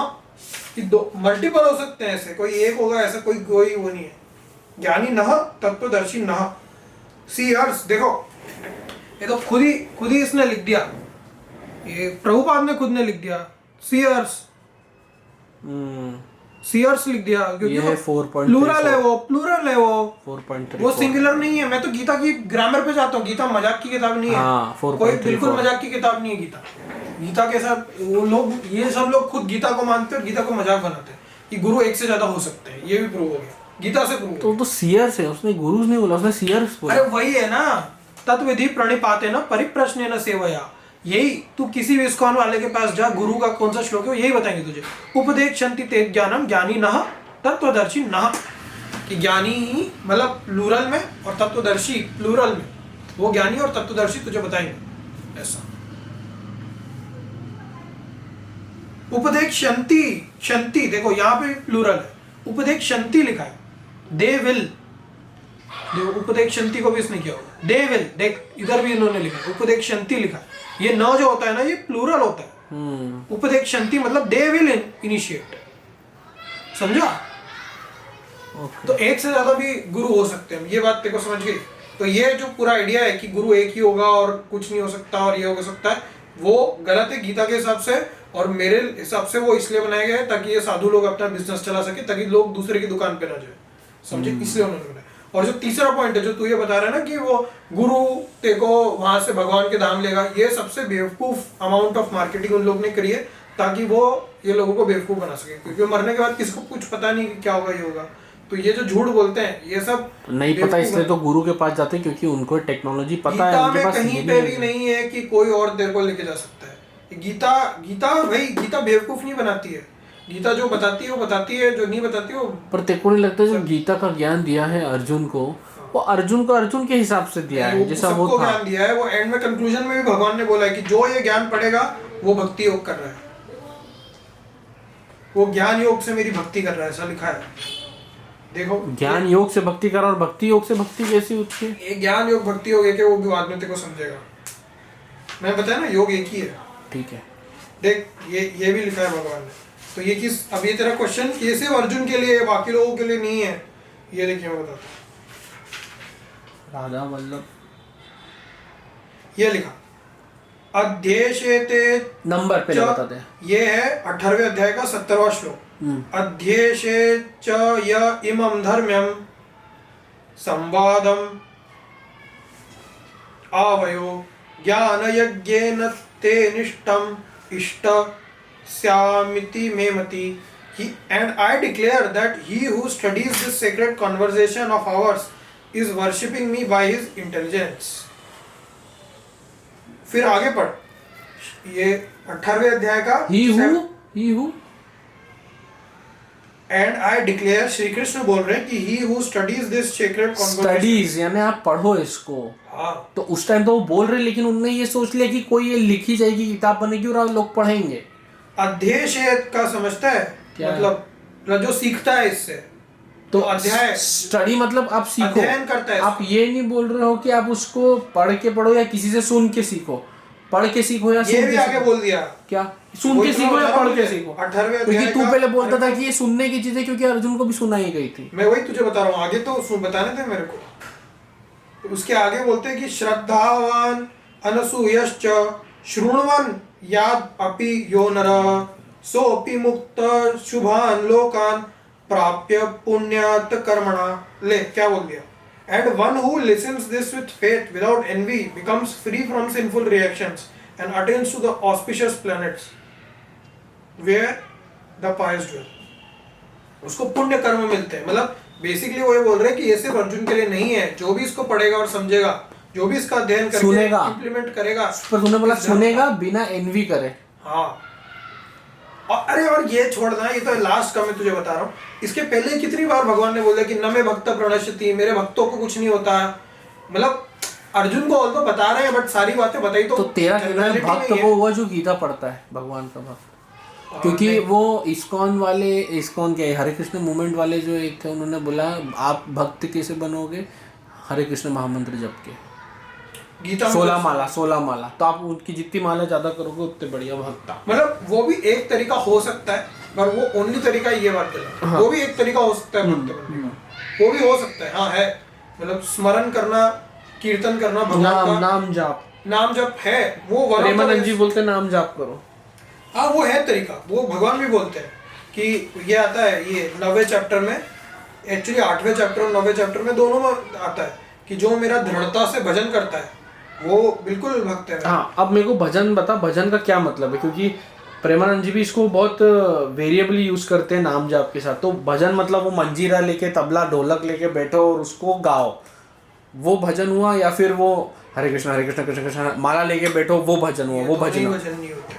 कि दो मल्टीपल हो सकते हैं, ऐसे कोई एक होगा, ऐसा कोई वो नहीं है। ज्ञानी नह तत्वदर्शी नह सीयर्स। देखो, ये तो खुद ही इसने लिख दिया, ये प्रभुपाद ने खुद ने लिख दिया सीयर्स लिख दिया, क्योंकि ये है 4.34 प्लूरल है वो 4.34 वो सिंगुलर नहीं है। मैं तो गीता की ग्रामर पे जाता हूँ, गीता मजाक की किताब नहीं है। हाँ, 4.34 कोई बिल्कुल मजाक की किताब नहीं है गीता के साथ वो लोग, ये सब लोग खुद गीता को मानते हैं और गीता को मजाक बनाते हैं कि गुरु एक से ज्यादा हो सकते हैं। ये भी प्रूव हो गया, गीता से प्रूव। तो सीयर्स है, उसने गुरुज नहीं बोला, उसने सीयर्स बोला। अरे वही है ना, तत्विधि प्रणिपाते न परिप्रश्नेन सेवया यही तू किसी भी इस्कॉन वाले के पास जा, गुरु का कौन सा श्लोक है यही बताएंगे तुझे। उपदेक्षन्ति ते ज्ञानम ज्ञानी नः तत्वदर्शी नः, कि ज्ञानी ही मतलब प्लूरल में और तत्वदर्शी प्लूरल में, वो ज्ञानी और तत्वदर्शी तुझे बताएंगे ऐसा। उपदेक्षन्ति, शंति देखो यहाँ पे प्लूरल है, उपदेक्षन्ति लिखा है, दे विल, देखो उपदेक्षन्ति को भी इसने किया होगा, दे विल, देख इधर भी इन्होंने लिखा है उपदेक्षन्ति लिखा है, ये न जो होता है ना ये प्लूरल होता है। उपदेक्षन्ति मतलब दे विल इनिशिएट, समझा? तो एक से ज्यादा भी गुरु हो सकते हैं, ये बात तेरे को समझ गई? तो ये जो पूरा आइडिया है कि गुरु एक ही होगा और कुछ नहीं हो सकता और ये हो सकता है, वो गलत है गीता के हिसाब से, और मेरे हिसाब से वो इसलिए बनाया गया है ताकि ये साधु लोग अपना बिजनेस चला सके, ताकि लोग दूसरे की दुकान पे ना जाए, समझे? इसलिए उन्होंने बनाया। और जो तीसरा पॉइंट है जो तू ये बता रहा है ना कि वो गुरु तेरे को वहां से भगवान के धाम लेगा, ये सबसे बेवकूफ अमाउंट ऑफ मार्केटिंग उन लोग ने करी है ताकि वो ये लोगों को बेवकूफ बना सके, क्योंकि मरने के बाद किसी को कुछ पता नहीं क्या होगा ये होगा। तो ये जो झूठ बोलते हैं ये सब नहीं पता, इसलिए तो गुरु के पास जाते हैं क्योंकि उनको टेक्नोलॉजी पता है, उनके पास कहीं पे भी नहीं है कि कोई और तेरे को लेके जा सकता है। गीता भाई, गीता बेवकूफ नहीं बनाती है, गीता जो बताती है वो बताती है, जो नहीं बताती वो। पर तेरे को नहीं लगता जो गीता का ज्ञान दिया है अर्जुन को, वो अर्जुन को अर्जुन के हिसाब से दिया है, जैसा वो था ज्ञान दिया है, वो एंड में कंक्लूजन में भी भगवान ने बोला है कि जो ये ज्ञान पढ़ेगा वो भक्ति योग कर रहा है, वो ज्ञान योग से मेरी भक्ति कर रहा है, ऐसा लिखा है। देखो ज्ञान योग से भक्ति कर और भक्ति योग से भक्ति कैसी होती है? ये ज्ञान योग भक्ति योग है, वो भी बाद में तेरे को समझेगा, मैं बताया ना योग एक ही है। ठीक है, देख ये भी लिखा है भगवान ने। तो ये किस, अब ये तेरा क्वेश्चन ये सिर्फ अर्जुन के लिए, बाकी लोगों के लिए नहीं है, ये देखिए मैं बताता हूँ। राधा वल्लभ ये लिखा अध्येशेते, नंबर पहले बताते हैं, ये है 18वें अध्याय का 17वां श्लोक। अध्येशे च य इमं धर्म्यं संवादम आवयो ज्ञान यज्ञेन ते निष्ठम इष्ट स्यामिति मेमति। And I declare that he who studies this sacred conversation of ours is worshipping me by his intelligence. फिर आगे पढ़, ये 18वें अध्याय का he who and I declare, Shri Krishna बोल रहे हैं कि he who studies this sacred conversation, studies यानी आप पढ़ो इसको। हाँ, तो उस टाइम तो वो बोल रहे, लेकिन उनने ये सोच लिया कि कोई ये लिखी जाएगी, किताब बनेगी और लोग पढ़ेंगे। अध्येश का समझता है मतलब जो सीखता है इससे, तो अध्याय स्टडी मतलब आप सीखो, अध्ययन करता है। आप ये नहीं बोल रहे हो कि आप उसको पढ़ के पढ़ो या किसी से सुन के सीखो, पढ़ के सीखो या ये भी आगे बोल दिया, क्या सुन के सीखो या पढ़ के सीखो? 18वें अध्याय, क्योंकि तू पहले बोलता था कि ये सुनने की चीज है, क्योंकि अर्जुन को भी सुनाई गई थी। मैं वही तुझे बता रहा हूँ, आगे तो बताने थे मेरे को। तो उसके आगे बोलते हैं कि श्रद्धावान अनसूयश्च शृण्वन् याद अपि यो नरः सोऽपि मुक्त शुभान लोकान प्राप्य पुण्यात् कर्मणा। ले क्या बोल दिया? And one who listens this with faith without envy becomes free from sinful reactions and attains to the auspicious planets where the pious dwell. उसको पुण्य कर्म मिलते हैं। मतलब बेसिकली वो ये बोल रहे हैं कि ये सिर्फ अर्जुन के लिए नहीं है, जो भी इसको पढ़ेगा और समझेगा, जो भी इसका अध्ययन करके इम्प्लीमेंट करेगा। पर तूने बोला सुनेगा बिना एनवी करे। हाँ, और ये छोड़ना, ये तो लास्ट का मैं तुझे बता रहा हूँ। इसके पहले कितनी बार भगवान ने बोला कि न मे भक्त प्रणश्यति, मेरे भक्तों को कुछ नहीं होता। मतलब अर्जुन को ऑल तो बता रहे हैं, बट सारी बातें बताई तो तेरा कहना है भक्त वो हुआ जो गीता पढ़ता है, भगवान का भक्त। क्योंकि वो इस्कॉन वाले, इस्कॉन के हरे कृष्ण मूवमेंट वाले जो एक थे, उन्होंने बोला आप भक्त कैसे बनोगे? हरे कृष्ण महामंत्र जप के, गीता 16 माला। तो आप उनकी जितनी माला ज्यादा करोगे उतने बढ़िया भक्त। मतलब वो भी एक तरीका हो सकता है, पर वो ओनली तरीका ये बात है। हाँ। वो भी एक तरीका हो सकता है भक्त बनने का, वो भी हो सकता है। हाँ है, मतलब स्मरण करना, कीर्तन करना, भगवान का नाम जप है। वो प्रेमानंद जी बोलते नाम जाप करो। हाँ वो है तरीका, वो भगवान भी बोलते हैं कि ये आता है, ये 9वें चैप्टर में, एक्चुअली 8वें चैप्टर और 9वें चैप्टर में दोनों में आता है कि जो मेरा दृढ़ता से भजन करता है वो बिल्कुल भक्त है। हाँ, अब मेरे को भजन बता, भजन का क्या मतलब है? क्योंकि प्रेमानंद जी भी इसको बहुत वेरिएबली यूज करते हैं नाम जाप के साथ। तो भजन मतलब वो मंजीरा लेके, तबला ढोलक लेके बैठो और उसको गाओ, वो भजन हुआ? या फिर वो हरे कृष्ण कृष्ण कृष्ण माला लेके बैठो वो भजन हुआ, वो भजन हुआ। भजन नहीं होते।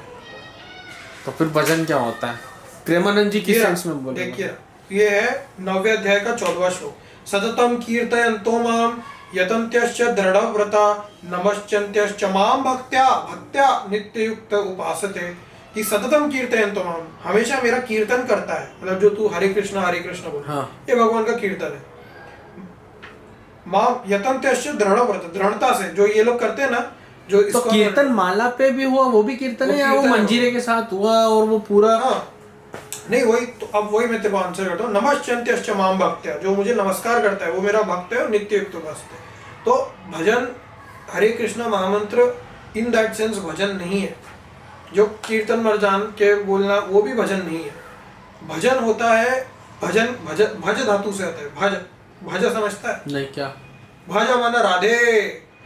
तो फिर भजन क्या होता है? प्रेमानंद जी किस सेंस में बोले? देखिए ये है 9वें अध्याय का 14वां श्लोक। सततम कीर्तयन्तो माम यतन्त्यश्च दृढ़व्रता नमश्चन्त्यश्च माम भक्त्या भक्त्या नित्ययुक्त उपासते। कि सततम कीर्तयन्तो माम, हमेशा मेरा कीर्तन करता है, मतलब जो तू हरे कृष्ण बोल, हाँ। ये भगवान का कीर्तन है। माम यतन्त्यश्च दृढ़व्रता, दृढ़ता से जो ये लोग करते हैं ना, जो तो इसको कीर्तन माला पे भी हुआ, वो भी कीर्तन है, या वो मंजीरे के साथ हुआ और वो पूरा? हाँ नहीं वही तो, अब वही मैं तेरे को आंसर करता हूँ। नमश्चन्त्यश्च माम भक्त्या, जो मुझे नमस्कार करता है वो मेरा भक्त है और नित्य युक्त उपासते। तो भजन हरे कृष्ण महामंत्र इन दैट सेंस भजन नहीं है। जो कीर्तन मर्जान के बोलना वो भी भजन नहीं है। भजन होता है, भजन भज भज धातु से आता है। भज भज समझता है? नहीं, क्या? भज मन राधे,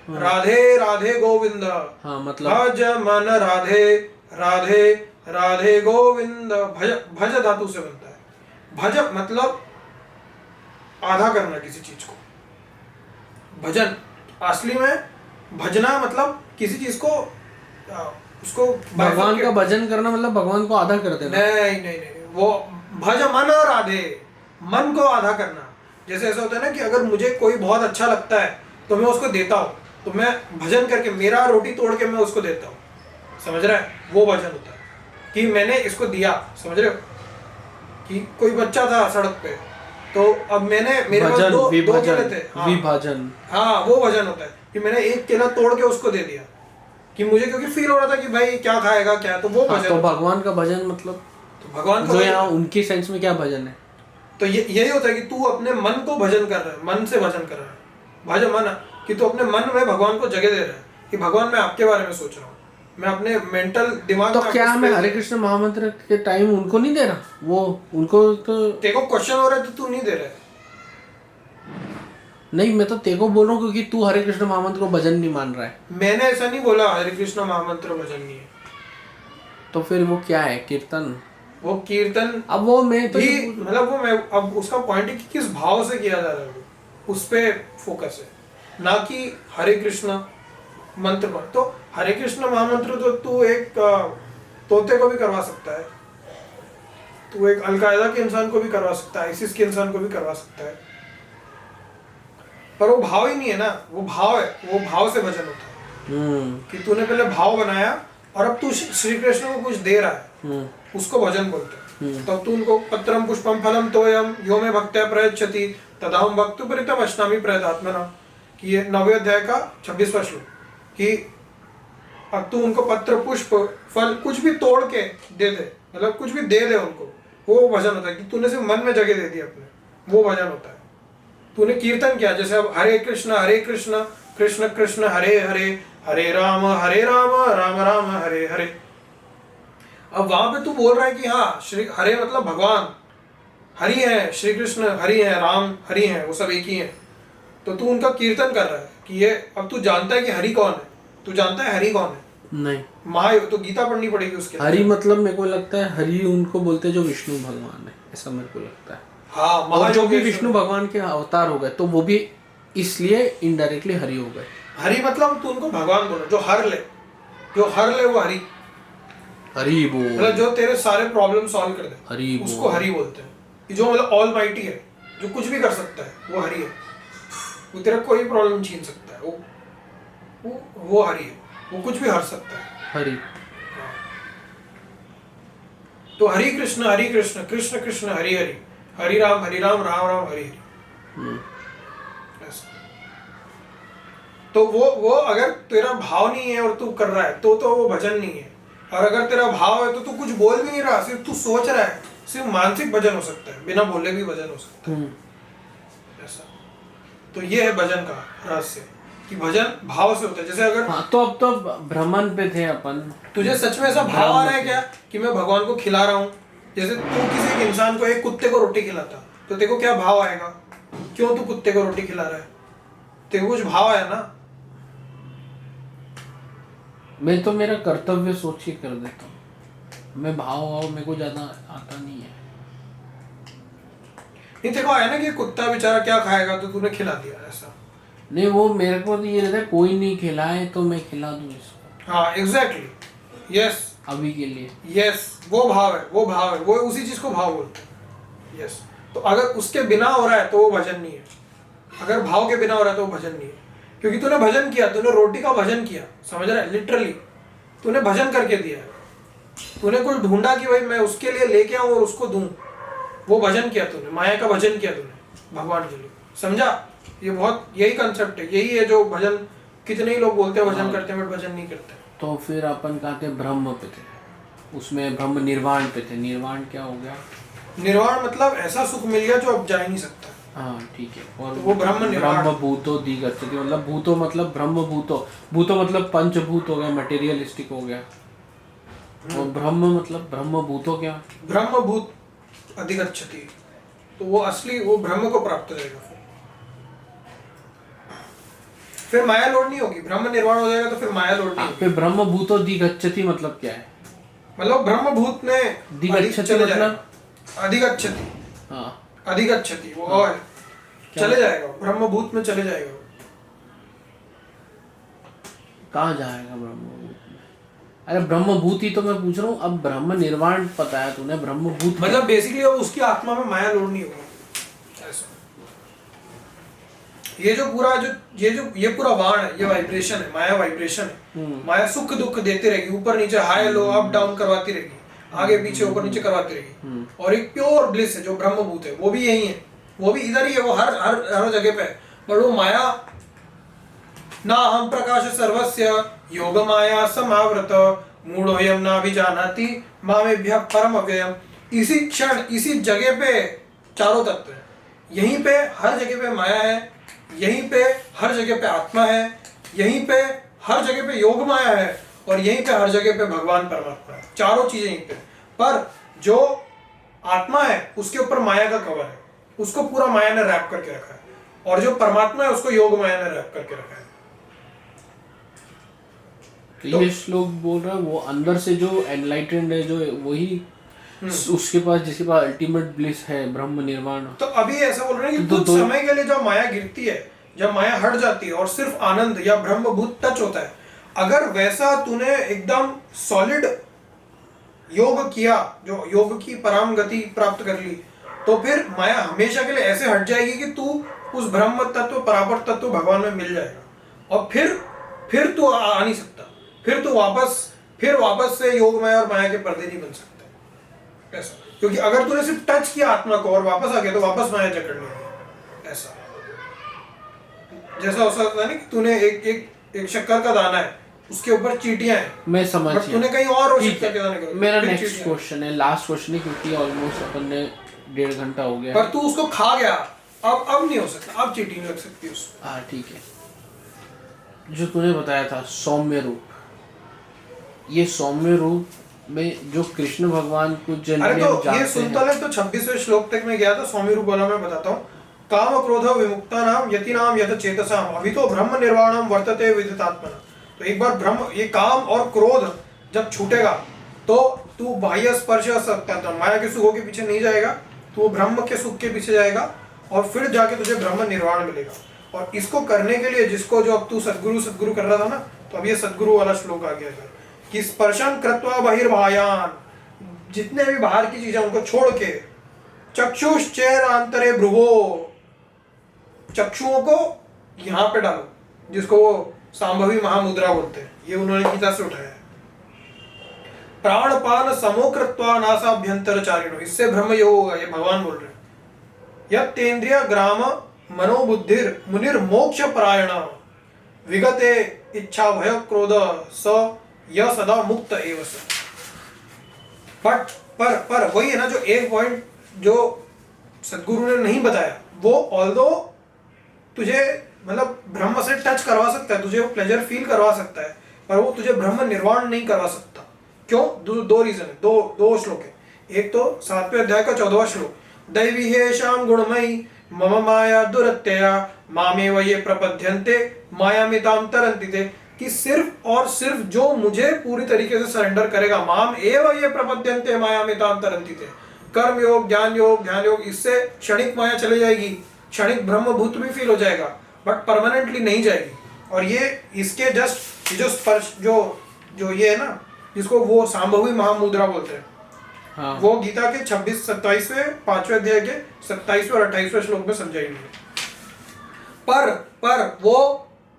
राधे राधे गोविंद। हाँ मतलब भज मन राधे राधे राधे गोविंद। भज भज धातु से बनता है। भज मतलब आधा करना किसी चीज को। भजन असली में भजना मतलब किसी चीज को उसको भगवान का भजन करना मतलब भगवान को आधा कर देना। नहीं, वो भज मन राधे, मन को आधा करना। जैसे ऐसा होता है ना कि अगर मुझे कोई बहुत अच्छा लगता है तो मैं उसको देता हूँ, तो मैं भजन करके मेरा रोटी तोड़ के मैं उसको देता हूँ, समझ रहा है? वो भजन होता है कि मैंने इसको दिया, समझ रहे हो? कि कोई बच्चा था सड़क पे, तो अब मैंने मेरे पास दो केले थे, विभाजन। हाँ वो भजन होता है कि मैंने एक केला तोड़ के उसको दे दिया, कि मुझे क्योंकि फील हो रहा था कि भाई क्या खाएगा क्या, तो वो भजन। तो भगवान का भजन मतलब तो भगवान जो यहाँ उनकी सेंस में क्या भजन है? तो यही होता है कि तू अपने मन को भजन कर रहा है, मन से भजन कर रहा है। भजन मन कि तू अपने मन में भगवान को जगह दे रहा है कि भगवान मैं आपके बारे में सोच रहा हूँ, मैं अपने मेंटल दिमाग तो क्या मैं हरे कृष्ण महामंत्र के टाइम उनको नहीं दे रहा? वो उनको तो तेरे को क्वेश्चन हो रहा है तो तू नहीं दे रहा है। नहीं, मैं तो तेरे को बोल रहा हूँ क्योंकि तू हरे कृष्ण महामंत्र को भजन नहीं मान रहा है। मैंने ऐसा नहीं बोला हरे कृष्ण महामंत्र भजन नहीं है। तो फिर वो क्या है? कीर्तन। वो कीर्तन अब वो मैं तो भी मतलब वो मैं अब उसका पॉइंट है कि किस भाव से किया जा रहा है, वो उस पे फोकस है, ना कि हरे कृष्ण मंत्र पर। तो हरे कृष्ण महामंत्र तो तू एक तोते को भी करवा सकता है, तू एक अलकायदा के इंसान को भी करवा सकता है, आईसिस के इंसान को भी करवा सकता है, पर वो भाव ही नहीं है ना। वो भाव है, वो भाव से भजन होता है कि तूने पहले भाव बनाया और अब तू श्री कृष्ण को कुछ दे रहा है, उसको भजन बोलते हैं। तब तू उनको पत्रम पुष्पम फलम तोयम यो मे भक्त्या प्रयच्छति तदाहम भक्तुपरीतम अश्नामि प्रयतात्मना। कि ये 9वें अध्याय का 26वां श्लोक कि अब तू उनको पत्र पुष्प फल कुछ भी तोड़ के दे दे, मतलब कुछ भी दे दे उनको, वो भजन होता है। कि तूने सिर्फ मन में जगह दे दी अपने, वो भजन होता है। तूने कीर्तन किया, जैसे अब हरे कृष्ण कृष्ण कृष्ण हरे हरे, हरे राम राम राम हरे हरे। अब वहां पे तू बोल रहा है कि हाँ श्री हरे मतलब भगवान हरि है, श्री कृष्ण हरि है, राम हरि है, वो सब एक ही है। तो तू उनका कीर्तन कर रहा है कि ये, अब तू जानता है कि हरि कौन है? तू जानता है हरि कौन है? नहीं। महायोग तो गीता पढ़नी पड़ेगी उसके। हरि मतलब मेरे को लगता है हरि उनको बोलते हैं जो विष्णु भगवान है, ऐसा मेरे को लगता है। हाँ, और जो भी विष्णु भगवान के अवतार हो गए तो वो भी इसलिए इनडायरेक्टली हरि हो गए। हरि मतलब तू उनको भगवान बोलो, जो हर ले वो हरि। हरि बोल, मतलब जो तेरे सारे प्रॉब्लम सॉल्व कर दे, हरि बोल, उसको हरि बोलते हैं। जो मतलब ऑल माइटी है, जो कुछ भी कर सकता है, वो हरि है। वो तेरा कोई प्रॉब्लम छीन सकता है, वो हरि है। वो कुछ भी हर सकता है, हरि। तो हरि कृष्ण कृष्ण कृष्ण हरि हरि, हरि राम राम राम हरि हरि। तो वो अगर तेरा भाव नहीं है और तू कर रहा है तो वो भजन नहीं है। और अगर तेरा भाव है तो तू कुछ बोल भी नहीं रहा, सिर्फ तू सोच रहा है, सिर्फ मानसिक भजन हो सकता है, बिना बोले भी भजन हो सकता है। ऐसा तो ये है भजन का रहस्य कि भजन भाव से होता है। जैसे अगर तो अब तो भ्रमण पे थे अपन, तुझे सच में ऐसा भाव आ रहा है क्या कि मैं भगवान को खिला रहा हूँ? जैसे तू किसी एक इंसान को, एक कुत्ते को रोटी खिलाता, तो तेरे को क्या भाव आएगा? क्यों तू कुत्ते को रोटी खिला रहा है? तेरे को कुछ भाव आया ना। मैं तो मेरा कर्तव्य सोच के कर देता हूँ, मैं भाव मेरे को ज्यादा आता नहीं है। नहीं तेरे को आया ना कि कुत्ता बेचारा क्या खाएगा तो तूने खिला दिया, ऐसा नहीं, वो मेरे को तो ये रहता है कोई नहीं खिलाए तो मैं खिला दूं इसको हाँ एग्जैक्टली, यस अभी के लिए। यस, वो भाव है, वो भाव है, वो उसी चीज को भाव बोलते हैं। यस, तो अगर उसके बिना हो रहा है तो वो भजन नहीं है, अगर भाव के बिना हो रहा है तो वो भजन नहीं है। क्योंकि तूने भजन किया, तूने रोटी का भजन किया, समझ रहा है, लिटरली तूने भजन करके दिया है। तूने कुछ ढूंढा कि भाई मैं उसके लिए लेके आऊं और उसको दूं, वो भजन किया तूने, माया का भजन किया तूने भगवान के लिए, समझा? ये बहुत यही कंसेप्ट है, यही है जो भजन, कितने ही लोग बोलते हैं भजन करते हैं बट भजन नहीं करते। तो फिर अपन कहते हैं ब्रह्म पे थे, उसमें ब्रह्म निर्वाण पे थे। निर्वाण क्या हो गया? निर्वाण मतलब ऐसा सुख मिल गया जो अब जा ही नहीं सकता। हाँ ठीक है। और तो वो ब्रह्म निर्वाण। ब्रह्म भूतो दिगच्छति, मतलब भूतो मतलब ब्रह्म भूतो, भूतो मतलब पंचभूत हो गया, मटेरियलिस्टिक हो गया। और ब्रह्म मतलब ब्रह्म भूतो क्या? ब्रह्मभूत अधिगच्छति, तो वो असली वो ब्रह्म को प्राप्त हो जाएगा। फिर माया लोड नहीं होगी, ब्रह्म निर्वाण हो जाएगा तो फिर माया लोड नहीं होगी। फिर ब्रह्म भूतो दिगच्छति मतलब क्या है? मतलब ब्रह्मभूत में दिगच्छति चले मतलब? जाएगा। अधिगच्छति, हाँ, अधिगच्छति वो और चले जाएगा, ब्रह्मभूत में चले जाएगा। कहाँ जाएगा ब्रह्मभूत में? अरे ब्रह्मभूत ही तो मैं पूछ रहा हूँ। अब ब्रह्म निर्वाण पता है तूने, ब्रह्मभूत मतलब बेसिकली उसकी आत्मा में माया लोड नहीं होगा ऐसा। ये जो पूरा ये पूरा वाण है, ये वाइब्रेशन है, माया वाइब्रेशन है। माया सुख दुख देती रहेगी, ऊपर नीचे हाई लो अप डाउन करवाती रहेगी, आगे पीछे ऊपर नीचे करवाती रहेगी। और एक प्योर ब्लिस है जो ब्रह्मभूत है, वो भी यही है, वो भी इधर ही है, वो हर हर हर जगह पे है। पर वो माया ना हम प्रकाश सर्वस्य योग माया समावृत मूढ़ोयम ना भी जानाति मामेभ्यः परम अव्ययम। इसी क्षण इसी जगह पे चारों तत्व है, यहीं पे हर जगह पे माया है, यहीं पे हर जगह पे आत्मा है, यहीं पे हर जगह पे योग माया है, और यहीं पे हर जगह पे भगवान परमात्मा है। चारों चीजें यहीं पे। पर जो आत्मा है उसके ऊपर माया का कवर है, उसको पूरा माया ने रैप करके रखा है, और जो परमात्मा है उसको योग माया ने रैप करके रखा है। तो ये श्लोक बोल रहा है वो अंदर से जो एनलाइटेंड है, जो वही उसके पास, जिसके पास अल्टीमेट ब्लिस है, ब्रह्म निर्वाण। तो अभी ऐसा बोल रहे हैं कि कुछ समय के लिए जब माया गिरती है, जब माया हट जाती है और सिर्फ आनंद या ब्रह्मभूत टच होता है, अगर वैसा तूने एकदम सॉलिड योग किया, जो योग की परम गति प्राप्त कर ली, तो फिर माया हमेशा के लिए ऐसे हट जाएगी कि तू उस ब्रह्म तत्व परापर तत्व भगवान में मिल जाएगा, और फिर तू आ नहीं सकता, फिर तू वापस से योग माया और माया के पर्दे नहीं बन सकता ऐसा। क्योंकि अगर तूने सिर्फ टच किया आत्मा को और वापस आ गया तो वापस माया जकड़ लेगी ऐसा। जैसा हो सकता है ना कि तूने एक शक्कर का दाना है, उसके ऊपर चींटियां हैं, मैं समझ गया, तूने कहीं और वो शक्कर के दाने को, मेरा नेक्स्ट क्वेश्चन है, लास्ट क्वेश्चन है, क्योंकि ऑलमोस्ट अपन ने 1.5 घंटा हो गया, पर तू उसको खा गया, अब नहीं हो सकता, अब चींटी नहीं लग सकती उसको। हाँ ठीक है। जो तूने बताया था सौम्य रूप, ये सौम्य रूप में जो कृष्ण भगवान को अरे तो ये सुनता है तो 26वें श्लोक तक मैं गया था, सौम्य रूप वाला मैं बताता हूँ। काम क्रोध विमुक्ता नाम यति नाम यथ चेतसाम अभी तो ब्रह्म निर्वाणम वर्तते विदितात्मना। तो एक बार ब्रह्म, ये काम और क्रोध जब छूटेगा तो तू बाह्य स्पर्श माया के सुखों के पीछे नहीं जाएगा, तू ब्रह्म के सुख के पीछे जाएगा, और फिर जाके तुझे ब्रह्म निर्वाण मिलेगा। और इसको करने के लिए जिसको, जो अब तू सद्गुरु कर रहा था ना, तो अब ये सद्गुरु वाला श्लोक आ गया है कि स्पर्शन कृत्वा बहिर्बाह्यान, जितने भी बाहर की चीजें उनको छोड़ के, चक्षुश्चैरांतरे भ्रुवो, चक्षुओं को यहाँ पे डालो, जिसको वो सांभवी महामुद्रा बोलते हैं, ये उन्होंने गीता से उठाया है। प्राणपान समोकृत्वा नासाभ्यंतर चारिणो, इससे ब्रह्म योग होगा, ये भगवान बोल रहे हैं। यत्तेन्द्रिय ग्राम मनोबुद्धिर मुनिर मोक्ष परायण विगते इच्छा भय क्रोध स यह सदा मुक्त एव स। बट पर वही है ना, जो एक पॉइंट जो सद्गुरु ने नहीं बताया, वो ऑल्दो तुझे मतलब ब्रह्म से टच करवा सकता है, तुझे वो प्लेजर फील करवा सकता है, पर वो तुझे ब्रह्म निर्वाण नहीं करवा सकता। क्यों? दो रीजन है, दो श्लोक है। एक तो 7वें अध्याय का 14वां श्लोक, दैवी हेषाम गुणमयी मम माया दुरत्यया मामेव ये प्रपद्यन्ते मायामिताम तरन्ति ते, कि सिर्फ और सिर्फ जो मुझे पूरी तरीके से सरेंडर करेगा, माम एव ये प्रपद्यन्ते मायामिताम तरन्ति ते, कर्म योग, ज्ञान योग, ध्यान योग, इससे क्षणिक माया चली जाएगी, क्षणिक ब्रह्मभूत भी फील हो जाएगा, बट परमानेंटली नहीं जाएगी। और ये इसके जस्ट ये जो स्पर्श जो ये है ना, जिसको वो सांभवी महामुद्रा बोलते हैं, हाँ। वो गीता के 26-27वें 5वें अध्याय के 27वें और 28वें श्लोक में समझाई गई है। पर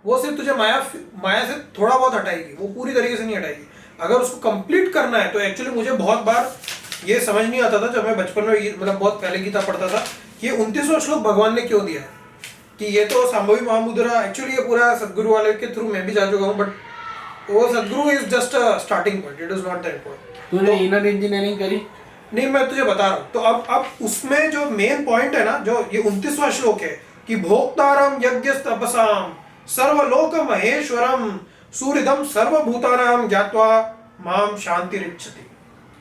वो सिर्फ तुझे माया से थोड़ा बहुत हटाएगी, वो पूरी तरीके से नहीं हटाएगी। अगर उसको कंप्लीट करना है तो एक्चुअली मुझे बहुत बार ये समझ नहीं आता था जब मैं बचपन में मतलब बहुत पहले गीता पढ़ता था, ये 29वां श्लोक भगवान ने क्यों दिया है कि ये तो सांभवी महामुद्रा। एक्चुअली ये पूरा सदगुरु वाले के थ्रू मैं भी जा चुका हूँ, बट वो सदगुरु is just a starting point, it is not the point. तूने इनर इंजीनियरिंग करी? नहीं, मैं तुझे बता रहा हूँ। तो अब उसमें जो मेन पॉइंट है ना, जो ये 29वां श्लोक है कि भोक्तारम यज्ञ तपसाम सर्वलोक महेश्वरम सूर्यदम सर्वभूतानाम ज्ञात्वा माम शांतिरिच्छति।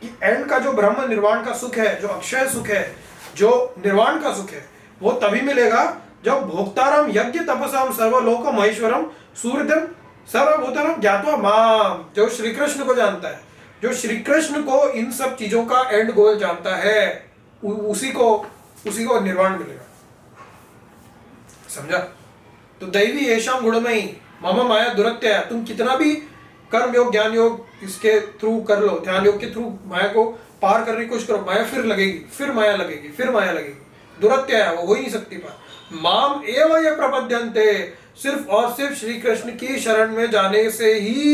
कि एंड का जो ब्रह्म निर्वाण का सुख है, जो अक्षय सुख है, जो निर्वाण का सुख है, वो तभी मिलेगा जब भोक्तारम यज्ञ तपसाम सर्वलोक महेश्वरम सूर्यदम सर्वभूतानाम ज्ञात्वा माम, जो श्री कृष्ण को जानता है, जो श्री कृष्ण को इन सब चीजों का एंड गोल जानता है, उसी को निर्वाण मिलेगा। समझा? तो दैवी ऐशाम गुणमयी मम माया दुरत्य। तुम कितना भी कर्म योग ज्ञान योग इसके थ्रू कर लो, ध्यान योग के थ्रू माया को पार करने की कोशिश करो, माया फिर लगेगी, फिर माया लगेगी, फिर माया लगेगी। दुरत्य है, वो हो ही नहीं सकती पार। माम एव ये प्रपद्यन्ते, सिर्फ और सिर्फ श्री कृष्ण की शरण में जाने से ही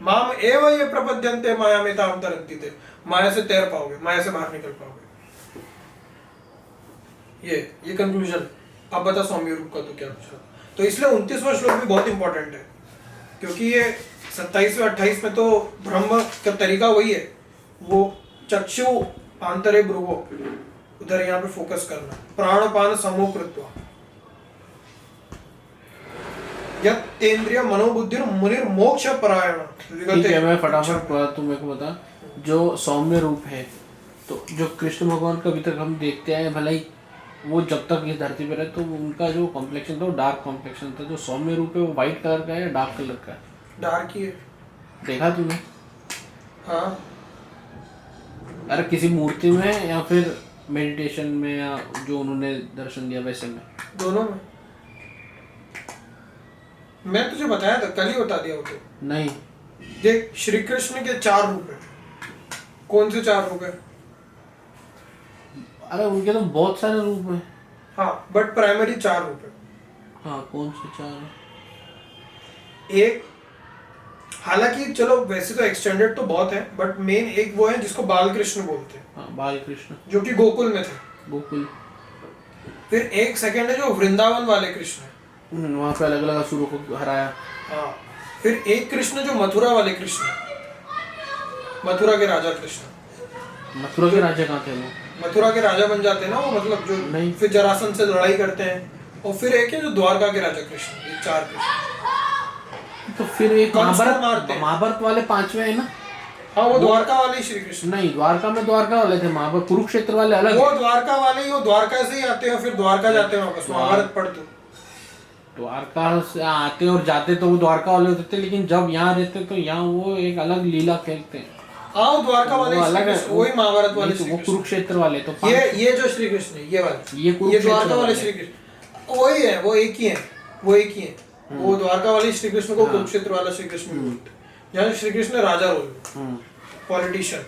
माम एव ये प्रपद्यन्ते माया में ताम तरंती थे। माया से तैर पाओगे, माया से बाहर निकल पाओगे। ये कंक्लूजन। अब बता सौम्य रूप का तो क्या पूछा। तो इसलिए 29वां श्लोक भी बहुत इंपॉर्टेंट है, क्योंकि ये 27वें 28 में तो ब्रह्म का तरीका वही है, वो चक्षु आंतरे भ्रुवो, उधर यहाँ पे फोकस करना। प्राणपान समो कृत्वा यत्तेन्द्रिय मनोबुद्धिर मुनिर मोक्ष परायण। ठीक है, मैं फटाफट पढ़ा, तू मेरे को बता। जो सौम्य रूप है, तो जो कृष्ण भगवान का अभी तक हम देखते आए, भले ही वो जब तक इस धरती पे रहे तो उनका जो कॉम्प्लेक्शन था वो डार्क कॉम्प्लेक्शन था। जो सौम्य रूप है वो वाइट कलर का है या डार्क कलर का है? डार्क ही है। देखा तूने? हाँ। अरे किसी मूर्ति में या फिर मेडिटेशन में, या जो उन्होंने दर्शन दिया वैसे में? दोनों में। मैं तुझे बताया था, कल ही बता दिया वो तो। नहीं, देख, श्री कृष्ण के 4 रूप है। कौन से 4 रूप है? अरे उनके तो बहुत सारे रूप हैं। हाँ, बट प्राइमरी 4 रूप है। हाँ, कौन से 4 हैं? एक, हालांकि चलो वैसे तो एक्सटेंडेड तो बहुत है, बट मेन एक वो है जिसको बाल कृष्ण बोलते हैं। हाँ, बाल कृष्ण, जो कि गोकुल में थे। गोकुल। फिर एक सेकंड है जो वृंदावन वाले कृष्ण है, वहाँ पे अलग अलग असुरों को हराया। हाँ। फिर एक कृष्ण जो मथुरा वाले कृष्ण है, मथुरा के राजा कृष्ण। मथुरा के राजा कहाँ थे वो? मथुरा के राजा बन जाते हैं ना वो, मतलब जो नहीं। फिर जरासंध से लड़ाई करते हैं। और फिर एक है जो द्वारका के राजा कृष्ण। ये 4 कृष्ण। तो फिर एक कंस को मारते हैं। महाभारत वाले 5वें है ना? हाँ, वो द्वारका वाले श्री कृष्ण। नहीं, द्वारका में द्वारका वाले थे, महाभारत कुरुक्षेत्र वाले अलग वो है। द्वारका वाले ही, वो द्वारका से ही आते हैं, फिर द्वारका जाते हैं वापस। महाभारत पढ़ तू। द्वारका से आते और जाते तो वो द्वारका वाले होते थे, लेकिन जब यहाँ रहते तो यहाँ वो एक अलग लीला खेलते हैं। हाँ, द्वारका वाले अलग है, वही महाभारत वाले वो कुरुक्षेत्र वाले। तो ये जो श्री कृष्ण है, ये वाले, ये द्वारका वाले श्री कृष्ण वही है, वो एक ही है, वो एक ही है। वो द्वारका वाले श्री कृष्ण को कुरुक्षेत्र वाला श्री कृष्ण बोलते हैं, जहाँ श्री कृष्ण राजा रोल पॉलिटिशियन।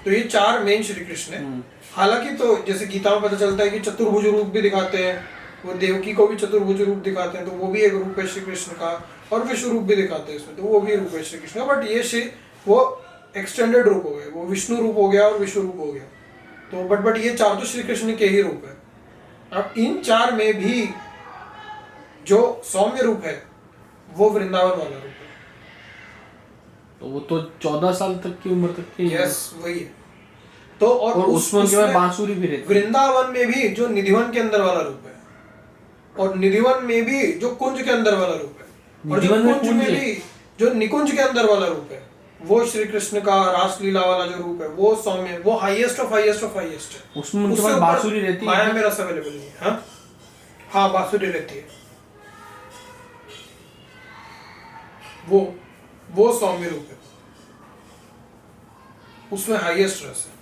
तो ये 4 मेन श्री कृष्ण है। हालांकि तो जैसे गीता में पता चलता है कि चतुर्भुज रूप भी दिखाते हैं, वो देवकी को भी चतुर्भुज रूप दिखाते हैं, तो वो भी एक रूप है श्री कृष्ण का। और विश्व रूप भी दिखाते हैं इसमें, तो वो भी रूप है श्री कृष्ण का। बट ये वो एक्सटेंडेड रूप हो गए, वो विष्णु रूप हो गया और विश्व रूप हो गया। तो बट ये 4 तो श्री कृष्ण के ही रूप है। अब इन 4 में भी जो सौम्य रूप है वो वृंदावन वाला रूप है। तो वो तो 14 साल तक की उम्र तक की। यस, वही है। तो और उसमें के बाद बांसुरी भी रहती है। वृंदावन में भी जो निधिवन के अंदर वाला रूप है, और निधिवन में भी जो कुंज के अंदर वाला रूप है, और जो कुंज में भी जो निकुंज के अंदर वाला रूप है, वो श्री कृष्ण का रासलीला वाला जो रूप है, वो सौम्य, वो highest of highest of highest है। उसमें उनके पास बांसुरी रहती है। माया में रस अवेलेबल नहीं है। हाँ, हाँ, बांसुरी रहती है। वो सौम्य रूप है, उसमें हाईएस्ट रस है।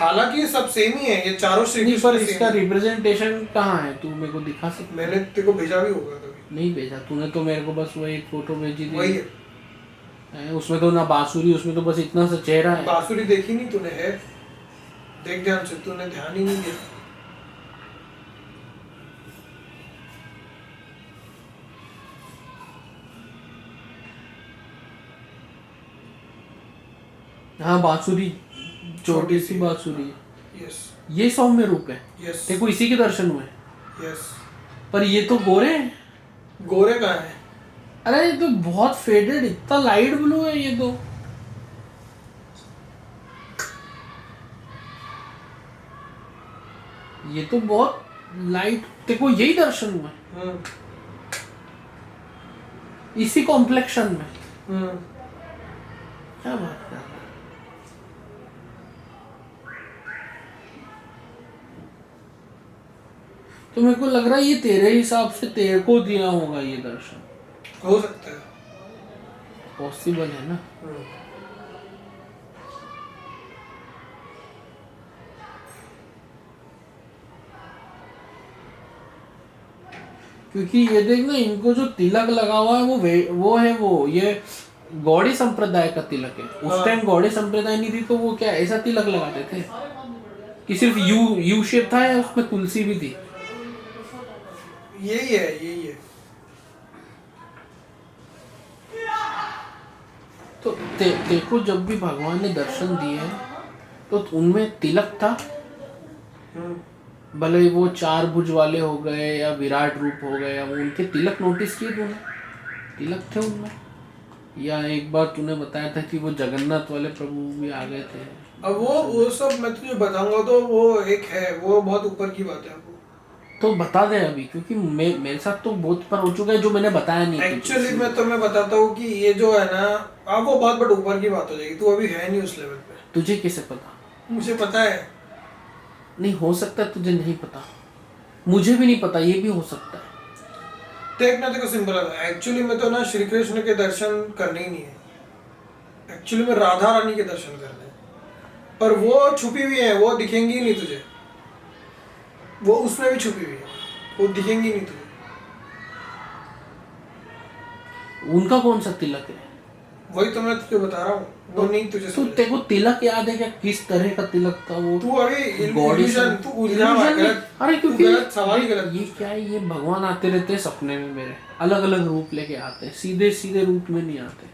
हालांकि ये सब सेम ही है, ये चारों श्री नहीं, पर कृष्ण इसका सेम है। रिप्रेजेंटेशन कहाँ है? तू मेरे को दिखा सकता? मैंने तेरे को भेजा भी होगा कभी। नहीं भेजा तूने, तो मेरे को बस वो एक फोटो भेजी थी। वही है, उसमें तो ना बांसुरी, उसमें तो बस इतना सा चेहरा है। बांसुरी देखी नहीं तूने? है, देख ध्यान से, तूने ध्यान ही नहीं दिया। हाँ बांसुरी, छोटी सी बांसुरी। यस ये सौम्य रूप है। यस देखो इसी के दर्शन हुए। यस। पर ये तो गोरे हैं। गोरे कहाँ है? अरे ये तो बहुत फेडेड, इतना लाइट ब्लू है ये तो। ये तो बहुत लाइट, देखो यही दर्शन हुआ इसी कॉम्प्लेक्शन में। क्या बात कर रहा है? तो मेरे को लग रहा है ये तेरे हिसाब से तेरे को दिया होगा ये दर्शन। हो सकता है, पॉसिबल है ना। क्योंकि ये देख ना, इनको जो तिलक लगा हुआ है वो ये गौड़ी संप्रदाय का तिलक है। उस टाइम गौड़ी संप्रदाय नहीं थी तो वो क्या ऐसा तिलक लगाते थे कि सिर्फ यू शेप था या उसमें तुलसी भी थी। यही है, यही है। तो देखो जब भी भगवान ने दर्शन दिए हैं तो उनमें तिलक था। भले वो 4 भुज वाले हो गए या विराट रूप हो गए, या वो उनके तिलक नोटिस किए तूने? तिलक थे उनमें। या एक बार तूने बताया था कि वो जगन्नाथ वाले प्रभु भी आ गए थे। अब वो सब मैं तुझे बताऊंगा तो वो एक है, वो बहुत ऊपर की बात है। तो बता दे अभी, क्योंकि मेरे साथ तो बहुत पर हो चुका है जो मैंने बताया नहीं। एक्चुअली मैं तुम्हें बताता हूँ कि ये जो है ना, अब वो बहुत बड़ा ऊपर की बात हो जाएगी। तू अभी है नहीं उस लेवल पे। तुझे कैसे पता? मुझे पता है। नहीं हो सकता तुझे नहीं पता, मुझे भी नहीं पता, ये भी हो सकता है। देखना देखो सिंपल है। एक्चुअली में तो ना श्री कृष्ण के दर्शन करने ही नहीं है। एक्चुअली में राधा रानी के दर्शन करने हैं, पर वो छुपी हुई है, वो दिखेंगी ही नहीं तुझे। वो उसमें भी छुपी हुई है, वो दिखेंगी नहीं तुझे। उनका कौन सा तिलक है? वही तो मैं तुझे बता रहा हूँ, वो नहीं तुझे तो समझ। तेरे को तिलक याद है क्या? किस तरह का तिलक था वो? तू अभी गॉडी इल्यूजन, तू उलझा हुआ है। गलत, अरे तू क्योंकि गलत सवाल ही गलत। ये क्या है, ये भगवान आते रहते हैं सपने में मेरे, अलग अलग रूप लेके आते हैं, सीधे सीधे रूप में नहीं आते।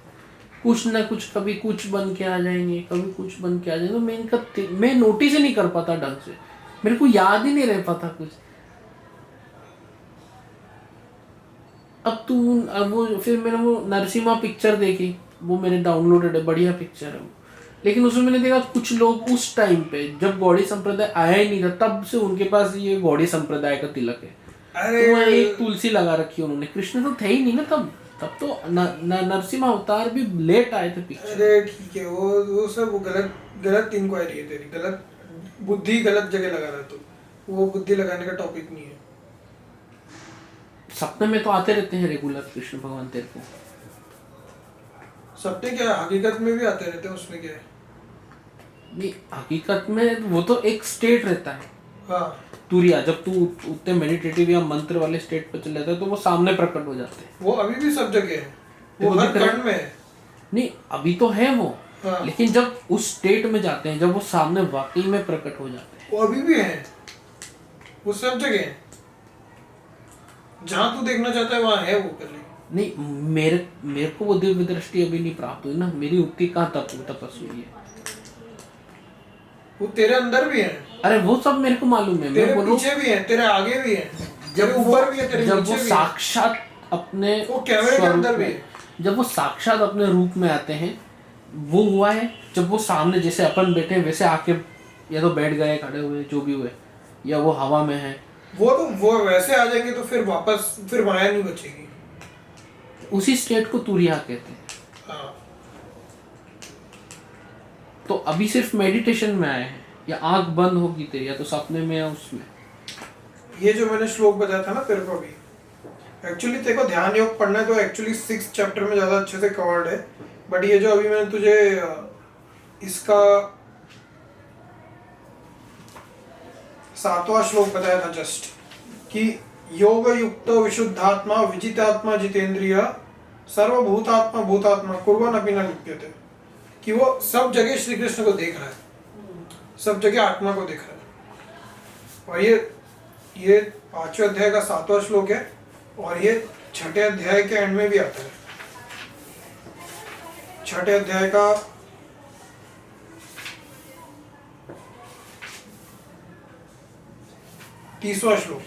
कुछ ना कुछ, कभी कुछ बन के आ जाएंगे, कभी कुछ बन के आ जाएंगे। तो मैं नोटिस ही नहीं कर पाता ढंग से, मेरे को याद ही नहीं रह पाता कुछ। अब वो फिर मैंने वो नरसिम्हा पिक्चर देखी, वो मेरे डाउनलोडेड है, बढ़िया पिक्चर है वो। लेकिन उसमें मैंने देखा कुछ लोग उस टाइम पे जब गौड़ी संप्रदाय आया ही नहीं था, तब से उनके पास ये गौड़ी संप्रदाय का तिलक है। अरे तो वहाँ एक तुलसी लगा रखी उन्होंने। कृष्ण तो थे ही नहीं ना तब तो नरसिम्हा अवतार भी लेट आए थे पिक्चर। अरे ठीक है, वो सब गलत इंक्वायरी है तेरी। गलत बुद्धि गलत जगह लगा रहा है तू। वो बुद्धि लगाने का टॉपिक नहीं है। सपने में तो आते रहते हैं रेगुलर कृष्ण भगवान तेरे को। सपने क्या है, हकीकत में भी आते रहते हैं, उसमें क्या है? नहीं हकीकत में वो तो एक स्टेट रहता है। हाँ, तुरिया, जब तू उतने मेडिटेटिव या मंत्र वाले स्टेट पे चले जाता है तो वो सामने प्रकट हो जाते हैं। वो अभी भी सब जगह है, वो देखो हर दिख रहा है। कण में है। नहीं अभी तो है वो, हाँ। लेकिन जब उस स्टेट में जाते हैं, जब वो सामने वाकई में प्रकट हो जाते हैं। वो अभी भी है, वो सब जगह है। जहाँ तू देखना चाहता है वहाँ है वो पहले। नहीं मेरे को वो दिव्य दृष्टि अभी नहीं प्राप्त हुई ना, मेरी उक्ति कहाँ तपस्या हुई है। वो तेरे अंदर भी है। अरे वो सब मेरे को मालूम है, तेरे मैं बोलूं पीछे भी है, तेरे आगे भी है, जब तेरे ऊपर भी है, तेरे जब नीचे वो भी है। साक्षात अपने वो कैमरे के स्वरूप अंदर भी में- है। जब वो साक्षात अपने रूप में आते हैं, वो हुआ है जब वो सामने जैसे अपन बैठे हैं वैसे आके या तो बैठ गए, खड़े हुए, जो भी हुए, या वो हवा में है। वो वैसे आ जाएंगे तो फिर वापस फिर माया नहीं बचेगी। उसी स्टेट को तुरिया कहते हैं। हाँ। तो अभी सिर्फ मेडिटेशन में आए हैं, या आंख बंद होगी तेरी, या तो सपने में या उसमें। ये जो मैंने श्लोक बताया था ना तेरे को अभी, एक्चुअली तेरे को ध्यान योग पढ़ना है तो एक्चुअली 6th चैप्टर में ज़्यादा अच्छे से कवर्ड है। बट ये जो अभी मैंने तुझे इसका 7वां श्लोक बताया था जस्ट कि योग युक्त विशुद्धात्मा विजितात्मा जितेंद्रिय सर्वभूतात्मा भूतात्मा कुर्वन् अपि न लिप्यते, कि वो सब जगह श्री कृष्ण को देख रहा है, सब जगह आत्मा को देख रहा है। और ये 5वें अध्याय का 7वां श्लोक है और ये 6ठे अध्याय के एंड में भी आता है। 6ठे अध्याय का 30वां श्लोक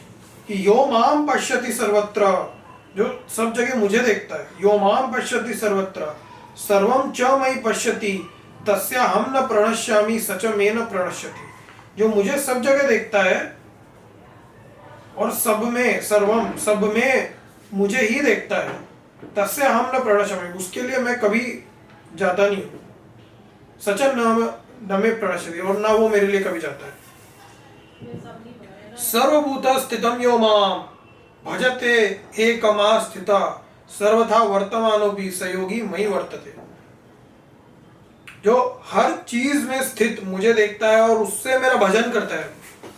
कि यो माम पश्यति सर्वत्र, जो सब जगह मुझे देखता है, यो माम पश्यति सर्वत्र सर्वम च मयि पश्यति तस्या हम न प्रणश्यामि सच में न प्रणश्यति, जो मुझे सब जगह देखता है और सब में सर्वम सब में मुझे ही देखता है, तस्या हम न प्रणश्यामि, उसके लिए मैं कभी जाता नहीं हूँ, सच न में प्रणश्यति, और ना वो मेरे लिए कभी जाता है। सर्वभूत स्थितम यो माम भजते एकमा स्थिता सर्वथा वर्तमानोपि सयोगी मयि वर्तते, जो हर चीज में स्थित मुझे देखता है और उससे मेरा भजन करता है।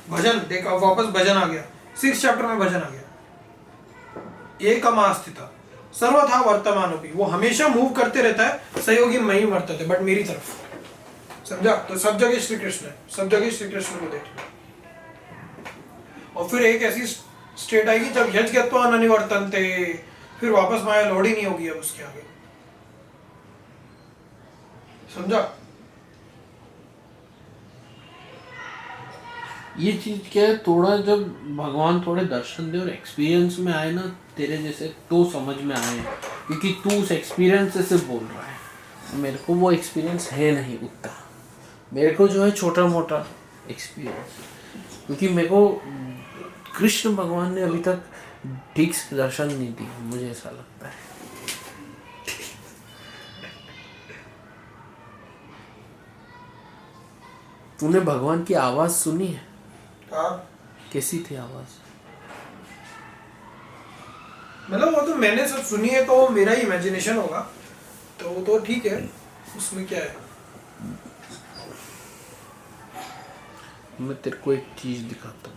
भजन देखा, वापस भजन आ गया, 6 चैप्टर में भजन आ गया। एकमा स्थिता सर्वथा वर्तमानोपि, वो हमेशा मूव करते रहता है, सहयोगी मयि वर्तते, बट मेरी तरफ। समझा? तो सब जगह श्री कृष्ण है, सब जगह श्री कृष्ण को देखना। और फिर एक ऐसी स्टेट आएगी जब यज्ञत्वा न निवर्तन्ते, फिर वापस माया लौड़ी नहीं होगी अब उसके आगे। समझा? ये चीज क्या है, थोड़ा जब भगवान थोड़े दर्शन दे और एक्सपीरियंस में आए ना तेरे जैसे, तो समझ में आए, क्योंकि तू उस एक्सपीरियंस से बोल रहा है। मेरे को वो एक्सपीरियंस है नहीं उतना, मेरे को जो है छोटा मोटा एक्सपीरियंस, क्योंकि मेरे को कृष्ण भगवान ने अभी तक ठीक से दर्शन नहीं दिया, मुझे ऐसा लगता है। तूने भगवान की आवाज सुनी है? हाँ, कैसी थी आवाज? मतलब वो तो मैंने सब सुनी है, तो मेरा ही इमेजिनेशन होगा, तो ठीक है, उसमें क्या है। मैं तेरे को एक चीज दिखाता हूँ।